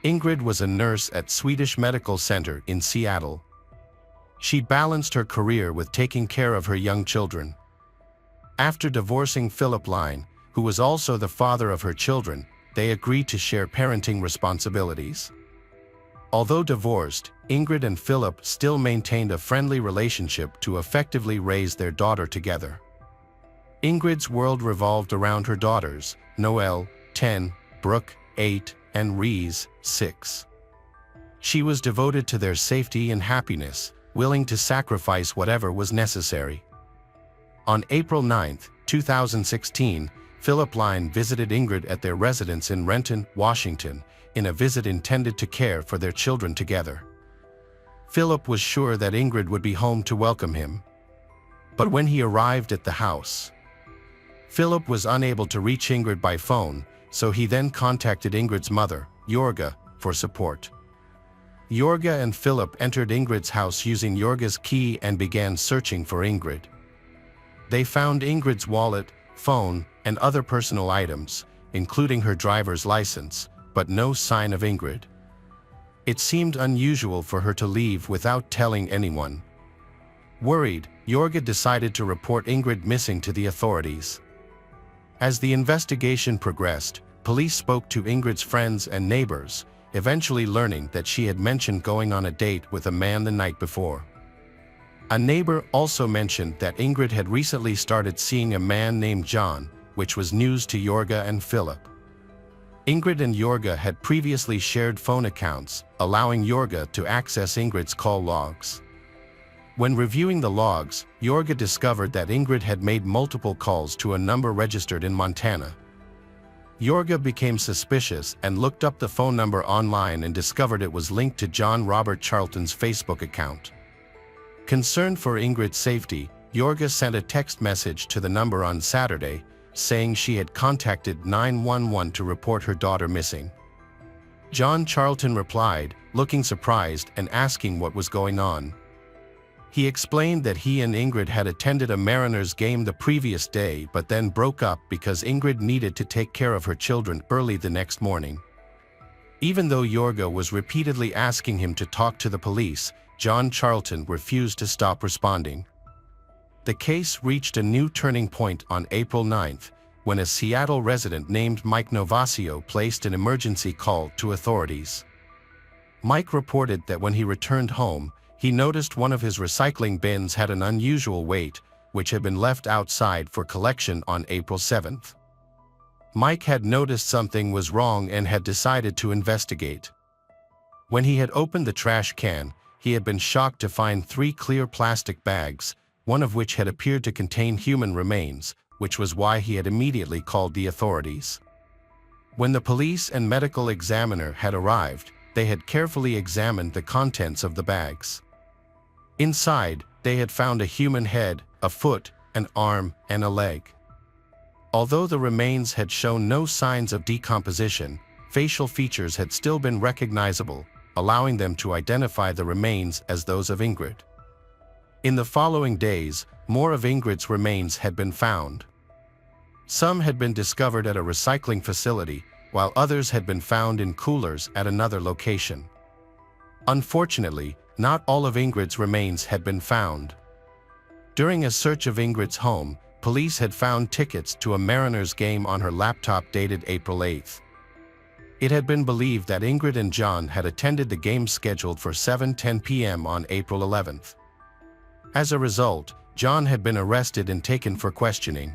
Ingrid was a nurse at Swedish Medical Center in Seattle. She balanced her career with taking care of her young children. After divorcing Philip Lyne, who was also the father of her children, they agreed to share parenting responsibilities. Although divorced, Ingrid and Philip still maintained a friendly relationship to effectively raise their daughter together. Ingrid's world revolved around her daughters, Noelle, 10, Brooke, 8, and Reese, 6. She was devoted to their safety and happiness, willing to sacrifice whatever was necessary. On April 9, 2016, Philip Lyne visited Ingrid at their residence in Renton, Washington, in a visit intended to care for their children together. Philip was sure that Ingrid would be home to welcome him. But when he arrived at the house, Philip was unable to reach Ingrid by phone, so he then contacted Ingrid's mother, Jorga, for support. Jorga and Philip entered Ingrid's house using Jorga's key and began searching for Ingrid. They found Ingrid's wallet, phone, and other personal items, including her driver's license, but no sign of Ingrid. It seemed unusual for her to leave without telling anyone. Worried, Jorga decided to report Ingrid missing to the authorities. As the investigation progressed, police spoke to Ingrid's friends and neighbors, eventually learning that she had mentioned going on a date with a man the night before. A neighbor also mentioned that Ingrid had recently started seeing a man named John, which was news to Jorga and Philip. Ingrid and Jorga had previously shared phone accounts, allowing Jorga to access Ingrid's call logs. When reviewing the logs, Jorga discovered that Ingrid had made multiple calls to a number registered in Montana. Jorga became suspicious and looked up the phone number online and discovered it was linked to John Robert Charlton's Facebook account. Concerned for Ingrid's safety, Jorga sent a text message to the number on Saturday, saying she had contacted 911 to report her daughter missing. John Charlton replied, looking surprised and asking what was going on. He explained that he and Ingrid had attended a Mariners game the previous day but then broke up because Ingrid needed to take care of her children early the next morning. Even though Jorga was repeatedly asking him to talk to the police, John Charlton refused to stop responding. The case reached a new turning point on April 9th, when a Seattle resident named Mike Novasio placed an emergency call to authorities. Mike reported that when he returned home, he noticed one of his recycling bins had an unusual weight, which had been left outside for collection on April 7th. Mike had noticed something was wrong and had decided to investigate. When he had opened the trash can, he had been shocked to find 3 clear plastic bags, one of which had appeared to contain human remains, which was why he had immediately called the authorities. When the police and medical examiner had arrived, they had carefully examined the contents of the bags. Inside, they had found a human head, a foot, an arm, and a leg. Although the remains had shown no signs of decomposition, facial features had still been recognizable, allowing them to identify the remains as those of Ingrid. In the following days, more of Ingrid's remains had been found. Some had been discovered at a recycling facility, while others had been found in coolers at another location. Unfortunately, not all of Ingrid's remains had been found. During a search of Ingrid's home, police had found tickets to a Mariners game on her laptop dated April 8. It had been believed that Ingrid and John had attended the game scheduled for 7:10 p.m. on April 11. As a result, John had been arrested and taken for questioning.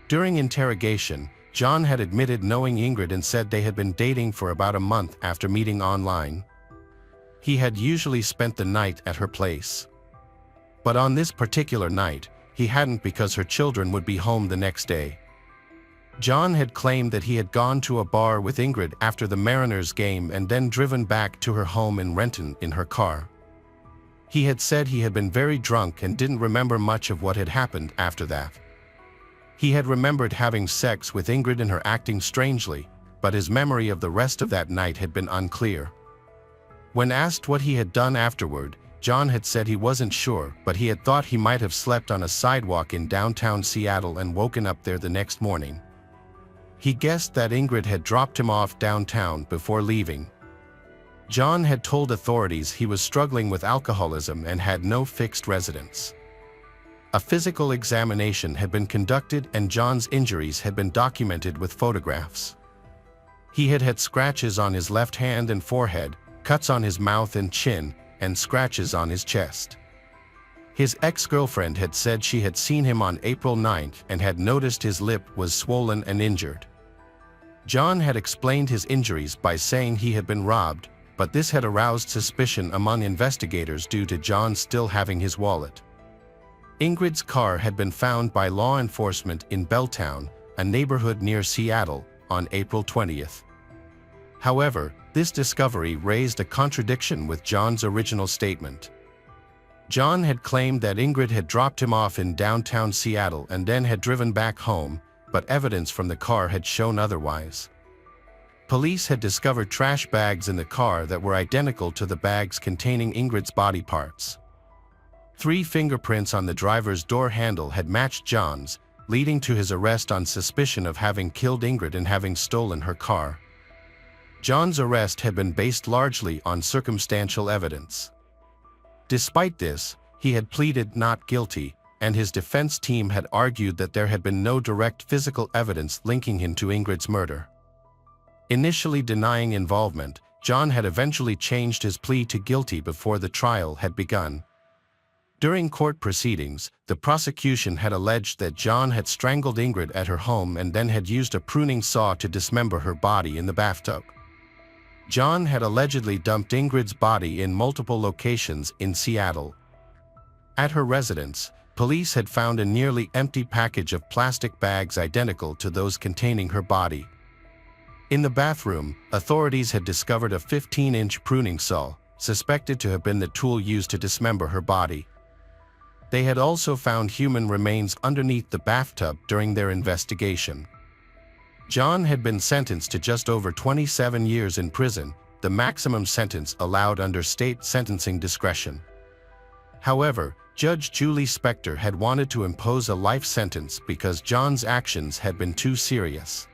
During interrogation, John had admitted knowing Ingrid and said they had been dating for about a month after meeting online. He had usually spent the night at her place. But on this particular night, he hadn't because her children would be home the next day. John had claimed that he had gone to a bar with Ingrid after the Mariners game and then driven back to her home in Renton in her car. He had said he had been very drunk and didn't remember much of what had happened after that. He had remembered having sex with Ingrid and her acting strangely, but his memory of the rest of that night had been unclear. When asked what he had done afterward, John had said he wasn't sure, but he had thought he might have slept on a sidewalk in downtown Seattle and woken up there the next morning. He guessed that Ingrid had dropped him off downtown before leaving. John had told authorities he was struggling with alcoholism and had no fixed residence. A physical examination had been conducted and John's injuries had been documented with photographs. He had had scratches on his left hand and forehead, cuts on his mouth and chin, and scratches on his chest. His ex-girlfriend had said she had seen him on April 9 and had noticed his lip was swollen and injured. John had explained his injuries by saying he had been robbed, but this had aroused suspicion among investigators due to John still having his wallet. Ingrid's car had been found by law enforcement in Belltown, a neighborhood near Seattle, on April 20. However, this discovery raised a contradiction with John's original statement. John had claimed that Ingrid had dropped him off in downtown Seattle and then had driven back home, but evidence from the car had shown otherwise. Police had discovered trash bags in the car that were identical to the bags containing Ingrid's body parts. 3 fingerprints on the driver's door handle had matched John's, leading to his arrest on suspicion of having killed Ingrid and having stolen her car. John's arrest had been based largely on circumstantial evidence. Despite this, he had pleaded not guilty, and his defense team had argued that there had been no direct physical evidence linking him to Ingrid's murder. Initially denying involvement, John had eventually changed his plea to guilty before the trial had begun. During court proceedings, the prosecution had alleged that John had strangled Ingrid at her home and then had used a pruning saw to dismember her body in the bathtub. John had allegedly dumped Ingrid's body in multiple locations in Seattle. At her residence, police had found a nearly empty package of plastic bags identical to those containing her body. In the bathroom, authorities had discovered a 15-inch pruning saw, suspected to have been the tool used to dismember her body. They had also found human remains underneath the bathtub during their investigation. John had been sentenced to just over 27 years in prison, the maximum sentence allowed under state sentencing discretion. However, Judge Julie Spector had wanted to impose a life sentence because John's actions had been too serious.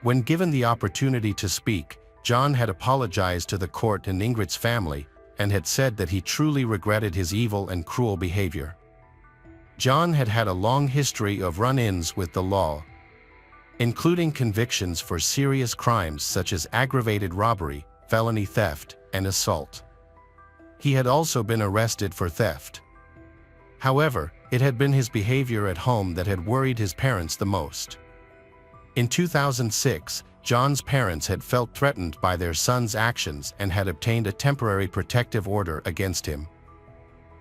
When given the opportunity to speak, John had apologized to the court and Ingrid's family, and had said that he truly regretted his evil and cruel behavior. John had had a long history of run-ins with the law, including convictions for serious crimes such as aggravated robbery, felony theft, and assault. He had also been arrested for theft. However, it had been his behavior at home that had worried his parents the most. In 2006, John's parents had felt threatened by their son's actions and had obtained a temporary protective order against him.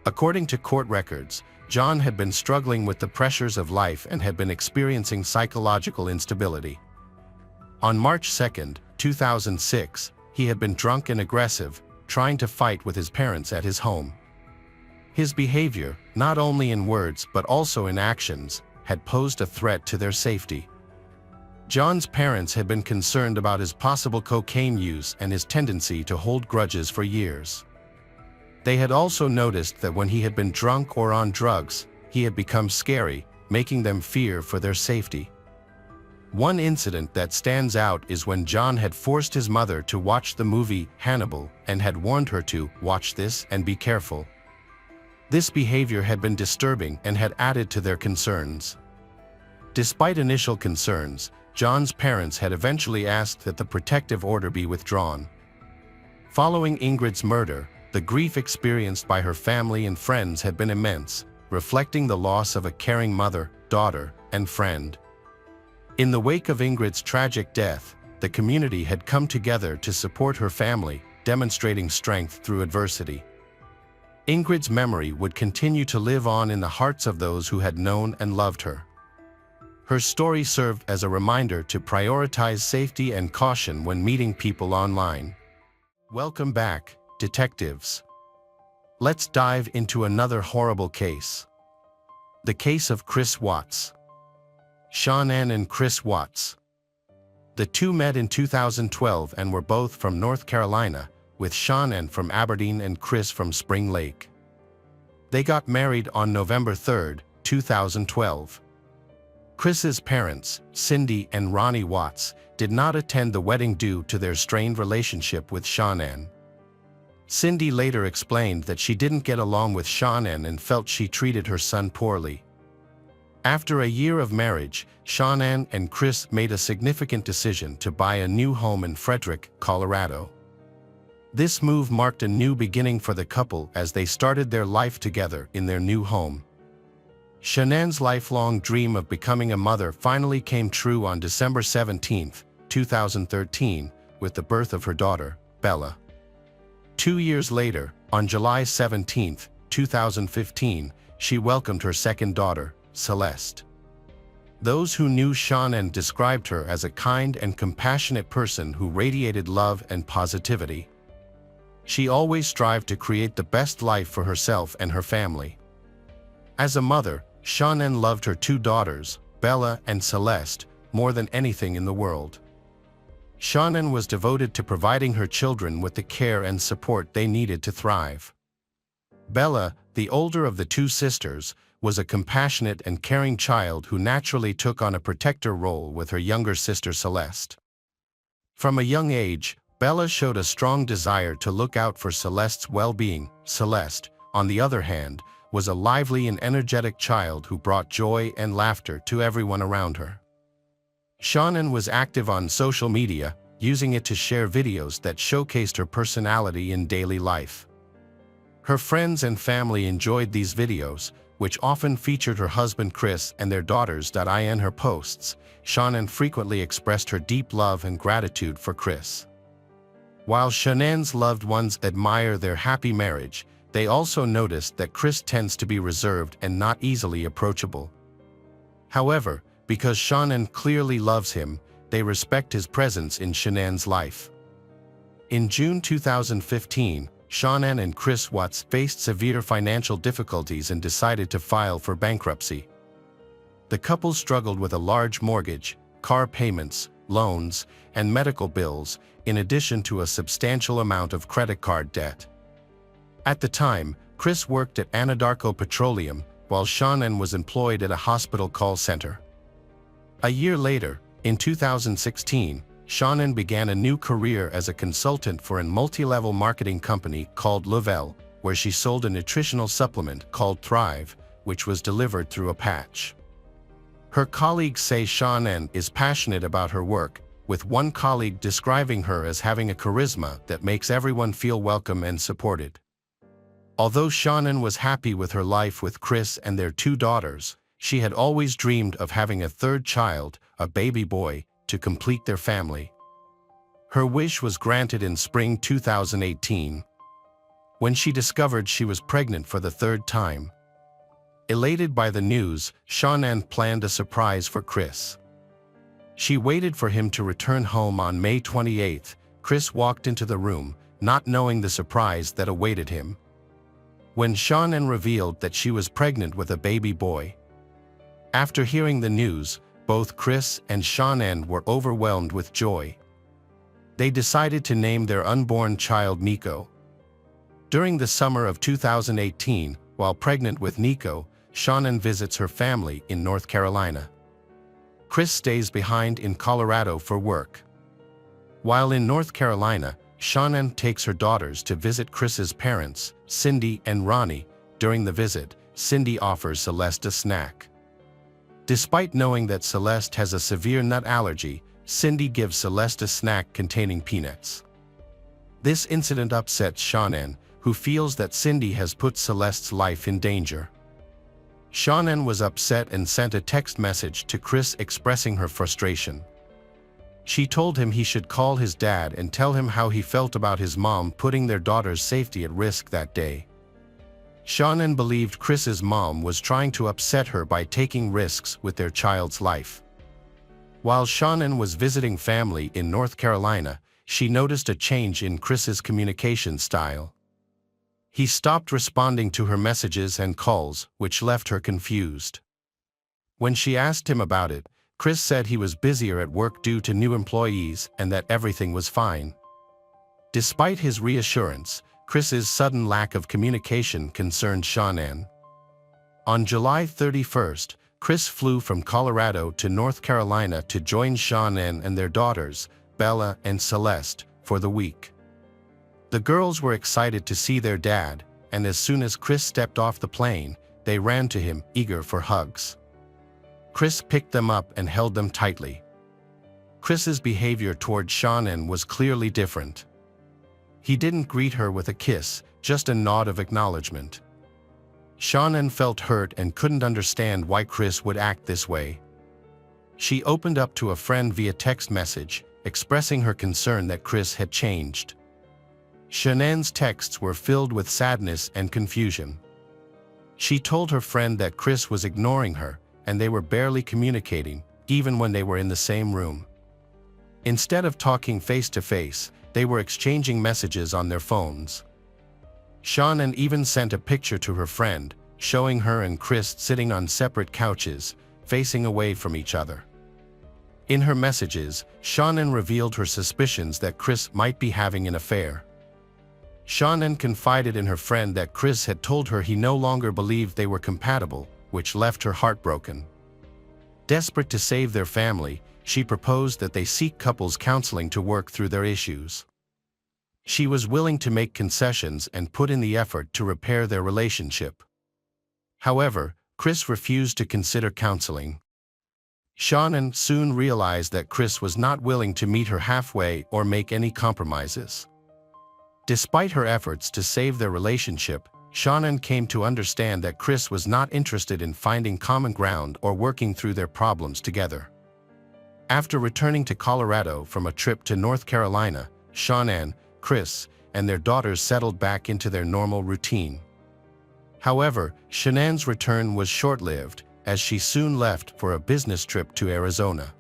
According to court records, John had been struggling with the pressures of life and had been experiencing psychological instability. On March 2, 2006, he had been drunk and aggressive, trying to fight with his parents at his home. His behavior, not only in words but also in actions, had posed a threat to their safety. John's parents had been concerned about his possible cocaine use and his tendency to hold grudges for years. They had also noticed that when he had been drunk or on drugs, he had become scary, making them fear for their safety. One incident that stands out is when John had forced his mother to watch the movie Hannibal and had warned her to watch this and be careful. This behavior had been disturbing and had added to their concerns. Despite initial concerns, John's parents had eventually asked that the protective order be withdrawn. Following Ingrid's murder, the grief experienced by her family and friends had been immense, reflecting the loss of a caring mother, daughter, and friend. In the wake of Ingrid's tragic death, the community had come together to support her family, demonstrating strength through adversity. Ingrid's memory would continue to live on in the hearts of those who had known and loved her. Her story served as a reminder to prioritize safety and caution when meeting people online. Welcome back, detectives. Let's dive into another horrible case. The case of Chris Watts. Shanann and Chris Watts. The two met in 2012 and were both from North Carolina, with Shanann from Aberdeen and Chris from Spring Lake. They got married on November 3, 2012. Chris's parents, Cindy and Ronnie Watts, did not attend the wedding due to their strained relationship with Shanann. Cindy later explained that she didn't get along with Shanann and felt she treated her son poorly. After a year of marriage, Shanann and Chris made a significant decision to buy a new home in Frederick, Colorado. This move marked a new beginning for the couple as they started their life together in their new home. Shanann's lifelong dream of becoming a mother finally came true on December 17, 2013, with the birth of her daughter, Bella. 2 years later, on July 17, 2015, she welcomed her second daughter, Celeste. Those who knew Shanann described her as a kind and compassionate person who radiated love and positivity. She always strived to create the best life for herself and her family. As a mother, Shanann loved her two daughters, Bella and Celeste, more than anything in the world. Shanann was devoted to providing her children with the care and support they needed to thrive. Bella, the older of the two sisters, was a compassionate and caring child who naturally took on a protector role with her younger sister Celeste. From a young age, Bella showed a strong desire to look out for Celeste's well-being. Celeste, on the other hand, was a lively and energetic child who brought joy and laughter to everyone around her. Shanann was active on social media, using it to share videos that showcased her personality in daily life. Her friends and family enjoyed these videos, which often featured her husband Chris and their daughters. In her posts, Shanann frequently expressed her deep love and gratitude for Chris. While Shanann's loved ones admire their happy marriage, they also noticed that Chris tends to be reserved and not easily approachable. However, because Shanann clearly loves him, they respect his presence in Shanann's life. In June 2015, Shanann and Chris Watts faced severe financial difficulties and decided to file for bankruptcy. The couple struggled with a large mortgage, car payments, loans, and medical bills, in addition to a substantial amount of credit card debt. At the time, Chris worked at Anadarko Petroleum, while Shanann was employed at a hospital call center. A year later, in 2016, Shanann began a new career as a consultant for a multi-level marketing company called Lavelle, where she sold a nutritional supplement called Thrive, which was delivered through a patch. Her colleagues say Shanann is passionate about her work, with one colleague describing her as having a charisma that makes everyone feel welcome and supported. Although Shanann was happy with her life with Chris and their two daughters, she had always dreamed of having a third child, a baby boy, to complete their family. Her wish was granted in spring 2018, when she discovered she was pregnant for the third time. Elated by the news, Shanann planned a surprise for Chris. She waited for him to return home on May 28. Chris walked into the room, not knowing the surprise that awaited him. when Shannon revealed that she was pregnant with a baby boy. After hearing the news, both Chris and Shannon were overwhelmed with joy. They decided to name their unborn child Nico. During the summer of 2018, while pregnant with Nico, Shannon visits her family in North Carolina. Chris stays behind in Colorado for work. While in North Carolina, Shannon takes her daughters to visit Chris's parents, Cindy and Ronnie. During the visit, Cindy offers Celeste a snack. Despite knowing that Celeste has a severe nut allergy, Cindy gives Celeste a snack containing peanuts. This incident upsets Shannon, who feels that Cindy has put Celeste's life in danger. Shannon was upset and sent a text message to Chris expressing her frustration. She told him he should call his dad and tell him how he felt about his mom putting their daughter's safety at risk that day. Shannon believed Chris's mom was trying to upset her by taking risks with their child's life. While Shannon was visiting family in North Carolina, she noticed a change in Chris's communication style. He stopped responding to her messages and calls, which left her confused. When she asked him about it, Chris said he was busier at work due to new employees and that everything was fine. Despite his reassurance, Chris's sudden lack of communication concerned Shannon. On July 31st, Chris flew from Colorado to North Carolina to join Shannon and their daughters, Bella and Celeste, for the week. The girls were excited to see their dad, and as soon as Chris stepped off the plane, they ran to him, eager for hugs. Chris picked them up and held them tightly. Chris's behavior toward Shannon was clearly different. He didn't greet her with a kiss, just a nod of acknowledgement. Shannon felt hurt and couldn't understand why Chris would act this way. She opened up to a friend via text message, expressing her concern that Chris had changed. Shannon's texts were filled with sadness and confusion. She told her friend that Chris was ignoring her, and they were barely communicating, even when they were in the same room. Instead of talking face-to-face, they were exchanging messages on their phones. Shannon even sent a picture to her friend, showing her and Chris sitting on separate couches, facing away from each other. In her messages, Shannon revealed her suspicions that Chris might be having an affair. Shannon confided in her friend that Chris had told her he no longer believed they were compatible, which left her heartbroken. Desperate to save their family, she proposed that they seek couples counseling to work through their issues. She was willing to make concessions and put in the effort to repair their relationship. However, Chris refused to consider counseling. Shannon soon realized that Chris was not willing to meet her halfway or make any compromises. Despite her efforts to save their relationship, Shannon came to understand that Chris was not interested in finding common ground or working through their problems together. After returning to Colorado from a trip to North Carolina, Shannon, Chris, and their daughters settled back into their normal routine. However, Shannon's return was short-lived, as she soon left for a business trip to Arizona.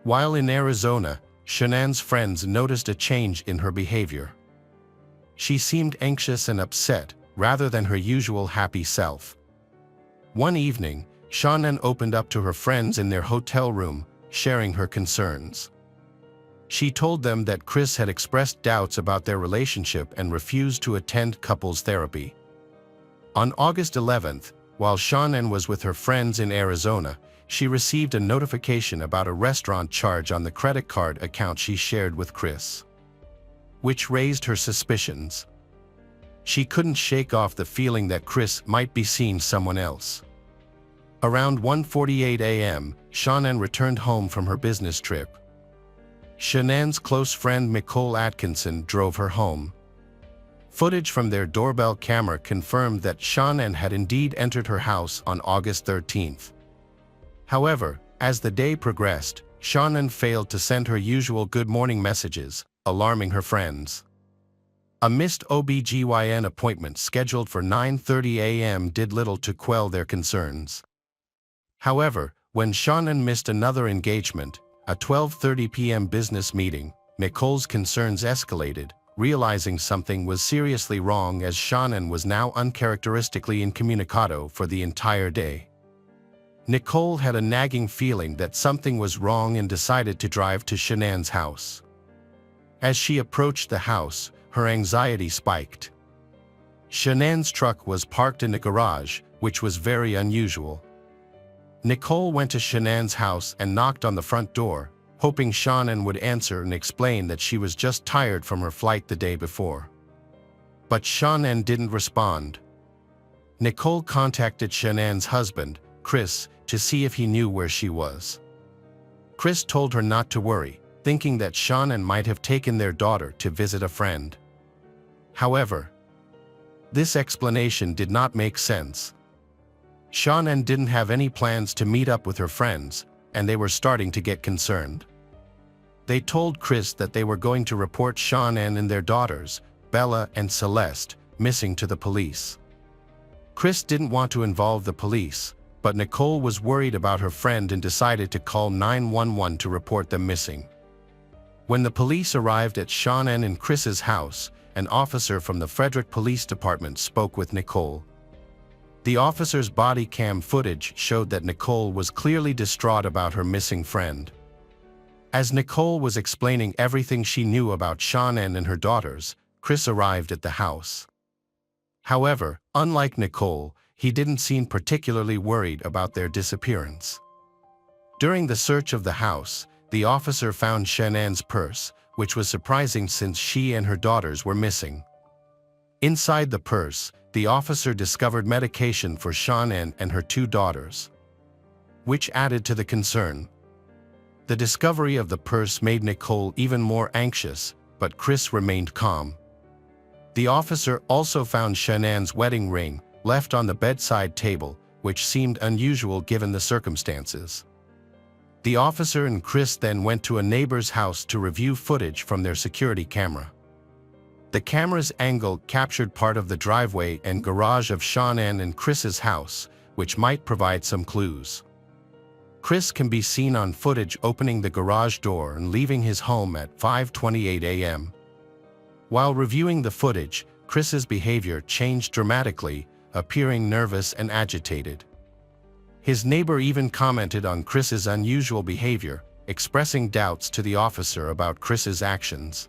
While in Arizona, Shannon's friends noticed a change in her behavior. She seemed anxious and upset, rather than her usual happy self. One evening, Shannon opened up to her friends in their hotel room, sharing her concerns. She told them that Chris had expressed doubts about their relationship and refused to attend couples therapy. On August 11th, while Shannon was with her friends in Arizona, she received a notification about a restaurant charge on the credit card account she shared with Chris, which raised her suspicions. She couldn't shake off the feeling that Chris might be seeing someone else. Around 1:48 a.m., Shannon returned home from her business trip. Shannon's close friend Nicole Atkinson drove her home. Footage from their doorbell camera confirmed that Shannon had indeed entered her house on August 13th. However, as the day progressed, Shannon failed to send her usual good morning messages, alarming her friends. A missed OB/GYN appointment scheduled for 9:30 a.m. did little to quell their concerns. However, when Shannon missed another engagement, a 12:30 p.m. business meeting, Nicole's concerns escalated, realizing something was seriously wrong as Shannon was now uncharacteristically incommunicado for the entire day. Nicole had a nagging feeling that something was wrong and decided to drive to Shannon's house. As she approached the house, her anxiety spiked. Shannon's truck was parked in the garage, which was very unusual. Nicole went to Shannon's house and knocked on the front door, hoping Shannon would answer and explain that she was just tired from her flight the day before. But Shannon didn't respond. Nicole contacted Shannon's husband, Chris, to see if he knew where she was. Chris told her not to worry, thinking that Shannon might have taken their daughter to visit a friend. However, this explanation did not make sense. Shannon didn't have any plans to meet up with her friends, and they were starting to get concerned. They told Chris that they were going to report Shannon and their daughters, Bella and Celeste, missing to the police. Chris didn't want to involve the police, but Nicole was worried about her friend and decided to call 911 to report them missing. When the police arrived at Shannon and Chris's house, an officer from the Frederick Police Department spoke with Nicole. The officer's body cam footage showed that Nicole was clearly distraught about her missing friend. As Nicole was explaining everything she knew about Shannon and her daughters, Chris arrived at the house. However, unlike Nicole, he didn't seem particularly worried about their disappearance. During the search of the house, the officer found Shannon's purse, which was surprising since she and her daughters were missing. Inside the purse, the officer discovered medication for Shannon and her two daughters, which added to the concern. The discovery of the purse made Nicole even more anxious, but Chris remained calm. The officer also found Shannon's wedding ring, left on the bedside table, which seemed unusual given the circumstances. The officer and Chris then went to a neighbor's house to review footage from their security camera. The camera's angle captured part of the driveway and garage of Shannon and Chris's house, which might provide some clues. Chris can be seen on footage opening the garage door and leaving his home at 5:28 a.m. While reviewing the footage, Chris's behavior changed dramatically, appearing nervous and agitated. His neighbor even commented on Chris's unusual behavior, expressing doubts to the officer about Chris's actions.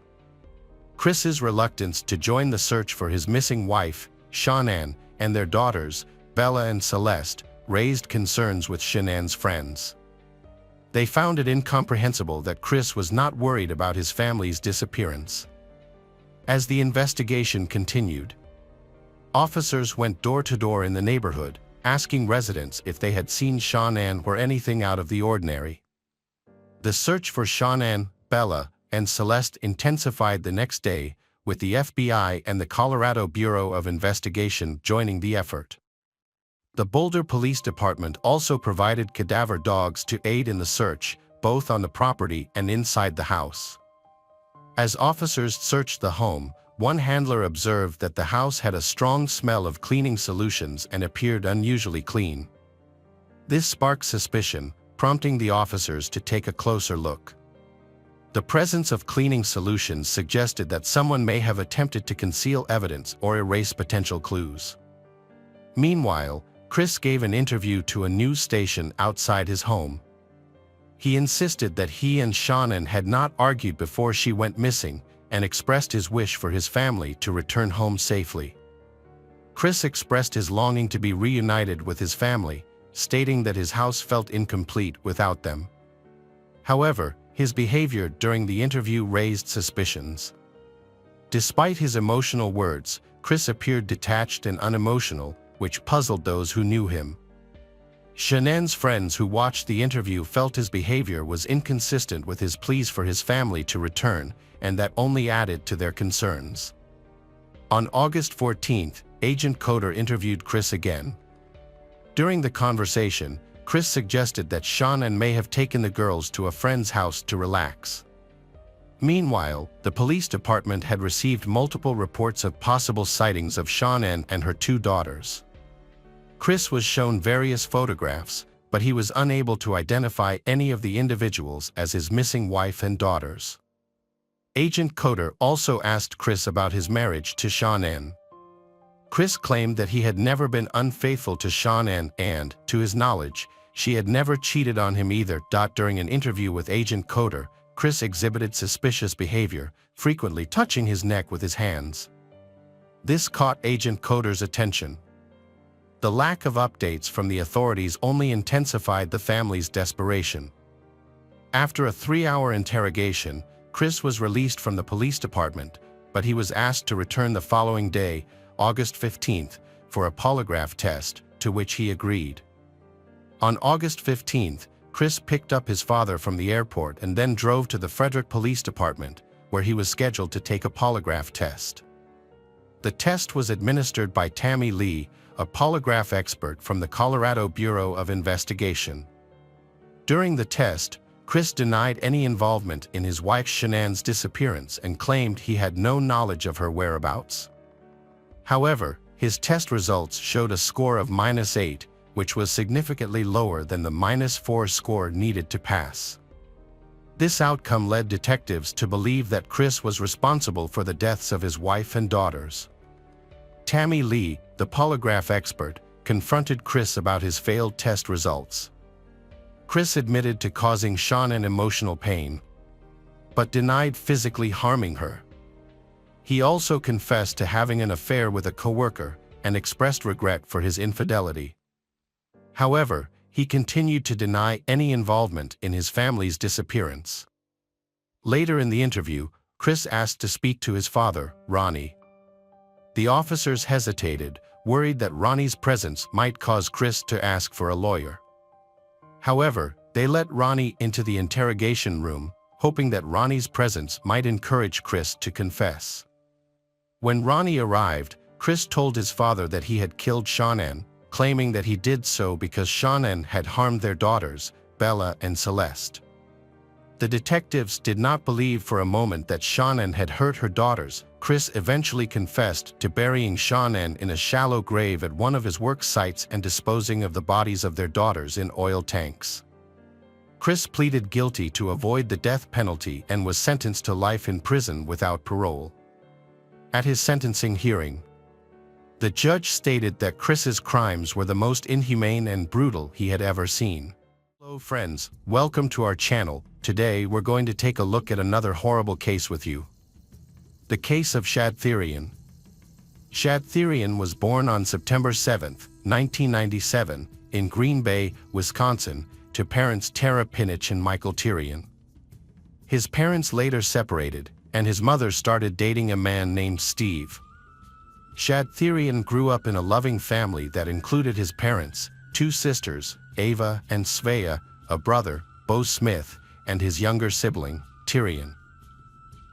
Chris's reluctance to join the search for his missing wife, Shannon, and their daughters, Bella and Celeste, raised concerns with Shannon's friends. They found it incomprehensible that Chris was not worried about his family's disappearance. As the investigation continued, officers went door to door in the neighborhood, asking residents if they had seen Shannon or anything out of the ordinary. The search for Shannon, Bella, and Celeste intensified the next day, with the FBI and the Colorado Bureau of Investigation joining the effort. The Boulder Police Department also provided cadaver dogs to aid in the search, both on the property and inside the house. As officers searched the home, one handler observed that the house had a strong smell of cleaning solutions and appeared unusually clean. This sparked suspicion, prompting the officers to take a closer look. The presence of cleaning solutions suggested that someone may have attempted to conceal evidence or erase potential clues. Meanwhile, Chris gave an interview to a news station outside his home. He insisted that he and Shannon had not argued before she went missing, and expressed his wish for his family to return home safely. Chris expressed his longing to be reunited with his family, stating that his house felt incomplete without them. However, his behavior during the interview raised suspicions. Despite his emotional words, Chris appeared detached and unemotional, which puzzled those who knew him. Shannon's friends who watched the interview felt his behavior was inconsistent with his pleas for his family to return, and that only added to their concerns. On August 14th, Agent Coder interviewed Chris again. During the conversation, Chris suggested that Shannon may have taken the girls to a friend's house to relax. Meanwhile, the police department had received multiple reports of possible sightings of Shannon and her two daughters. Chris was shown various photographs, but he was unable to identify any of the individuals as his missing wife and daughters. Agent Coder also asked Chris about his marriage to Shanann. Chris claimed that he had never been unfaithful to Shanann and, to his knowledge, she had never cheated on him either. During an interview with Agent Coder, Chris exhibited suspicious behavior, frequently touching his neck with his hands. This caught Agent Coder's attention. The lack of updates from the authorities only intensified the family's desperation. After a 3-hour interrogation, Chris was released from the police department, but he was asked to return the following day, August 15th, for a polygraph test, to which he agreed. On August 15th, Chris picked up his father from the airport and then drove to the Frederick Police Department, where he was scheduled to take a polygraph test. The test was administered by Tammy Lee, a polygraph expert from the Colorado Bureau of Investigation. During the test, Chris denied any involvement in his wife Shanann's disappearance and claimed he had no knowledge of her whereabouts. However, his test results showed a score of -8, which was significantly lower than the -4 score needed to pass. This outcome led detectives to believe that Chris was responsible for the deaths of his wife and daughters. Tammy Lee, the polygraph expert, confronted Chris about his failed test results. Chris admitted to causing Shanann emotional pain, but denied physically harming her. He also confessed to having an affair with a coworker and expressed regret for his infidelity. However, he continued to deny any involvement in his family's disappearance. Later in the interview, Chris asked to speak to his father, Ronnie. The officers hesitated, worried that Ronnie's presence might cause Chris to ask for a lawyer. However, they let Ronnie into the interrogation room, hoping that Ronnie's presence might encourage Chris to confess. When Ronnie arrived, Chris told his father that he had killed Shanann, claiming that he did so because Shanann had harmed their daughters, Bella and Celeste. The detectives did not believe for a moment that Shanann had hurt her daughters. Chris eventually confessed to burying Shanann in a shallow grave at one of his work sites and disposing of the bodies of their daughters in oil tanks. Chris pleaded guilty to avoid the death penalty and was sentenced to life in prison without parole. At his sentencing hearing, the judge stated that Chris's crimes were the most inhumane and brutal he had ever seen. Hello friends, welcome to our channel. Today we're going to take a look at another horrible case with you. The case of Shad Thyrion. Shad Thyrion was born on September 7, 1997, in Green Bay, Wisconsin, to parents Tara Pinich and Michael Thyrion. His parents later separated, and his mother started dating a man named Steve. Shad Thyrion grew up in a loving family that included his parents, 2 sisters, Ava and Svea, a brother, Bo Smith, and his younger sibling, Thyrion.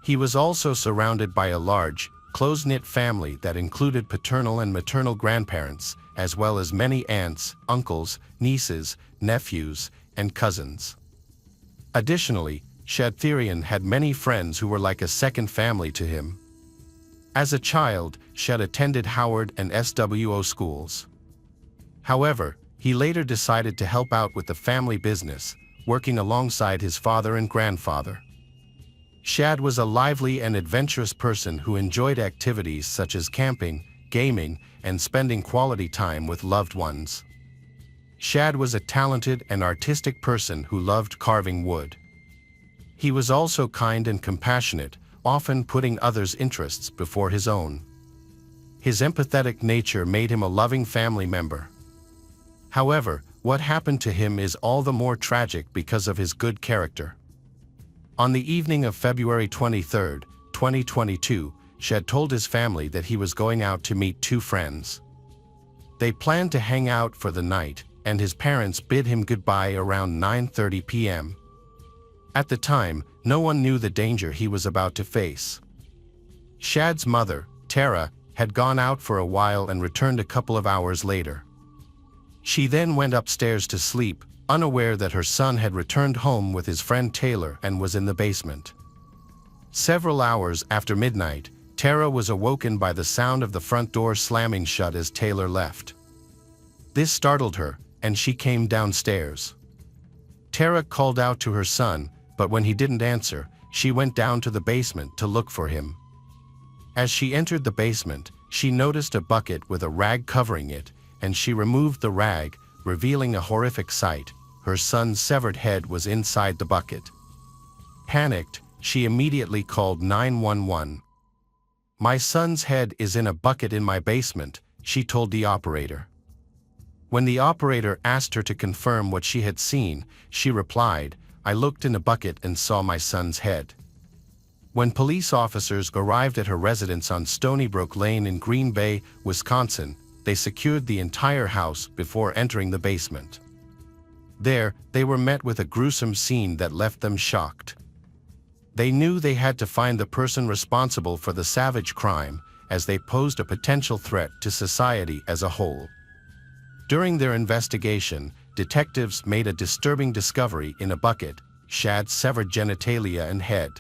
He was also surrounded by a large, close-knit family that included paternal and maternal grandparents, as well as many aunts, uncles, nieces, nephews, and cousins. Additionally, Shad Thyrion had many friends who were like a second family to him. As a child, Shad attended Howard and SWO schools. However, he later decided to help out with the family business, working alongside his father and grandfather. Shad was a lively and adventurous person who enjoyed activities such as camping, gaming, and spending quality time with loved ones. Shad was a talented and artistic person who loved carving wood. He was also kind and compassionate, often putting others' interests before his own. His empathetic nature made him a loving family member. However, what happened to him is all the more tragic because of his good character. On the evening of February 23, 2022, Shad told his family that he was going out to meet 2 friends. They planned to hang out for the night, and his parents bid him goodbye around 9:30 p.m. At the time, no one knew the danger he was about to face. Shad's mother, Tara, had gone out for a while and returned a couple of hours later. She then went upstairs to sleep, unaware that her son had returned home with his friend Taylor and was in the basement. Several hours after midnight, Tara was awoken by the sound of the front door slamming shut as Taylor left. This startled her, and she came downstairs. Tara called out to her son, but when he didn't answer, she went down to the basement to look for him. As she entered the basement, she noticed a bucket with a rag covering it, and she removed the rag, revealing a horrific sight. Her son's severed head was inside the bucket. Panicked, she immediately called 911. "My son's head is in a bucket in my basement," she told the operator. When the operator asked her to confirm what she had seen, she replied, "I looked in a bucket and saw my son's head." When police officers arrived at her residence on Stony Brook Lane in Green Bay, Wisconsin, they secured the entire house before entering the basement. There, they were met with a gruesome scene that left them shocked. They knew they had to find the person responsible for the savage crime, as they posed a potential threat to society as a whole. During their investigation, detectives made a disturbing discovery in a bucket: Shad's severed genitalia and head.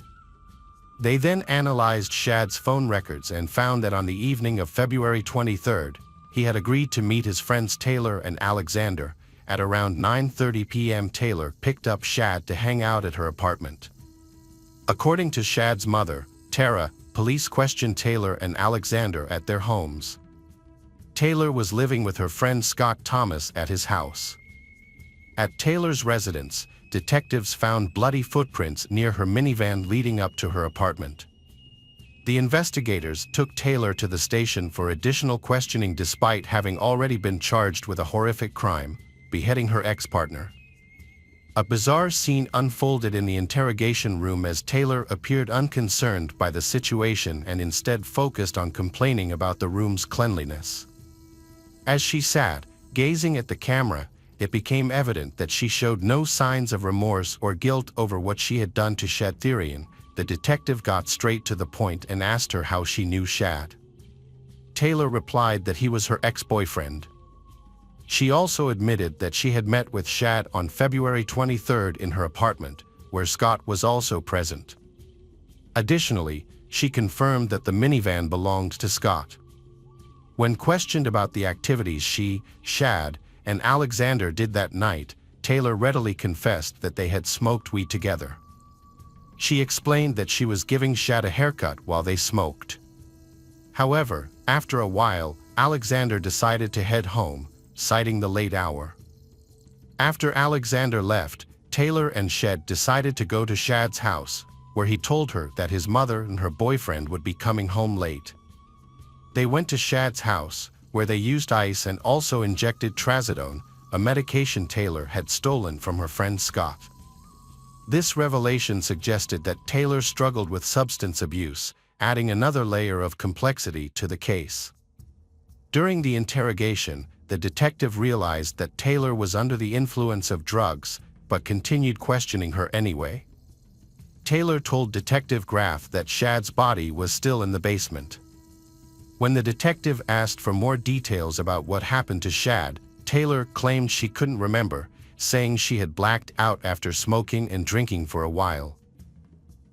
They then analyzed Shad's phone records and found that on the evening of February 23rd, he had agreed to meet his friends Taylor and Alexander. At around 9:30 p.m., Taylor picked up Shad to hang out at her apartment. According to Shad's mother, Tara, police questioned Taylor and Alexander at their homes. Taylor was living with her friend Scott Thomas at his house. At Taylor's residence, detectives found bloody footprints near her minivan leading up to her apartment. The investigators took Taylor to the station for additional questioning despite having already been charged with a horrific crime, beheading her ex-partner. A bizarre scene unfolded in the interrogation room as Taylor appeared unconcerned by the situation and instead focused on complaining about the room's cleanliness. As she sat, gazing at the camera, it became evident that she showed no signs of remorse or guilt over what she had done to Shad Thyrion. The detective got straight to the point and asked her how she knew Shad. Taylor replied that he was her ex-boyfriend. She also admitted that she had met with Shad on February 23rd in her apartment, where Scott was also present. Additionally, she confirmed that the minivan belonged to Scott. When questioned about the activities she, Shad, and Alexander did that night, Taylor readily confessed that they had smoked weed together. She explained that she was giving Shad a haircut while they smoked. However, after a while, Alexander decided to head home, citing the late hour. After Alexander left, Taylor and Shad decided to go to Shad's house, where he told her that his mother and her boyfriend would be coming home late. They went to Shad's house, where they used ice and also injected trazodone, a medication Taylor had stolen from her friend Scott. This revelation suggested that Taylor struggled with substance abuse, adding another layer of complexity to the case. During the interrogation, the detective realized that Taylor was under the influence of drugs, but continued questioning her anyway. Taylor told Detective Graff that Shad's body was still in the basement. When the detective asked for more details about what happened to Shad, Taylor claimed she couldn't remember, saying she had blacked out after smoking and drinking for a while.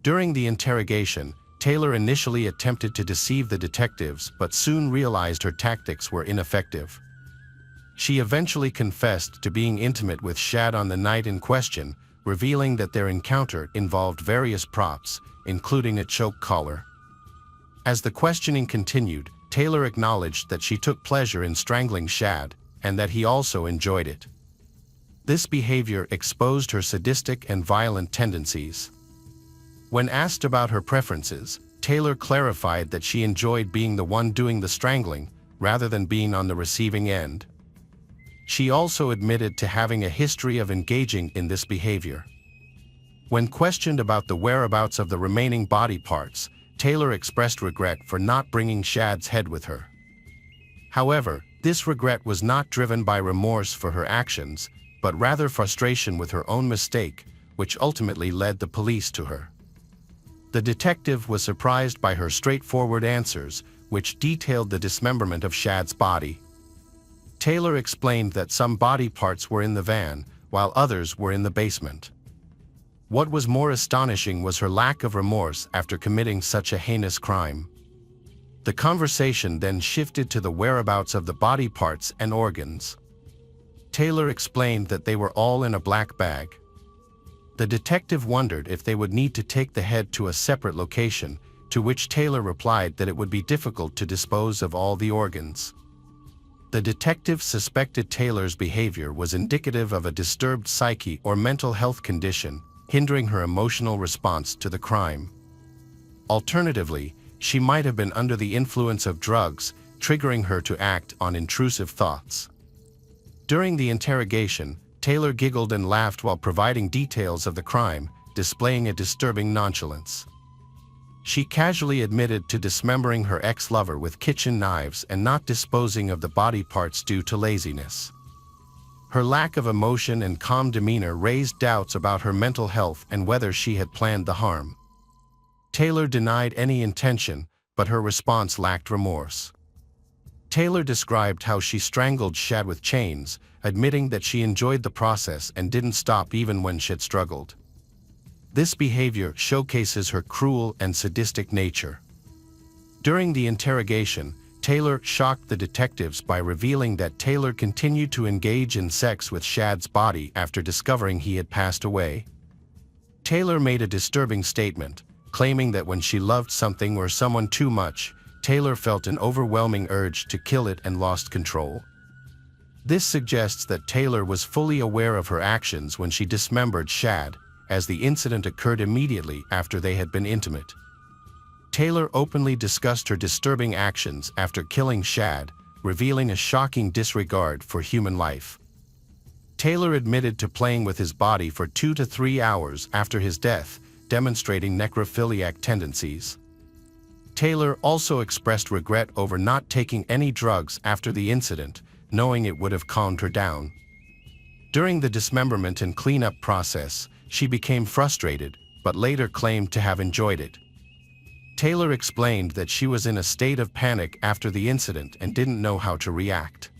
During the interrogation, Taylor initially attempted to deceive the detectives but soon realized her tactics were ineffective. She eventually confessed to being intimate with Shad on the night in question, revealing that their encounter involved various props, including a choke collar. As the questioning continued, Taylor acknowledged that she took pleasure in strangling Shad, and that he also enjoyed it. This behavior exposed her sadistic and violent tendencies. When asked about her preferences, Taylor clarified that she enjoyed being the one doing the strangling, rather than being on the receiving end. She also admitted to having a history of engaging in this behavior. When questioned about the whereabouts of the remaining body parts, Taylor expressed regret for not bringing Shad's head with her. However, this regret was not driven by remorse for her actions, but rather frustration with her own mistake, which ultimately led the police to her. The detective was surprised by her straightforward answers, which detailed the dismemberment of Shad's body. Taylor explained that some body parts were in the van, while others were in the basement. What was more astonishing was her lack of remorse after committing such a heinous crime. The conversation then shifted to the whereabouts of the body parts and organs. Taylor explained that they were all in a black bag. The detective wondered if they would need to take the head to a separate location, to which Taylor replied that it would be difficult to dispose of all the organs. The detective suspected Taylor's behavior was indicative of a disturbed psyche or mental health condition, hindering her emotional response to the crime. Alternatively, she might have been under the influence of drugs, triggering her to act on intrusive thoughts. During the interrogation, Taylor giggled and laughed while providing details of the crime, displaying a disturbing nonchalance. She casually admitted to dismembering her ex-lover with kitchen knives and not disposing of the body parts due to laziness. Her lack of emotion and calm demeanor raised doubts about her mental health and whether she had planned the harm. Taylor denied any intention, but her response lacked remorse. Taylor described how she strangled Shad with chains, admitting that she enjoyed the process and didn't stop even when Shad struggled. This behavior showcases her cruel and sadistic nature. During the interrogation, Taylor shocked the detectives by revealing that Taylor continued to engage in sex with Shad's body after discovering he had passed away. Taylor made a disturbing statement, claiming that when she loved something or someone too much, Taylor felt an overwhelming urge to kill it and lost control. This suggests that Taylor was fully aware of her actions when she dismembered Shad, as the incident occurred immediately after they had been intimate. Taylor openly discussed her disturbing actions after killing Shad, revealing a shocking disregard for human life. Taylor admitted to playing with his body for 2 to 3 hours after his death, demonstrating necrophiliac tendencies. Taylor also expressed regret over not taking any drugs after the incident, knowing it would have calmed her down. During the dismemberment and cleanup process, she became frustrated, but later claimed to have enjoyed it. Taylor explained that she was in a state of panic after the incident and didn't know how to react.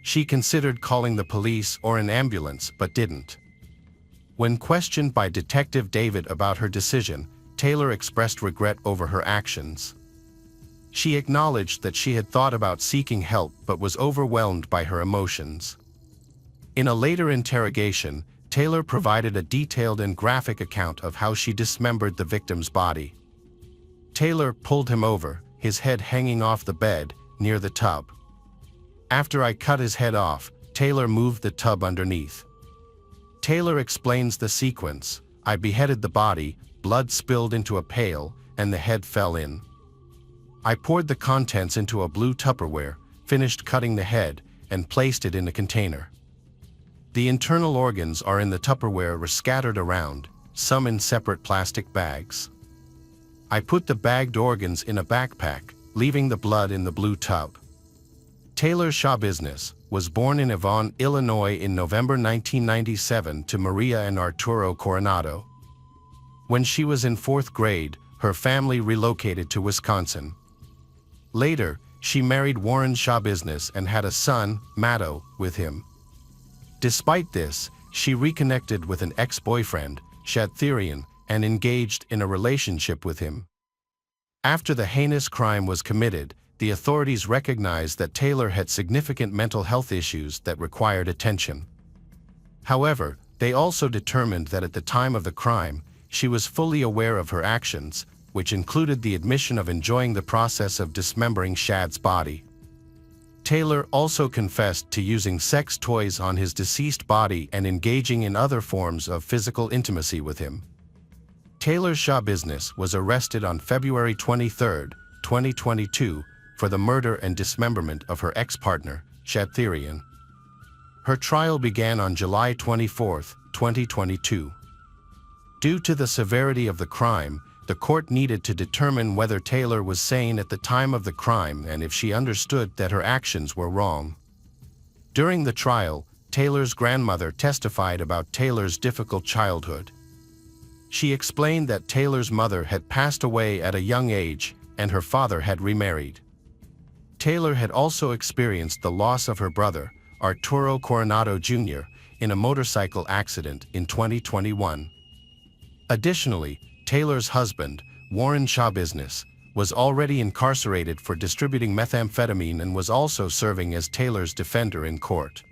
She considered calling the police or an ambulance but didn't. When questioned by Detective David about her decision, Taylor expressed regret over her actions. She acknowledged that she had thought about seeking help but was overwhelmed by her emotions. In a later interrogation, Taylor provided a detailed and graphic account of how she dismembered the victim's body. Taylor pulled him over, his head hanging off the bed, near the tub. After I cut his head off, Taylor moved the tub underneath. Taylor explains the sequence: I beheaded the body, blood spilled into a pail, and the head fell in. I poured the contents into a blue Tupperware, finished cutting the head, and placed it in a container. The internal organs are in the Tupperware or scattered around, some in separate plastic bags. I put the bagged organs in a backpack, leaving the blood in the blue tub. Taylor Business was born in Avon, Illinois in November 1997 to Maria and Arturo Coronado. When she was in 4th grade, her family relocated to Wisconsin. Later, she married Warren Business and had a son, Matto, with him. Despite this, she reconnected with an ex-boyfriend, Shad Thyrion, and engaged in a relationship with him. After the heinous crime was committed, the authorities recognized that Taylor had significant mental health issues that required attention. However, they also determined that at the time of the crime, she was fully aware of her actions, which included the admission of enjoying the process of dismembering Shad's body. Taylor also confessed to using sex toys on his deceased body and engaging in other forms of physical intimacy with him. Taylor Business was arrested on February 23, 2022, for the murder and dismemberment of her ex-partner, Shad Thyrion. Her trial began on July 24, 2022. Due to the severity of the crime, the court needed to determine whether Taylor was sane at the time of the crime and if she understood that her actions were wrong. During the trial, Taylor's grandmother testified about Taylor's difficult childhood. She explained that Taylor's mother had passed away at a young age and her father had remarried. Taylor had also experienced the loss of her brother, Arturo Coronado Jr., in a motorcycle accident in 2021. Additionally, Taylor's husband, Warren Business, was already incarcerated for distributing methamphetamine and was also serving as Taylor's defender in court.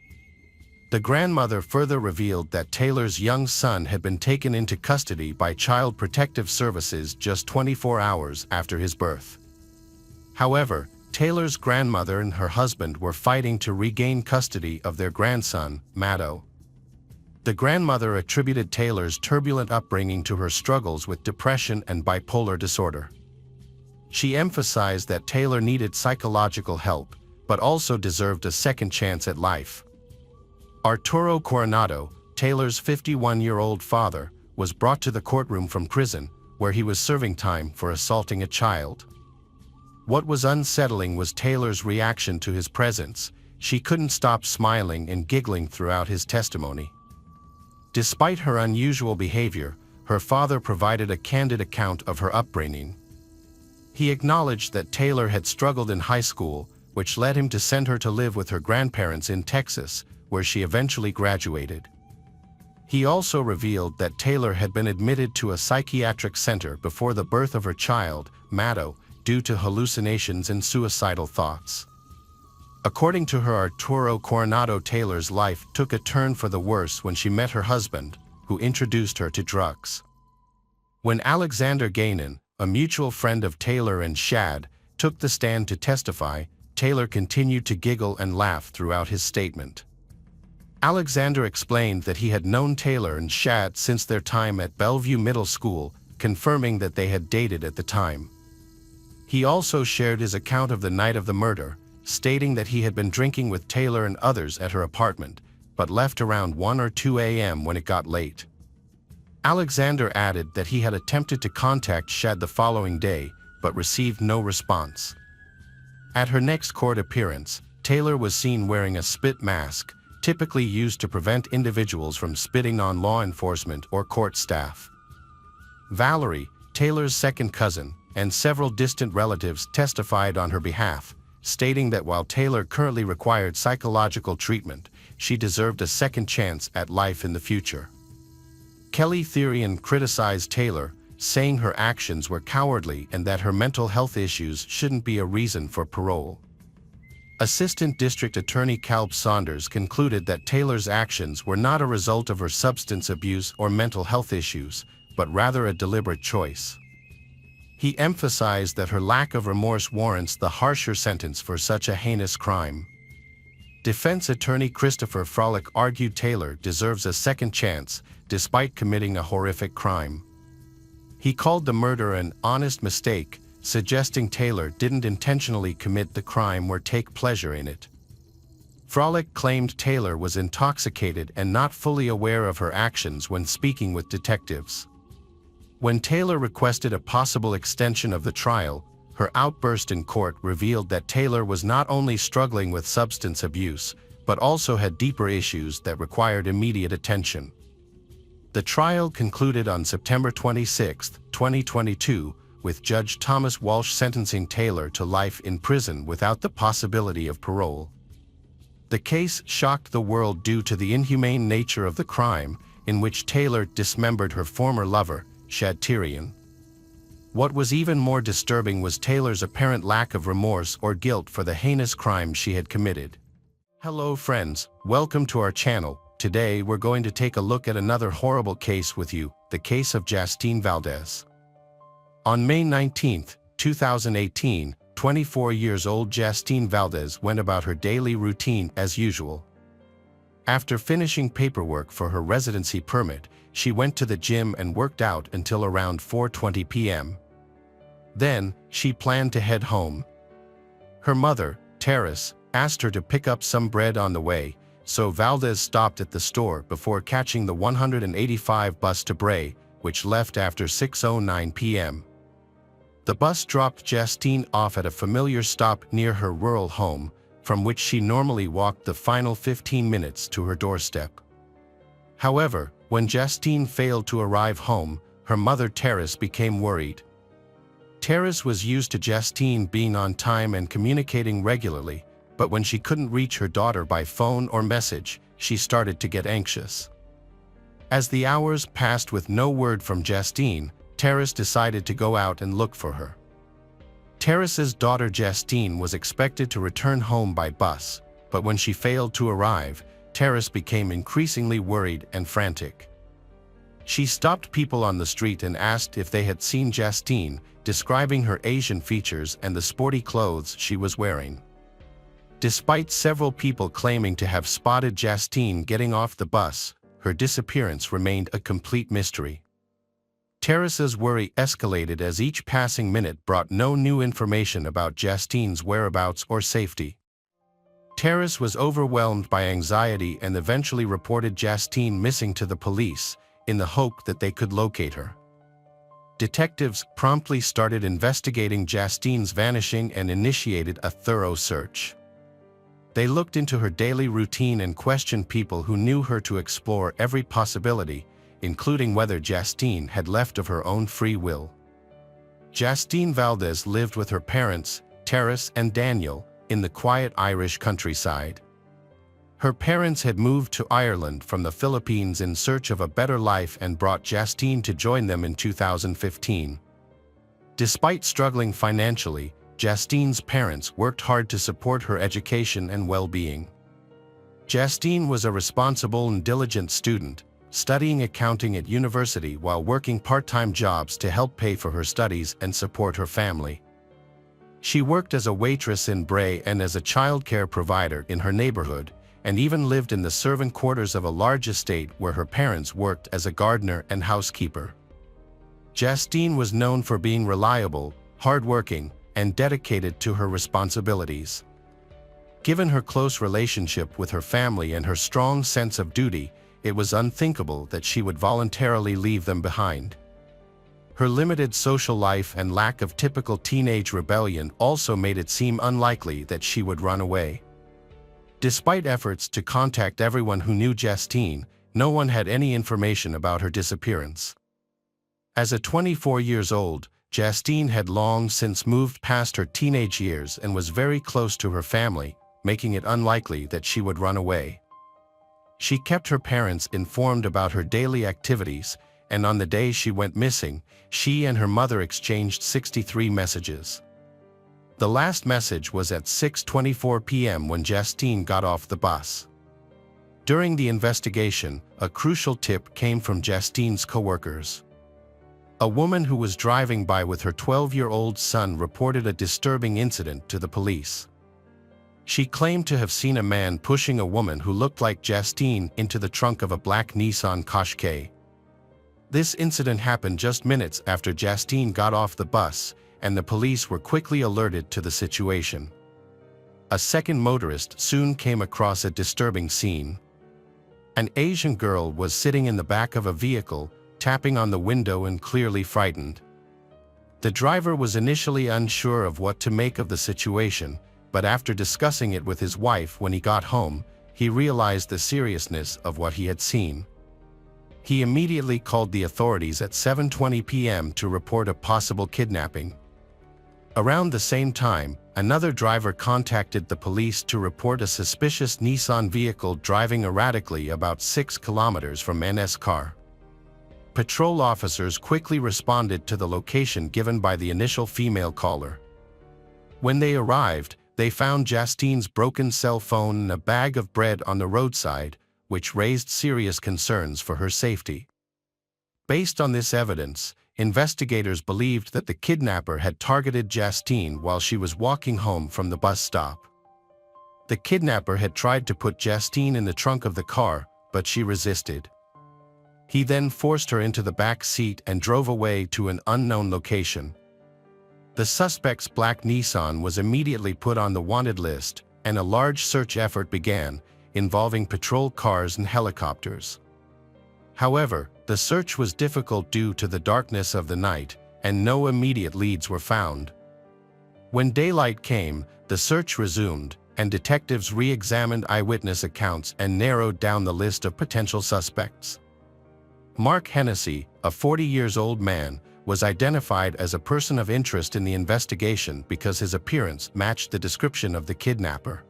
The grandmother further revealed that Taylor's young son had been taken into custody by Child Protective Services just 24 hours after his birth. However, Taylor's grandmother and her husband were fighting to regain custody of their grandson, Maddo. The grandmother attributed Taylor's turbulent upbringing to her struggles with depression and bipolar disorder. She emphasized that Taylor needed psychological help, but also deserved a second chance at life. Arturo Coronado, Taylor's 51-year-old father, was brought to the courtroom from prison, where he was serving time for assaulting a child. What was unsettling was Taylor's reaction to his presence. She couldn't stop smiling and giggling throughout his testimony. Despite her unusual behavior, her father provided a candid account of her upbringing. He acknowledged that Taylor had struggled in high school, which led him to send her to live with her grandparents in Texas, where she eventually graduated. He also revealed that Taylor had been admitted to a psychiatric center before the birth of her child, Maddo, due to hallucinations and suicidal thoughts. According to her, Arturo Coronado, Taylor's life took a turn for the worse when she met her husband, who introduced her to drugs. When Alexander Gainan, a mutual friend of Taylor and Shad, took the stand to testify, Taylor continued to giggle and laugh throughout his statement. Alexander explained that he had known Taylor and Shad since their time at Bellevue Middle School, confirming that they had dated at the time. He also shared his account of the night of the murder, stating that he had been drinking with Taylor and others at her apartment, but left around 1 or 2 a.m. when it got late. Alexander added that he had attempted to contact Shad the following day, but received no response. At her next court appearance, Taylor was seen wearing a spit mask, typically used to prevent individuals from spitting on law enforcement or court staff. Valerie, Taylor's second cousin, and several distant relatives testified on her behalf, stating that while Taylor currently required psychological treatment, she deserved a second chance at life in the future. Shad Thyrion criticized Taylor, saying her actions were cowardly and that her mental health issues shouldn't be a reason for parole. Assistant District Attorney Caleb Saunders concluded that Taylor's actions were not a result of her substance abuse or mental health issues, but rather a deliberate choice. He emphasized that her lack of remorse warrants the harsher sentence for such a heinous crime. Defense attorney Christopher Frolick argued Taylor deserves a second chance, despite committing a horrific crime. He called the murder an honest mistake, suggesting Taylor didn't intentionally commit the crime or take pleasure in it. Frolick claimed Taylor was intoxicated and not fully aware of her actions when speaking with detectives. When Taylor requested a possible extension of the trial, her outburst in court revealed that Taylor was not only struggling with substance abuse, but also had deeper issues that required immediate attention. The trial concluded on September 26, 2022, with Judge Thomas Walsh sentencing Taylor to life in prison without the possibility of parole. The case shocked the world due to the inhumane nature of the crime, in which Taylor dismembered her former lover, Shad Thyrion. What was even more disturbing was Taylor's apparent lack of remorse or guilt for the heinous crime she had committed. Hello friends, welcome to our channel. Today we're going to take a look at another horrible case with you, the case of Jastine Valdez. On May 19, 2018, 24 years old Jastine Valdez went about her daily routine as usual. After finishing paperwork for her residency permit, she went to the gym and worked out until around 4:20 p.m. Then, she planned to head home. Her mother, Teresa, asked her to pick up some bread on the way, so Valdez stopped at the store before catching the 185 bus to Bray, which left after 6:09 p.m. The bus dropped Jastine off at a familiar stop near her rural home, from which she normally walked the final 15 minutes to her doorstep. However, when Jastine failed to arrive home, her mother Teresa became worried. Teresa was used to Jastine being on time and communicating regularly, but when she couldn't reach her daughter by phone or message, she started to get anxious. As the hours passed with no word from Jastine, Teresa decided to go out and look for her. Teresa's daughter Jastine was expected to return home by bus, but when she failed to arrive, Teresa became increasingly worried and frantic. She stopped people on the street and asked if they had seen Jastine, describing her Asian features and the sporty clothes she was wearing. Despite several people claiming to have spotted Jastine getting off the bus, her disappearance remained a complete mystery. Teresa's worry escalated as each passing minute brought no new information about Jastine's whereabouts or safety. Teresa was overwhelmed by anxiety and eventually reported Jastine missing to the police, in the hope that they could locate her. Detectives promptly started investigating Jastine's vanishing and initiated a thorough search. They looked into her daily routine and questioned people who knew her to explore every possibility, including whether Jastine had left of her own free will. Jastine Valdez lived with her parents, Teresa and Daniel, in the quiet Irish countryside. Her parents had moved to Ireland from the Philippines in search of a better life and brought Jastine to join them in 2015. Despite struggling financially, Jastine's parents worked hard to support her education and well-being. Jastine was a responsible and diligent student, studying accounting at university while working part-time jobs to help pay for her studies and support her family. She worked as a waitress in Bray and as a childcare provider in her neighborhood, and even lived in the servant quarters of a large estate where her parents worked as a gardener and housekeeper. Jastine was known for being reliable, hardworking, and dedicated to her responsibilities. Given her close relationship with her family and her strong sense of duty, it was unthinkable that she would voluntarily leave them behind. Her limited social life and lack of typical teenage rebellion also made it seem unlikely that she would run away. Despite efforts to contact everyone who knew Jastine, no one had any information about her disappearance. As a 24 years old, Jastine had long since moved past her teenage years and was very close to her family, making it unlikely that she would run away. She kept her parents informed about her daily activities, and on the day she went missing, she and her mother exchanged 63 messages. The last message was at 6:24 p.m. when Jastine got off the bus. During the investigation, a crucial tip came from Jastine's coworkers. A woman who was driving by with her 12-year-old son reported a disturbing incident to the police. She claimed to have seen a man pushing a woman who looked like Jastine into the trunk of a black Nissan Qashqai. This incident happened just minutes after Jastine got off the bus, and the police were quickly alerted to the situation. A second motorist soon came across a disturbing scene. An Asian girl was sitting in the back of a vehicle, tapping on the window and clearly frightened. The driver was initially unsure of what to make of the situation, but after discussing it with his wife when he got home, he realized the seriousness of what he had seen. He immediately called the authorities at 7:20 p.m. to report a possible kidnapping. Around the same time, another driver contacted the police to report a suspicious Nissan vehicle driving erratically about 6 kilometers from NS car. Patrol officers quickly responded to the location given by the initial female caller. When they arrived, they found Jastine's broken cell phone and a bag of bread on the roadside, which raised serious concerns for her safety. Based on this evidence, investigators believed that the kidnapper had targeted Jastine while she was walking home from the bus stop. The kidnapper had tried to put Jastine in the trunk of the car, but she resisted. He then forced her into the back seat and drove away to an unknown location. The suspect's black Nissan was immediately put on the wanted list, and a large search effort began, involving patrol cars and helicopters. However, the search was difficult due to the darkness of the night, and no immediate leads were found. When daylight came, the search resumed, and detectives re-examined eyewitness accounts and narrowed down the list of potential suspects. Mark Hennessy, a 40-year-old man, was identified as a person of interest in the investigation because his appearance matched the description of the kidnapper.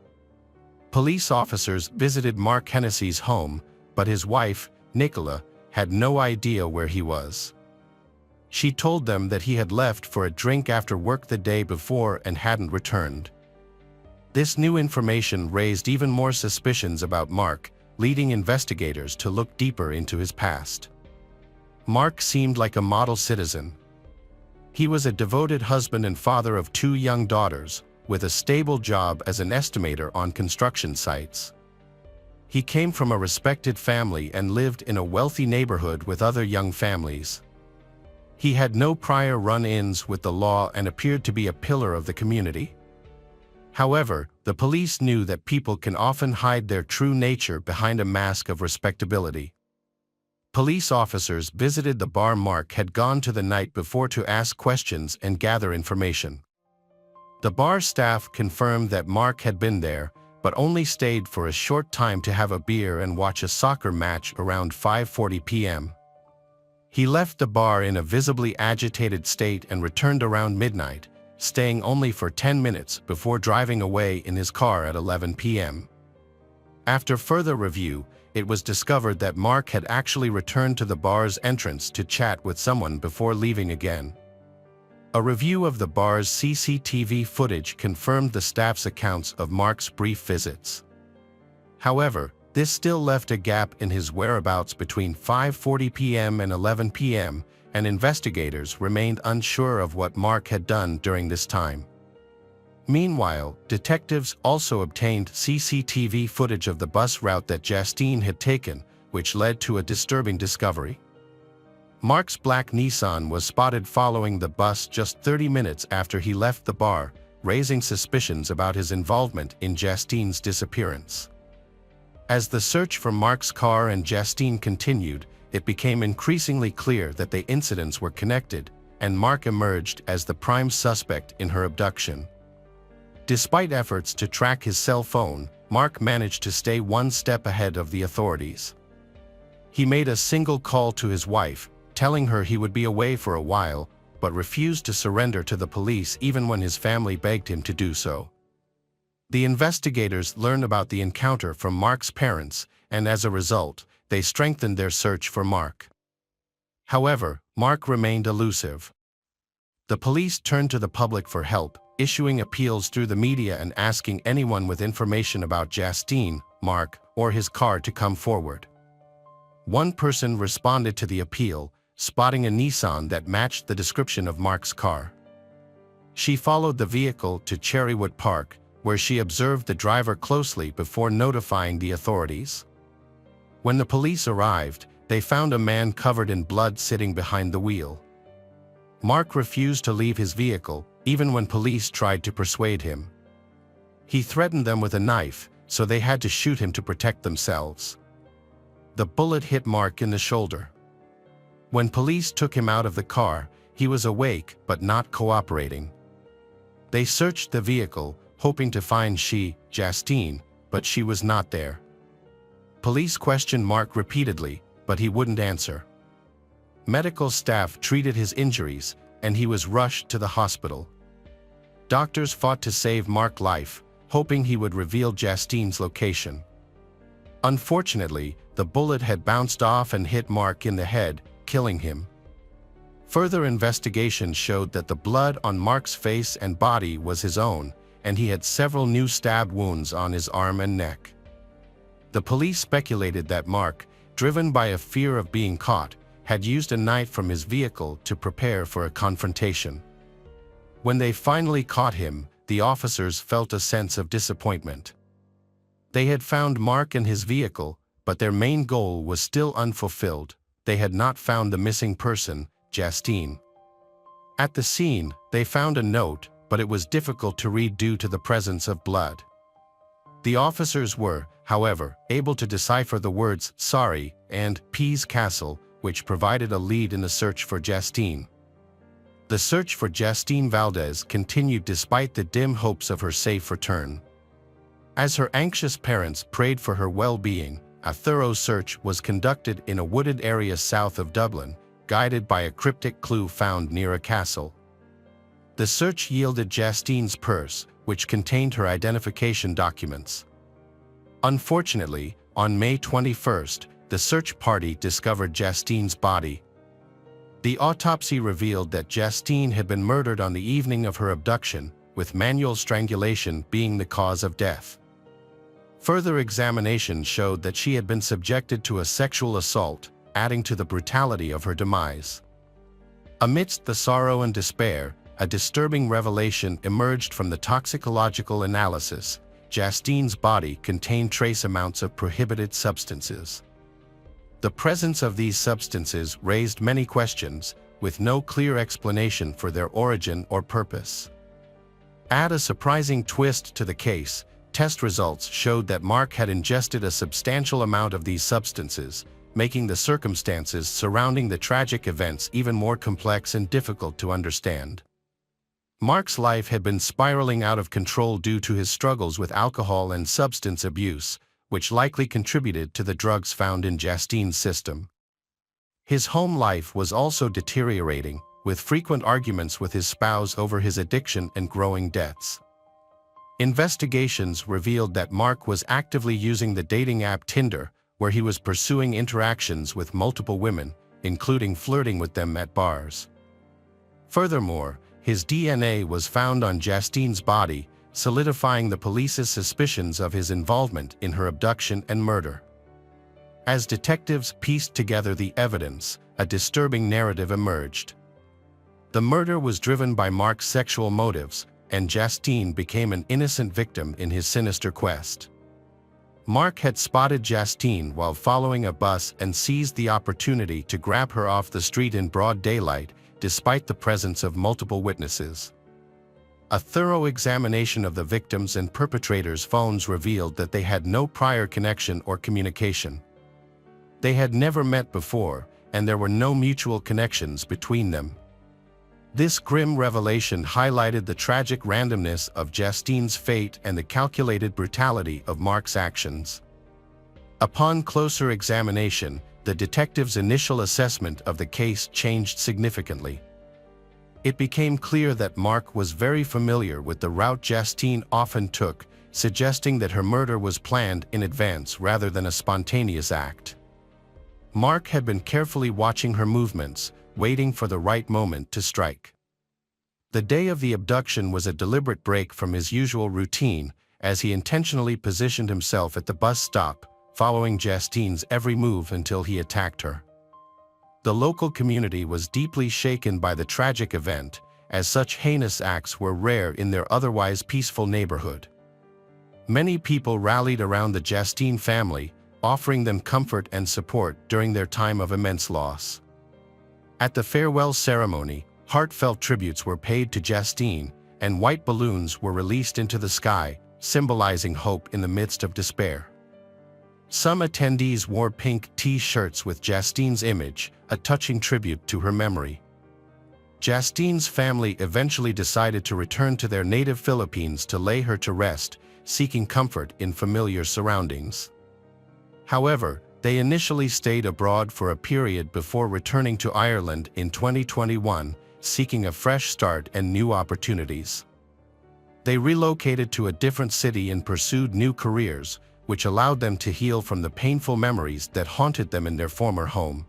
Police officers visited Mark Hennessy's home, but his wife, Nicola, had no idea where he was. She told them that he had left for a drink after work the day before and hadn't returned. This new information raised even more suspicions about Mark, leading investigators to look deeper into his past. Mark seemed like a model citizen. He was a devoted husband and father of 2 young daughters, with a stable job as an estimator on construction sites. He came from a respected family and lived in a wealthy neighborhood with other young families. He had no prior run-ins with the law and appeared to be a pillar of the community. However, the police knew that people can often hide their true nature behind a mask of respectability. Police officers visited the bar Mark had gone to the night before to ask questions and gather information. The bar staff confirmed that Mark had been there, but only stayed for a short time to have a beer and watch a soccer match around 5:40 p.m. He left the bar in a visibly agitated state and returned around midnight, staying only for 10 minutes before driving away in his car at 11 p.m. After further review, it was discovered that Mark had actually returned to the bar's entrance to chat with someone before leaving again. A review of the bar's CCTV footage confirmed the staff's accounts of Mark's brief visits. However, this still left a gap in his whereabouts between 5:40 p.m. and 11 p.m., and investigators remained unsure of what Mark had done during this time. Meanwhile, detectives also obtained CCTV footage of the bus route that Jastine had taken, which led to a disturbing discovery. Mark's black Nissan was spotted following the bus just 30 minutes after he left the bar, raising suspicions about his involvement in Jastine's disappearance. As the search for Mark's car and Jastine continued, it became increasingly clear that the incidents were connected, and Mark emerged as the prime suspect in her abduction. Despite efforts to track his cell phone, Mark managed to stay one step ahead of the authorities. He made a single call to his wife, telling her he would be away for a while, but refused to surrender to the police even when his family begged him to do so. The investigators learned about the encounter from Mark's parents, and as a result, they strengthened their search for Mark. However, Mark remained elusive. The police turned to the public for help, issuing appeals through the media and asking anyone with information about Jastine, Mark, or his car to come forward. One person responded to the appeal, spotting a Nissan that matched the description of Mark's car. She followed the vehicle to Cherrywood Park, where she observed the driver closely before notifying the authorities. When the police arrived, they found a man covered in blood sitting behind the wheel. Mark refused to leave his vehicle, even when police tried to persuade him. He threatened them with a knife, so they had to shoot him to protect themselves. The bullet hit Mark in the shoulder. When police took him out of the car, he was awake but not cooperating. They searched the vehicle, hoping to find Jastine, but she was not there. Police questioned Mark repeatedly, but he wouldn't answer. Medical staff treated his injuries, and he was rushed to the hospital. Doctors fought to save Mark's life, hoping he would reveal Jastine's location. Unfortunately, the bullet had bounced off and hit Mark in the head, killing him. Further investigation showed that the blood on Mark's face and body was his own, and he had several new stab wounds on his arm and neck. The police speculated that Mark, driven by a fear of being caught, had used a knife from his vehicle to prepare for a confrontation. When they finally caught him, the officers felt a sense of disappointment. They had found Mark in his vehicle, but their main goal was still unfulfilled. They had not found the missing person, Jastine. At the scene, they found a note, but it was difficult to read due to the presence of blood. The officers were, however, able to decipher the words "sorry" and "Pease Castle," which provided a lead in the search for Jastine. The search for Jastine Valdez continued despite the dim hopes of her safe return. As her anxious parents prayed for her well-being, a thorough search was conducted in a wooded area south of Dublin, guided by a cryptic clue found near a castle. The search yielded Jastine's purse, which contained her identification documents. Unfortunately, on May 21st, the search party discovered Jastine's body. The autopsy revealed that Jastine had been murdered on the evening of her abduction, with manual strangulation being the cause of death. Further examination showed that she had been subjected to a sexual assault, adding to the brutality of her demise. Amidst the sorrow and despair, a disturbing revelation emerged from the toxicological analysis. Jastine's body contained trace amounts of prohibited substances. The presence of these substances raised many questions, with no clear explanation for their origin or purpose. Add a surprising twist to the case. Test results showed that Mark had ingested a substantial amount of these substances, making the circumstances surrounding the tragic events even more complex and difficult to understand. Mark's life had been spiraling out of control due to his struggles with alcohol and substance abuse, which likely contributed to the drugs found in Jastine's system. His home life was also deteriorating, with frequent arguments with his spouse over his addiction and growing debts. Investigations revealed that Mark was actively using the dating app Tinder, where he was pursuing interactions with multiple women, including flirting with them at bars. Furthermore, his DNA was found on Jastine's body, solidifying the police's suspicions of his involvement in her abduction and murder. As detectives pieced together the evidence, a disturbing narrative emerged. The murder was driven by Mark's sexual motives, and Jastine became an innocent victim in his sinister quest. Mark had spotted Jastine while following a bus and seized the opportunity to grab her off the street in broad daylight, despite the presence of multiple witnesses. A thorough examination of the victims' and perpetrators' phones revealed that they had no prior connection or communication. They had never met before, and there were no mutual connections between them. This grim revelation highlighted the tragic randomness of Jastine's fate and the calculated brutality of Mark's actions. Upon closer examination, the detectives' initial assessment of the case changed significantly. It became clear that Mark was very familiar with the route Jastine often took, suggesting that her murder was planned in advance rather than a spontaneous act. Mark had been carefully watching her movements, waiting for the right moment to strike. The day of the abduction was a deliberate break from his usual routine, as he intentionally positioned himself at the bus stop, following Jastine's every move until he attacked her. The local community was deeply shaken by the tragic event, as such heinous acts were rare in their otherwise peaceful neighborhood. Many people rallied around the Jastine family, offering them comfort and support during their time of immense loss. At the farewell ceremony, heartfelt tributes were paid to Jastine, and white balloons were released into the sky, symbolizing hope in the midst of despair. Some attendees wore pink T-shirts with Jastine's image, a touching tribute to her memory. Jastine's family eventually decided to return to their native Philippines to lay her to rest, seeking comfort in familiar surroundings. However, they initially stayed abroad for a period before returning to Ireland in 2021, seeking a fresh start and new opportunities. They relocated to a different city and pursued new careers, which allowed them to heal from the painful memories that haunted them in their former home.